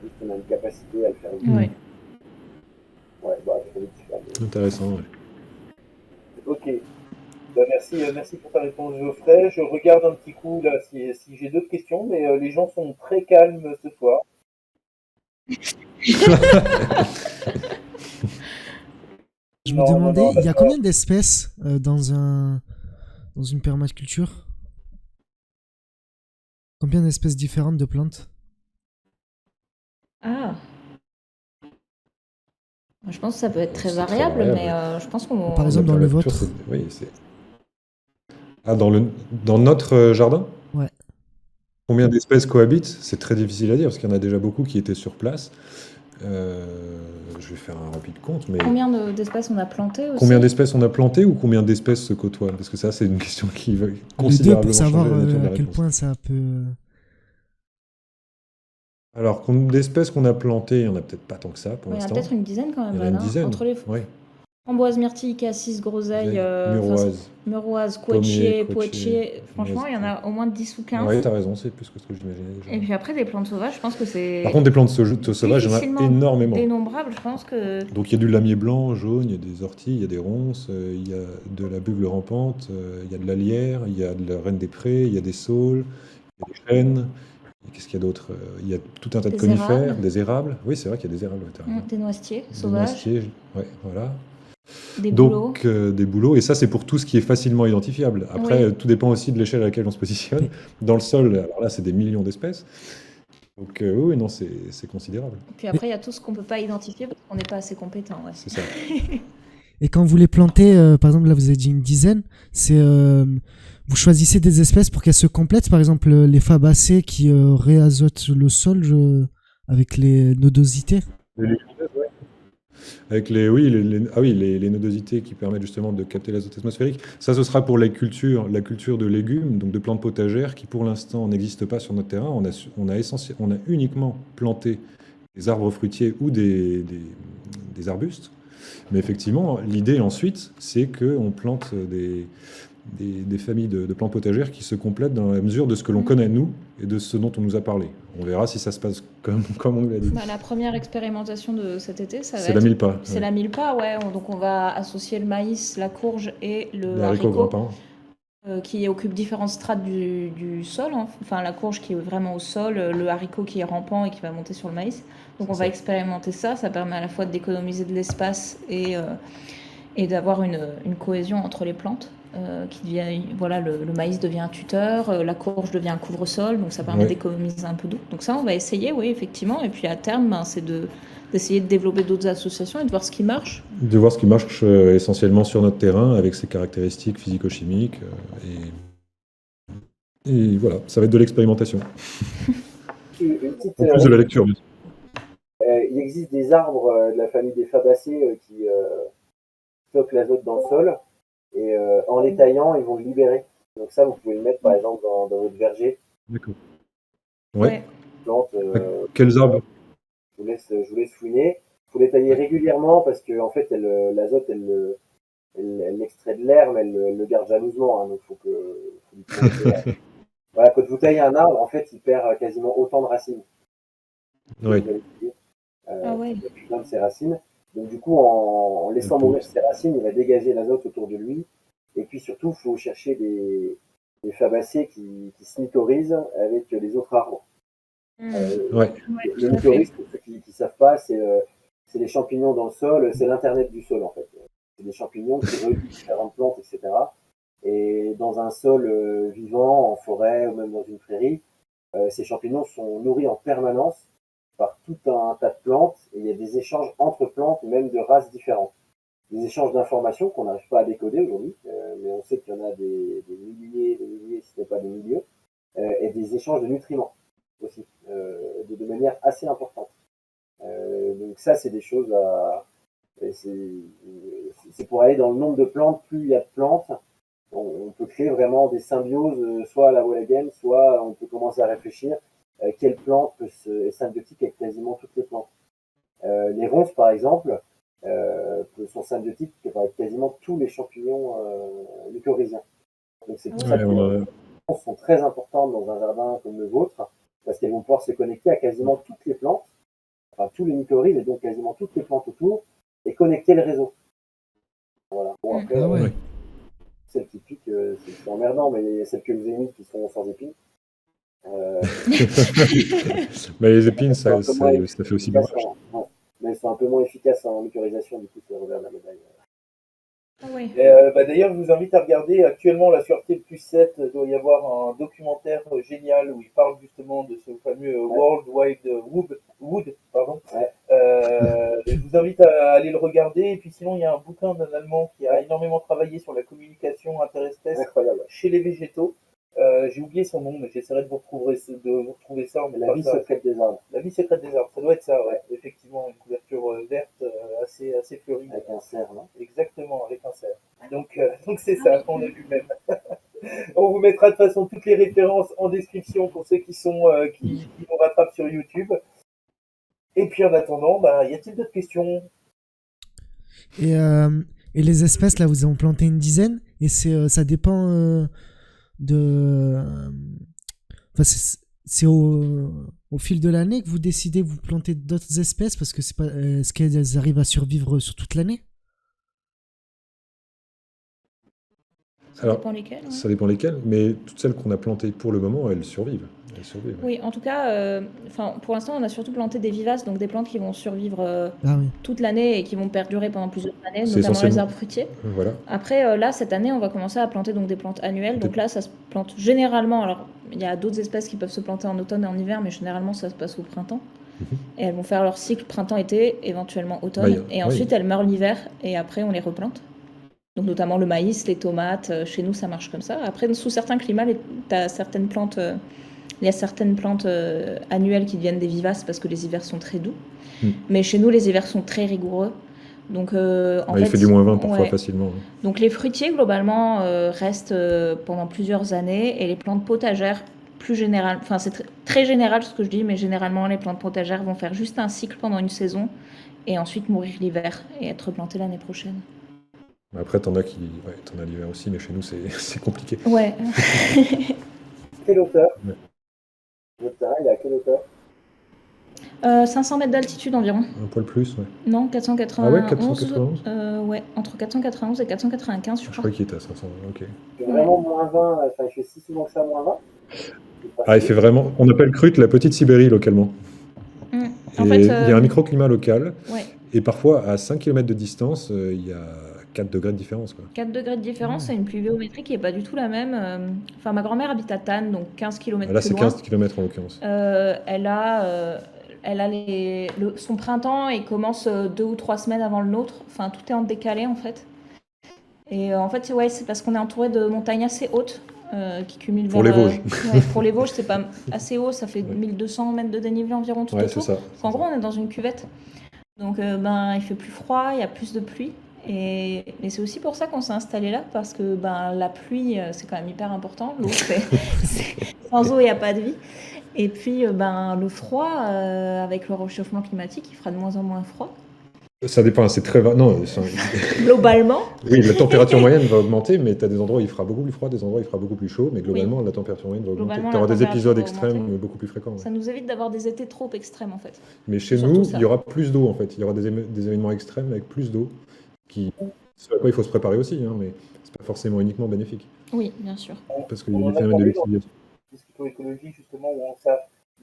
Juste qu'on a une capacité à le faire. Intéressant, Ok. Merci pour ta réponse, Geoffrey. Je regarde un petit coup là si j'ai d'autres questions, mais les gens sont très calmes ce soir. Je me demandais, il y a combien d'espèces dans une permaculture? Combien d'espèces différentes de plantes? Je pense que ça peut être très variable, mais je pense qu'on... Par exemple, dans le vôtre. Dans notre jardin? Ouais. Combien d'espèces cohabitent? C'est très difficile à dire, parce qu'il y en a déjà beaucoup qui étaient sur place. Je vais faire un rapide compte, mais... Combien d'espèces on a plantées aussi? Combien d'espèces on a plantées ou combien d'espèces se côtoient? Parce que ça, c'est une question qui va considérablement changer la nature de la réponse. À quel point ça peut... Alors, d'espèces qu'on a plantées, il n'y en a peut-être pas tant que ça pour l'instant. Il y en a peut-être une dizaine quand même. Il y en a une dizaine. Entre les framboises, myrtilles, cassis, groseilles, meuroise, pommier, poitiers. Franchement, il y en a au moins 10 ou 15. Oui, t'as raison, c'est plus que ce que j'imaginais déjà. Et puis après, des plantes sauvages, je pense que c'est... Par contre, des plantes sauvages, il y en a énormément. Dénombrables, je pense que... Donc il y a du lamier blanc, jaune, il y a des orties, il y a des ronces, il y a de la bugle rampante, il y a de la lierre, il y a de la reine des prés, il y a des saules, il y a des chênes. Qu'est-ce qu'il y a d'autre? Il y a tout un tas de conifères, des érables. Oui, c'est vrai qu'il y a des érables. Des noisetiers sauvages. Voilà. Des bouleaux. Donc, des bouleaux. Et ça, c'est pour tout ce qui est facilement identifiable. Après, tout dépend aussi de l'échelle à laquelle on se positionne. Dans le sol, alors là, c'est des millions d'espèces. Donc, oui, non, c'est considérable. Et puis après, il y a tout ce qu'on ne peut pas identifier parce qu'on n'est pas assez compétent. Ouais. C'est ça. Et quand vous les plantez, par exemple, là, vous avez dit une dizaine, c'est... Vous choisissez des espèces pour qu'elles se complètent, par exemple les fabacées qui réazotent le sol avec les nodosités. Avec les nodosités qui permettent justement de capter l'azote atmosphérique. Ça, ce sera pour la culture de légumes, donc de plantes potagères, qui pour l'instant n'existent pas sur notre terrain. On a uniquement planté des arbres fruitiers ou des arbustes. Mais effectivement, l'idée ensuite, c'est qu'on plante des familles de plantes potagères qui se complètent dans la mesure de ce que l'on connaît nous et de ce dont on nous a parlé. On verra si ça se passe comme on nous l'a dit. La première expérimentation de cet été, ça va C'est la être... mille-pas. C'est Ouais. la mille-pas, ouais. Donc on va associer le maïs, la courge et le Les haricots haricot grimpants. qui occupent différentes strates du sol, hein. Enfin, la courge qui est vraiment au sol, le haricot qui est rampant et qui va monter sur le maïs. Donc on C'est va ça. expérimenter ça. Ça permet à la fois d'économiser de l'espace et d'avoir une cohésion entre les plantes. Voilà, le maïs devient un tuteur, la courge devient un couvre-sol, donc ça permet Ouais. d'économiser un peu d'eau. Donc ça, on va essayer, oui, effectivement. Et puis à terme, c'est d'essayer de développer d'autres associations et de voir ce qui marche. De voir ce qui marche essentiellement sur notre terrain avec ses caractéristiques physico-chimiques. Et voilà, ça va être de l'expérimentation. Une petite, En plus de la lecture, bien sûr. il existe des arbres de la famille des fabacées qui stockent l'azote dans le sol et en les taillant, ils vont le libérer. Donc ça, vous pouvez le mettre par exemple dans votre verger. D'accord. Ouais. Plante, Quels arbres? je vous laisse fouiner. Il faut les tailler régulièrement parce que en fait, l'azote, elle l'extrait de l'air, mais elle le garde jalousement. Hein, donc faut lui planter. Voilà, quand vous taillez un arbre, en fait, il perd quasiment autant de racines. Ouais. Ah ouais. Il y a plein de ses racines. Donc du coup, en laissant mourir ses racines, il va dégager l'azote autour de lui. Et puis surtout, il faut chercher des fabacées qui se mycorhizent avec les autres arbres. Ouais. Le mycorhize, pour ceux qui ne savent pas, c'est les champignons dans le sol, c'est l'internet du sol en fait. C'est des champignons qui relient différentes plantes, etc. Et dans un sol vivant, en forêt ou même dans une prairie, ces champignons sont nourris en permanence par tout un tas de plantes et il y a des échanges entre plantes, même de races différentes. Des échanges d'informations qu'on n'arrive pas à décoder aujourd'hui, mais on sait qu'il y en a des milliers, si ce n'est pas des millions, et des échanges de nutriments aussi, de manière assez importante. Donc ça, c'est des choses à... C'est pour aller dans le nombre de plantes, plus il y a de plantes, on peut créer vraiment des symbioses, soit à la Wallagen, soit on peut commencer à réfléchir quelle plante est symbiotique avec quasiment toutes les plantes. Les ronces, par exemple, sont symbiotiques avec quasiment tous les champignons mycorhiziens. Donc c'est pour ça que les ronces sont très importantes dans un jardin comme le vôtre, parce qu'elles vont pouvoir se connecter à quasiment toutes les plantes, enfin tous les mycorhizes et donc quasiment toutes les plantes autour, et connecter le réseau. Voilà. Bon, après, celles qui piquent, c'est emmerdant, mais il y a celles que vous avez mises qui sont sans épines. Mais les épines, ça fait aussi bien. Mais elles sont un peu moins efficaces en mycorhisation, du coup, c'est le revers de la médaille. Ah oui. D'ailleurs, je vous invite à regarder. Actuellement, la sur T+7 doit y avoir un documentaire génial où il parle justement de ce fameux World Wide Wood. Pardon. Ouais. Je vous invite à aller le regarder. Et puis sinon, il y a un bouquin d'un Allemand qui a énormément travaillé sur la communication interespèce chez les végétaux. J'ai oublié son nom, mais j'essaierai de vous retrouver ça. La vie secrète des arbres. La vie secrète des arbres, ça doit être ça, ouais. Effectivement, une couverture verte assez fleurie. Avec un cerf, non? Exactement, avec un cerf. Donc c'est ça qu'on a vu même. On vous mettra de toute façon toutes les références en description pour ceux qui nous rattrapent sur YouTube. Et puis en attendant, y a-t-il d'autres questions? Et les espèces, là, vous en plantez une dizaine, et ça dépend enfin, c'est au fil de l'année que vous décidez vous planter d'autres espèces, parce que c'est pas, est-ce qu'elles arrivent à survivre sur toute l'année? Ça dépend lesquelles. Ouais. Ça dépend lesquelles, mais toutes celles qu'on a plantées pour le moment, elles survivent. Oui, en tout cas, pour l'instant, on a surtout planté des vivaces, donc des plantes qui vont survivre toute l'année et qui vont perdurer pendant plusieurs années, notamment les arbres fruitiers. Voilà. Après, là, cette année, on va commencer à planter donc des plantes annuelles. Donc là, ça se plante généralement. Alors, il y a d'autres espèces qui peuvent se planter en automne et en hiver, mais généralement, ça se passe au printemps. Et elles vont faire leur cycle printemps-été, éventuellement automne. Et ensuite, elles meurent l'hiver et après, on les replante. Donc notamment le maïs, les tomates. Chez nous, ça marche comme ça. Après, sous certains climats, il y a certaines plantes annuelles qui deviennent des vivaces parce que les hivers sont très doux. Mais chez nous, les hivers sont très rigoureux. Donc, en Il fait du fait, -20 parfois ouais. facilement. Ouais. Donc les fruitiers, globalement, restent pendant plusieurs années et les plantes potagères, plus général, enfin c'est très général ce que je dis, mais généralement les plantes potagères vont faire juste un cycle pendant une saison et ensuite mourir l'hiver et être replantées l'année prochaine. Après, t'en as l'hiver aussi, mais chez nous, c'est compliqué. Ouais. Quelle hauteur? Ouais. Votre terrain, il est à quelle hauteur? 500 mètres d'altitude environ. Un poil plus, ouais. Non, Ah ouais, 491. 491 Ouais, entre 491 et 495, je Je crois. croyais qu'il était à 500, ok. C'est vraiment -20, enfin, il fait si souvent que ça, -20. Il fait vraiment. On appelle Krut la petite Sibérie localement. En Et fait, il y a un microclimat local, ouais, et parfois à 5 km de distance, il y a 4 degrés de différence, quoi. 4 degrés de différence, c'est une pluviométrie qui n'est pas du tout la même. Enfin, ma grand-mère habite à Tannes, donc 15 km Là, plus c'est loin. 15 km en l'occurrence. Elle a son printemps et commence 2 ou 3 semaines avant le nôtre. Enfin, tout est en décalé en fait. Et en fait, ouais, c'est parce qu'on est entouré de montagnes assez hautes qui cumulent Pour vers, les Vosges. ouais, pour les Vosges, c'est pas assez haut, ça fait Ouais. 1200 mètres de dénivelé environ tout Ouais, autour. c'est ça. Parce qu'en gros, on est dans une cuvette. Donc, il fait plus froid, il y a plus de pluie. Et c'est aussi pour ça qu'on s'est installé là, parce que la pluie, c'est quand même hyper important. L'eau, sans eau, il n'y a pas de vie. Et puis, le froid, avec le réchauffement climatique, il fera de moins en moins froid. Ça dépend, c'est très. Non, Globalement. oui, la température moyenne va augmenter, mais tu as des endroits où il fera beaucoup plus froid, des endroits où il fera beaucoup plus chaud, mais globalement, la température moyenne va augmenter. Globalement, Tu auras la des épisodes température va extrêmes augmenter. beaucoup plus fréquents. Ouais. Ça nous évite d'avoir des étés trop extrêmes, en fait. Mais chez Surtout nous, ça. il y aura plus d'eau, en fait. Il y aura des événements extrêmes avec plus d'eau, ce à quoi il faut se préparer aussi, hein, mais c'est pas forcément uniquement bénéfique. Oui, bien sûr. Parce qu'il y a des phénomènes de lixiviation. Écologie, justement, où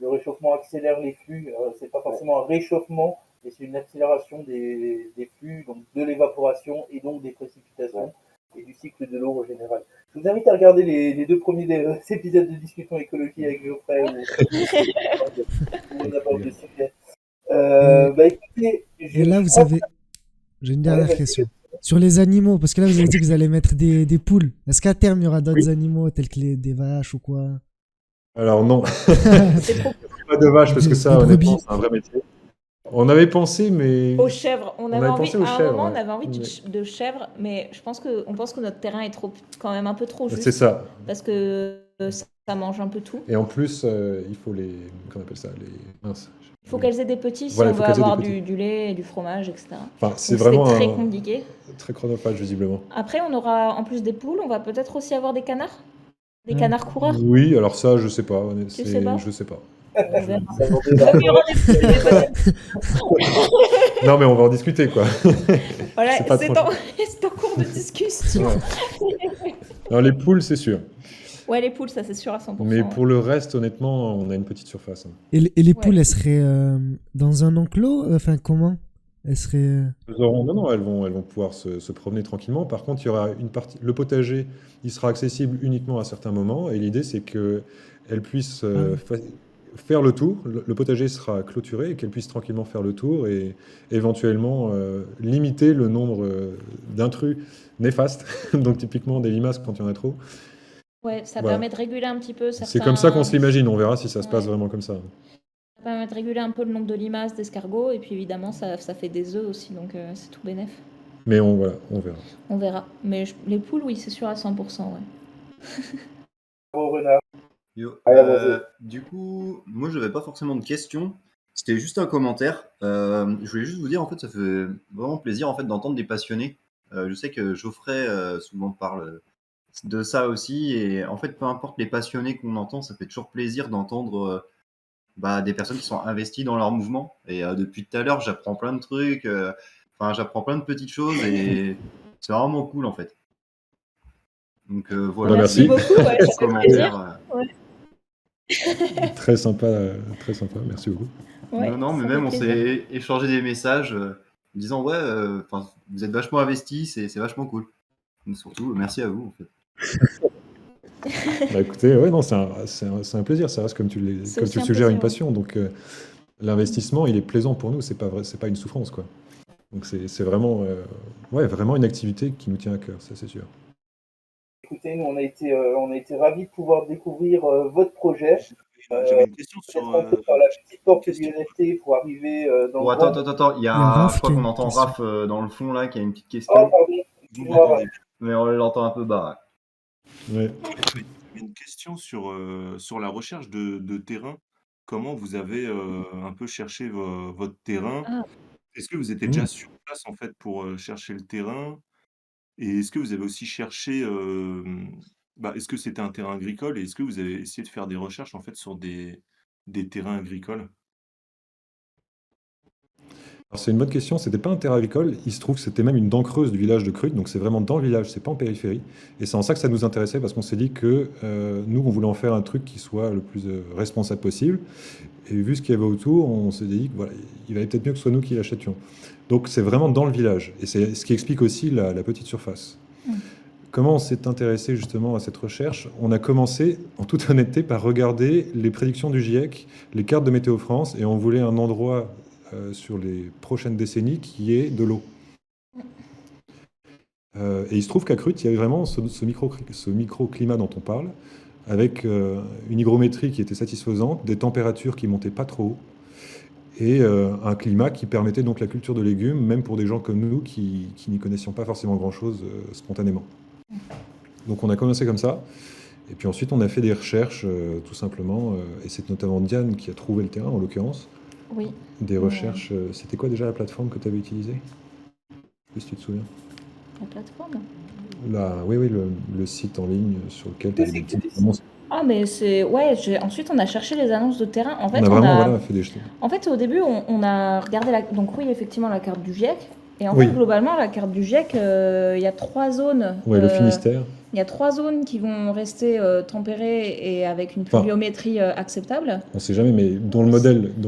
le réchauffement accélère les flux. C'est pas forcément un réchauffement, mais c'est une accélération des flux, donc de l'évaporation et donc des précipitations et du cycle de l'eau en général. Je vous invite à regarder les 2 premiers épisodes de discussion écologie avec Geoffrey où on aborde le sujet. Écoutez, Et là, j'ai une dernière question. Sur les animaux, parce que là, vous avez dit que vous allez mettre des poules. Est-ce qu'à terme, il y aura d'autres animaux, tels que des vaches ou quoi? Alors non, pas de vaches, parce que ça, honnêtement, c'est un vrai métier. On avait pensé, mais... Aux chèvres. On avait envie, pensé aux à un chèvres, moment, ouais. on avait envie de chèvres, mais on pense que notre terrain est quand même un peu trop juste. C'est ça. Parce que ça mange un peu tout. Et en plus, il faut qu'on appelle ça mince. Il faut qu'elles aient des petits si Voilà, on veut avoir du lait, du fromage, etc. Enfin, c'est Donc, vraiment très compliqué. Très chronophage, visiblement. Après, on aura, en plus des poules, on va peut-être aussi avoir des canards. Des canards coureurs. Oui, alors ça, je sais pas. Tu sais pas ? Je sais pas. On verra. Il y aura des poules. Non, mais on va en discuter, quoi. Voilà, c'est en cours de discussion. Ouais. Alors, les poules, c'est sûr. Ouais, les poules, ça c'est sûr à 100%. Mais pour le reste, honnêtement, on a une petite surface. Hein. Et les poules, elles seraient dans un enclos? Enfin, comment? Elles seraient... Non, elles vont pouvoir se promener tranquillement. Par contre, il y aura une partie. Le potager, il sera accessible uniquement à certains moments. Et l'idée, c'est qu'elles puissent faire le tour. Le potager sera clôturé et qu'elles puissent tranquillement faire le tour et éventuellement limiter le nombre d'intrus néfastes. Donc, typiquement, des limaces quand il y en a trop. Ouais, ça permet de réguler un petit peu certains... C'est comme ça qu'on se l'imagine, on verra si ça se passe vraiment comme ça. Ça permet de réguler un peu le nombre de limaces, d'escargots, et puis évidemment, ça fait des œufs aussi, donc c'est tout bénef. Mais on verra. On verra. Mais les poules, oui, c'est sûr à 100%, ouais. Bon, Renard. Yo. Du coup, moi, je n'avais pas forcément de questions. C'était juste un commentaire. Je voulais juste vous dire, en fait, ça fait vraiment plaisir en fait, d'entendre des passionnés. Je sais que Geoffrey souvent parle de ça aussi. Et en fait, peu importe les passionnés qu'on entend, ça fait toujours plaisir d'entendre des personnes qui sont investies dans leur mouvement. Et depuis tout à l'heure, j'apprends plein de trucs. J'apprends plein de petites choses et c'est vraiment cool, en fait. Donc voilà. Merci beaucoup. Ouais, commentaire. Très sympa, merci beaucoup. Ouais, non, mais même on s'est échangé des messages disant vous êtes vachement investis, c'est vachement cool. Donc, surtout, merci à vous en fait. Écoutez, non, c'est un plaisir, ça reste comme tu le suggères une passion. Donc l'investissement, il est plaisant pour nous, c'est pas une souffrance, quoi. Donc c'est vraiment, vraiment une activité qui nous tient à cœur, ça c'est sûr. Écoutez, nous on a été ravis de pouvoir découvrir votre projet. J'avais une question Peut-être sur. rentrer par la petite porte du Question. NFT pour arriver dans Bon, le attends, grand. il y Il y a a, Raph je crois qui a qu'on une entend question. Raph dans le fond là, qui a une petite Oh, question, pardon, Vous excuse-moi, m'entendez? mais on l'entend un peu bas. Ouais. J'avais une question sur la recherche de terrain. Comment vous avez un peu cherché votre terrain? Ah, Est-ce que vous étiez Mmh. déjà sur place en fait pour chercher le terrain? Et est-ce que vous avez aussi cherché, est-ce que c'était un terrain agricole et est-ce que vous avez essayé de faire des recherches en fait sur des terrains agricoles? Alors c'est une bonne question, c'était pas un terrain agricole, il se trouve que c'était même une dent creuse du village de Crute, donc c'est vraiment dans le village, c'est pas en périphérie. Et c'est en ça que ça nous intéressait, parce qu'on s'est dit que nous, on voulait en faire un truc qui soit le plus responsable possible. Et vu ce qu'il y avait autour, on s'est dit que voilà, il valait peut-être mieux que ce soit nous qui l'achetions. Donc c'est vraiment dans le village, et c'est ce qui explique aussi la petite surface. mm. Comment on s'est intéressé justement à cette recherche? On a commencé, en toute honnêteté, par regarder les prédictions du GIEC, les cartes de Météo France, et on voulait un endroit sur les prochaines décennies qui est de l'eau. Et il se trouve qu'à Crute, il y avait vraiment ce microclimat dont on parle, avec une hygrométrie qui était satisfaisante, des températures qui montaient pas trop haut, et un climat qui permettait donc la culture de légumes, même pour des gens comme nous qui n'y connaissions pas forcément grand-chose spontanément. Donc on a commencé comme ça, et puis ensuite on a fait des recherches tout simplement, et c'est notamment Diane qui a trouvé le terrain en l'occurrence. Oui. Des Mais, recherches, c'était quoi déjà la plateforme que tu avais utilisée? Si tu te souviens. la plateforme. Oui, le site en ligne sur lequel tu Je avais sais des que c'est petites des annonces. Ah, mais c'est. Ouais, ensuite on a cherché les annonces de terrain. En On fait, a on vraiment a. voilà, fait des... En fait, au début, on a regardé donc oui, effectivement, la carte du GIEC. Et en fait, Oui, globalement, la carte du GIEC, il y a 3 zones. ouais, le Finistère. Il y a 3 zones qui vont rester tempérées et avec une Enfin, pluviométrie acceptable. on ne sait jamais, mais dont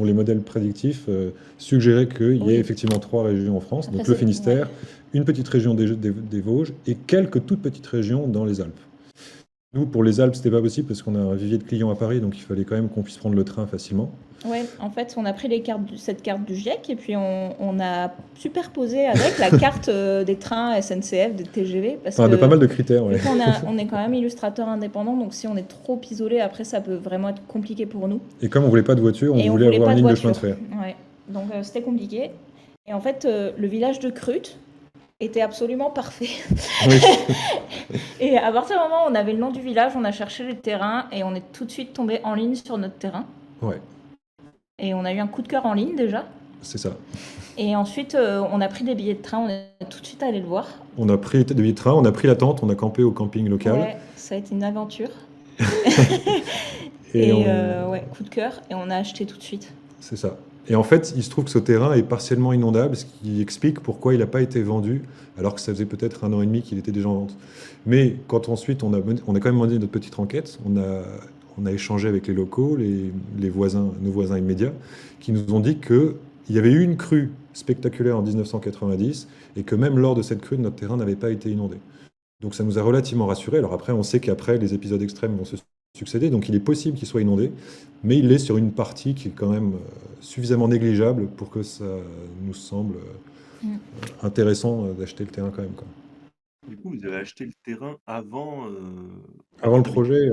les modèles prédictifs suggéraient qu'il y ait Oui. effectivement 3 régions en France, Après, donc le ouais. Finistère, une petite région des Vosges et quelques toutes petites régions dans les Alpes. Nous, pour les Alpes, c'était pas possible parce qu'on a un vivier de clients à Paris, donc il fallait quand même qu'on puisse prendre le train facilement. Ouais, en fait, on a pris cette carte du GIEC et puis on a superposé avec la carte des trains SNCF, des TGV, parce Enfin, de pas que mal de critères, vu ouais. on est quand même illustrateur indépendant, donc si on est trop isolé, après, ça peut vraiment être compliqué pour nous. Et comme on voulait pas de voiture, on Et on voulait voulait avoir pas une de ligne de chemin de voiture. fer. Ouais. Donc c'était compliqué. Et en fait, le village de Crute était absolument parfait. Oui. Et à partir du moment où on avait le nom du village, on a cherché les terrains et on est tout de suite tombé en ligne sur notre terrain. Ouais, Et on a eu un coup de cœur en ligne déjà. c'est ça. Et ensuite, on a pris des billets de train, on est tout de suite allé le voir. On a pris des billets de train, on a pris la tente, on a campé au camping local. Ouais, ça a été une aventure. Et Et on... ouais, coup de cœur, et on a acheté tout de suite. C'est ça. Et en fait, il se trouve que ce terrain est partiellement inondable, ce qui explique pourquoi il n'a pas été vendu, alors que ça faisait peut-être 1 an et demi qu'il était déjà en vente. Mais quand ensuite on a quand même mené notre petite enquête, on a échangé avec les locaux, les voisins, nos voisins immédiats, qui nous ont dit qu'il y avait eu une crue spectaculaire en 1990 et que même lors de cette crue, notre terrain n'avait pas été inondé. Donc ça nous a relativement rassurés. Alors après, on sait qu'après, les épisodes extrêmes vont se succéder, donc il est possible qu'il soit inondé, mais il est sur une partie qui est quand même suffisamment négligeable pour que ça nous semble Mm. intéressant d'acheter le terrain quand même, quoi. Du coup, vous avez acheté le terrain avant, Avant le d'habiter. projet,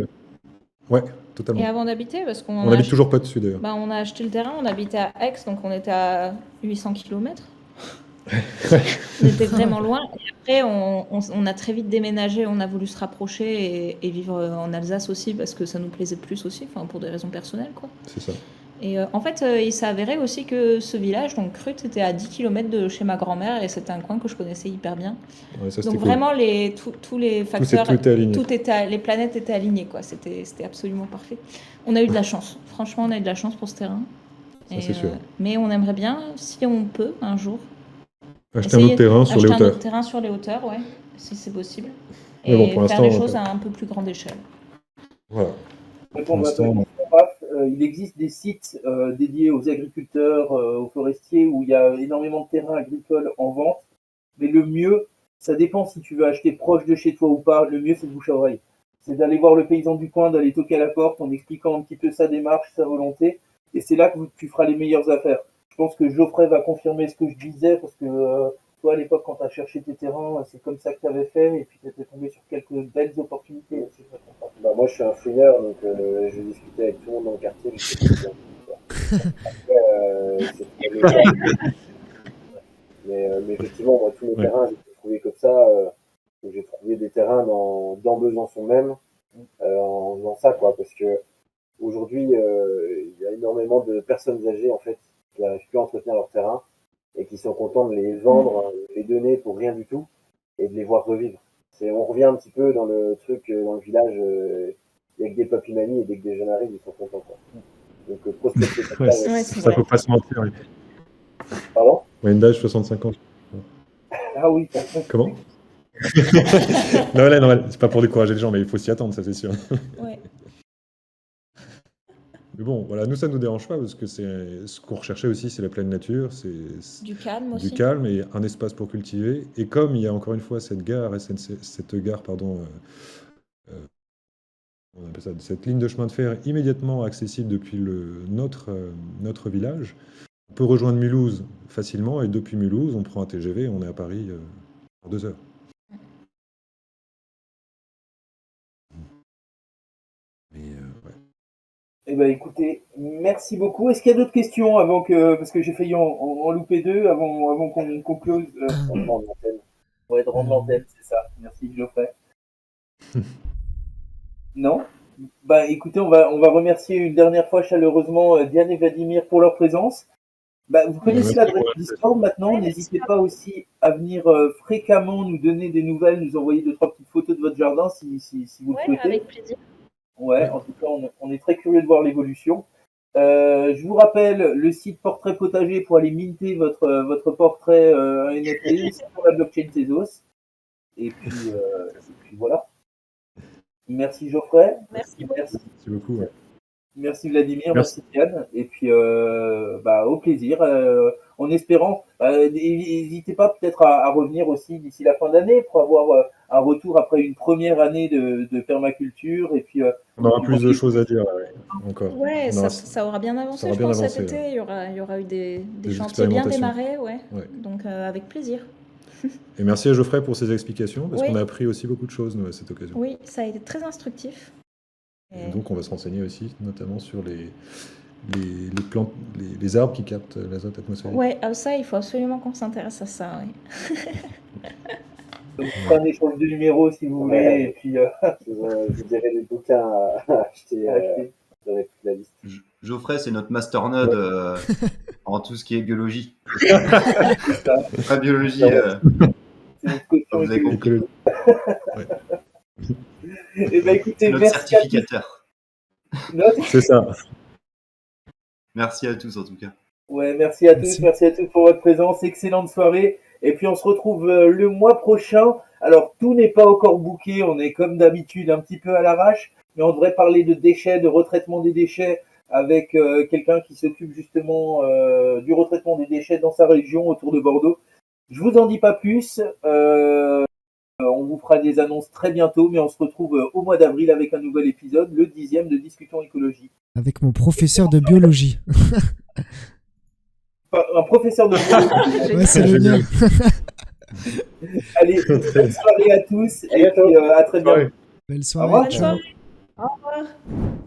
ouais, Et totalement. avant d'habiter, parce qu'on On a, n'habite toujours pas dessus d'ailleurs. bah, on a acheté le terrain, on habitait à Aix, donc on était à 800 km. On était vraiment loin. Et après, on a très vite déménagé, on a voulu se rapprocher et vivre en Alsace aussi, parce que ça nous plaisait plus aussi, enfin, pour des raisons personnelles, quoi. C'est ça. Et en fait, il s'est avéré aussi que ce village, donc Crute, était à 10 km de chez ma grand-mère et c'était un coin que je connaissais hyper bien. Ouais, ça, Donc c'était cool. vraiment, tous les facteurs, tout était aligné. les planètes étaient alignées, quoi. C'était absolument parfait. On a eu de la chance. Franchement, on a eu de la chance pour ce terrain. Ça, c'est sûr. Mais on aimerait bien, si on peut, un jour, Acheter un autre terrain sur les acheter un hauteurs. autre terrain sur les hauteurs, ouais, si c'est possible. Mais bon, Et pour faire l'instant, les on va choses pas. à un peu plus grande échelle. Voilà. Pour Pour répondre à ta l'instant, question, Raph, il existe des sites dédiés aux agriculteurs, aux forestiers, où il y a énormément de terrains agricoles en vente. Mais le mieux, ça dépend si tu veux acheter proche de chez toi ou pas, le mieux c'est de bouche à oreille. C'est d'aller voir le paysan du coin, d'aller toquer à la porte en expliquant un petit peu sa démarche, sa volonté. Et c'est là que tu feras les meilleures affaires. Je pense que Geoffrey va confirmer ce que je disais, parce que toi, à l'époque, quand tu as cherché tes terrains, c'est comme ça que tu avais fait, et puis tu étais tombé sur quelques belles opportunités, si je me trompe pas. Bah, moi, je suis un fouilleur, donc je discutais avec tout le monde dans le quartier. Je sais pas si après, c'est très légal. Mais effectivement, moi, tous mes Ouais. terrains, j'ai trouvé comme ça. J'ai trouvé des terrains dans Besançon même, en faisant ça, quoi, parce que aujourd'hui, il y a énormément de personnes âgées, en fait, qui n'arrivent plus à entretenir leur terrain et qui sont contents de les vendre, les donner pour rien du tout et de les voir revivre. On revient un petit peu dans le truc, dans le village, il y a que des papy-mamies et dès que des jeunes arrivent, ils sont contents, quoi. Donc, prospecter comme Ouais, ça, Ouais, ça, c'est ça vrai. faut pas se mentir. Oui. pardon? Moyenne d'âge 65 ans. Ah oui, Comment? Non, là, non, c'est pas pour décourager les gens, mais il faut s'y attendre, ça c'est sûr. Ouais. Mais bon, voilà, nous ça nous dérange pas parce que c'est ce qu'on recherchait aussi, c'est la pleine nature, c'est Du calme du aussi. calme et un espace pour cultiver. Et comme il y a encore une fois cette gare, cette gare, pardon, on appelle ça, cette ligne de chemin de fer immédiatement accessible depuis notre village, on peut rejoindre Mulhouse facilement et depuis Mulhouse, on prend un TGV et on est à Paris en 2 heures. Mais ouais. eh ben, écoutez, merci beaucoup. Est-ce qu'il y a d'autres questions avant que, parce que j'ai failli en louper deux avant qu'on close, Franchement, l'antenne. ouais, de rendre l'antenne, c'est ça. Merci, Geoffrey. Non? Bah, écoutez, on va remercier une dernière fois chaleureusement Diane et Vladimir pour leur présence. Bah, vous connaissez Merci l'adresse pour Discord maintenant. Ouais, N'hésitez pas aussi à venir fréquemment nous donner des nouvelles, nous envoyer 2-3 petites photos de votre jardin si vous le Ouais, souhaitez. avec plaisir. Ouais, en tout cas, on est très curieux de voir l'évolution. Je vous rappelle le site Portrait Potager pour aller minter votre portrait NFT sur la blockchain Tezos. Et puis voilà. Merci Geoffrey. Merci beaucoup. Merci. Merci beaucoup. Ouais. Merci Vladimir, Merci. merci Yann, et puis bah, au plaisir, en espérant, n'hésitez pas peut-être à revenir aussi d'ici la fin d'année pour avoir un retour après une première année de permaculture, et puis On aura plus de choses à dire là, ouais, encore. Ouais, On aura ça aura bien avancé, ça aura je bien pense, avancé, cet été. ouais. Il y aura eu des Des chantiers bien expérimentations. démarrés, ouais. Ouais. Donc, avec plaisir. Et merci à Geoffrey pour ses explications, parce Oui. qu'on a appris aussi beaucoup de choses, nous, à cette occasion. Oui, ça a été très instructif. Et donc, on va se renseigner aussi, notamment sur les plantes, les arbres qui captent l'azote atmosphérique. Ouais, ça, il faut absolument qu'on s'intéresse à ça, ouais. donc, un échange de numéros si vous voulez, Ouais. et puis Je vous dirai des bouquins à acheter. Vous aurez toute la liste. Geoffrey, c'est notre master nerd en tout ce qui est biologie. c'est ça, Pas biologie. c'est notre caution Vous avez écologique. compris. Et ben écoutez, C'est notre merci à tous. certificateur. C'est ça. Merci à tous en tout cas. Ouais, merci à Merci. tous, merci à tous pour votre présence, excellente soirée. Et puis on se retrouve le mois prochain. Alors tout n'est pas encore booké, on est comme d'habitude un petit peu à l'arrache, mais on devrait parler de déchets, de retraitement des déchets avec quelqu'un qui s'occupe justement du retraitement des déchets dans sa région autour de Bordeaux. Je vous en dis pas plus. On vous fera des annonces très bientôt, mais on se retrouve au mois d'avril avec un nouvel épisode, le 10e de Discutons Écologie. Avec mon professeur de biologie. Un professeur de biologie. Ouais, c'est le mien. Allez, bonne soirée à tous et puis à très bientôt. Ouais. Belle Au soirée. revoir. Bonne Ciao. soirée. Au revoir.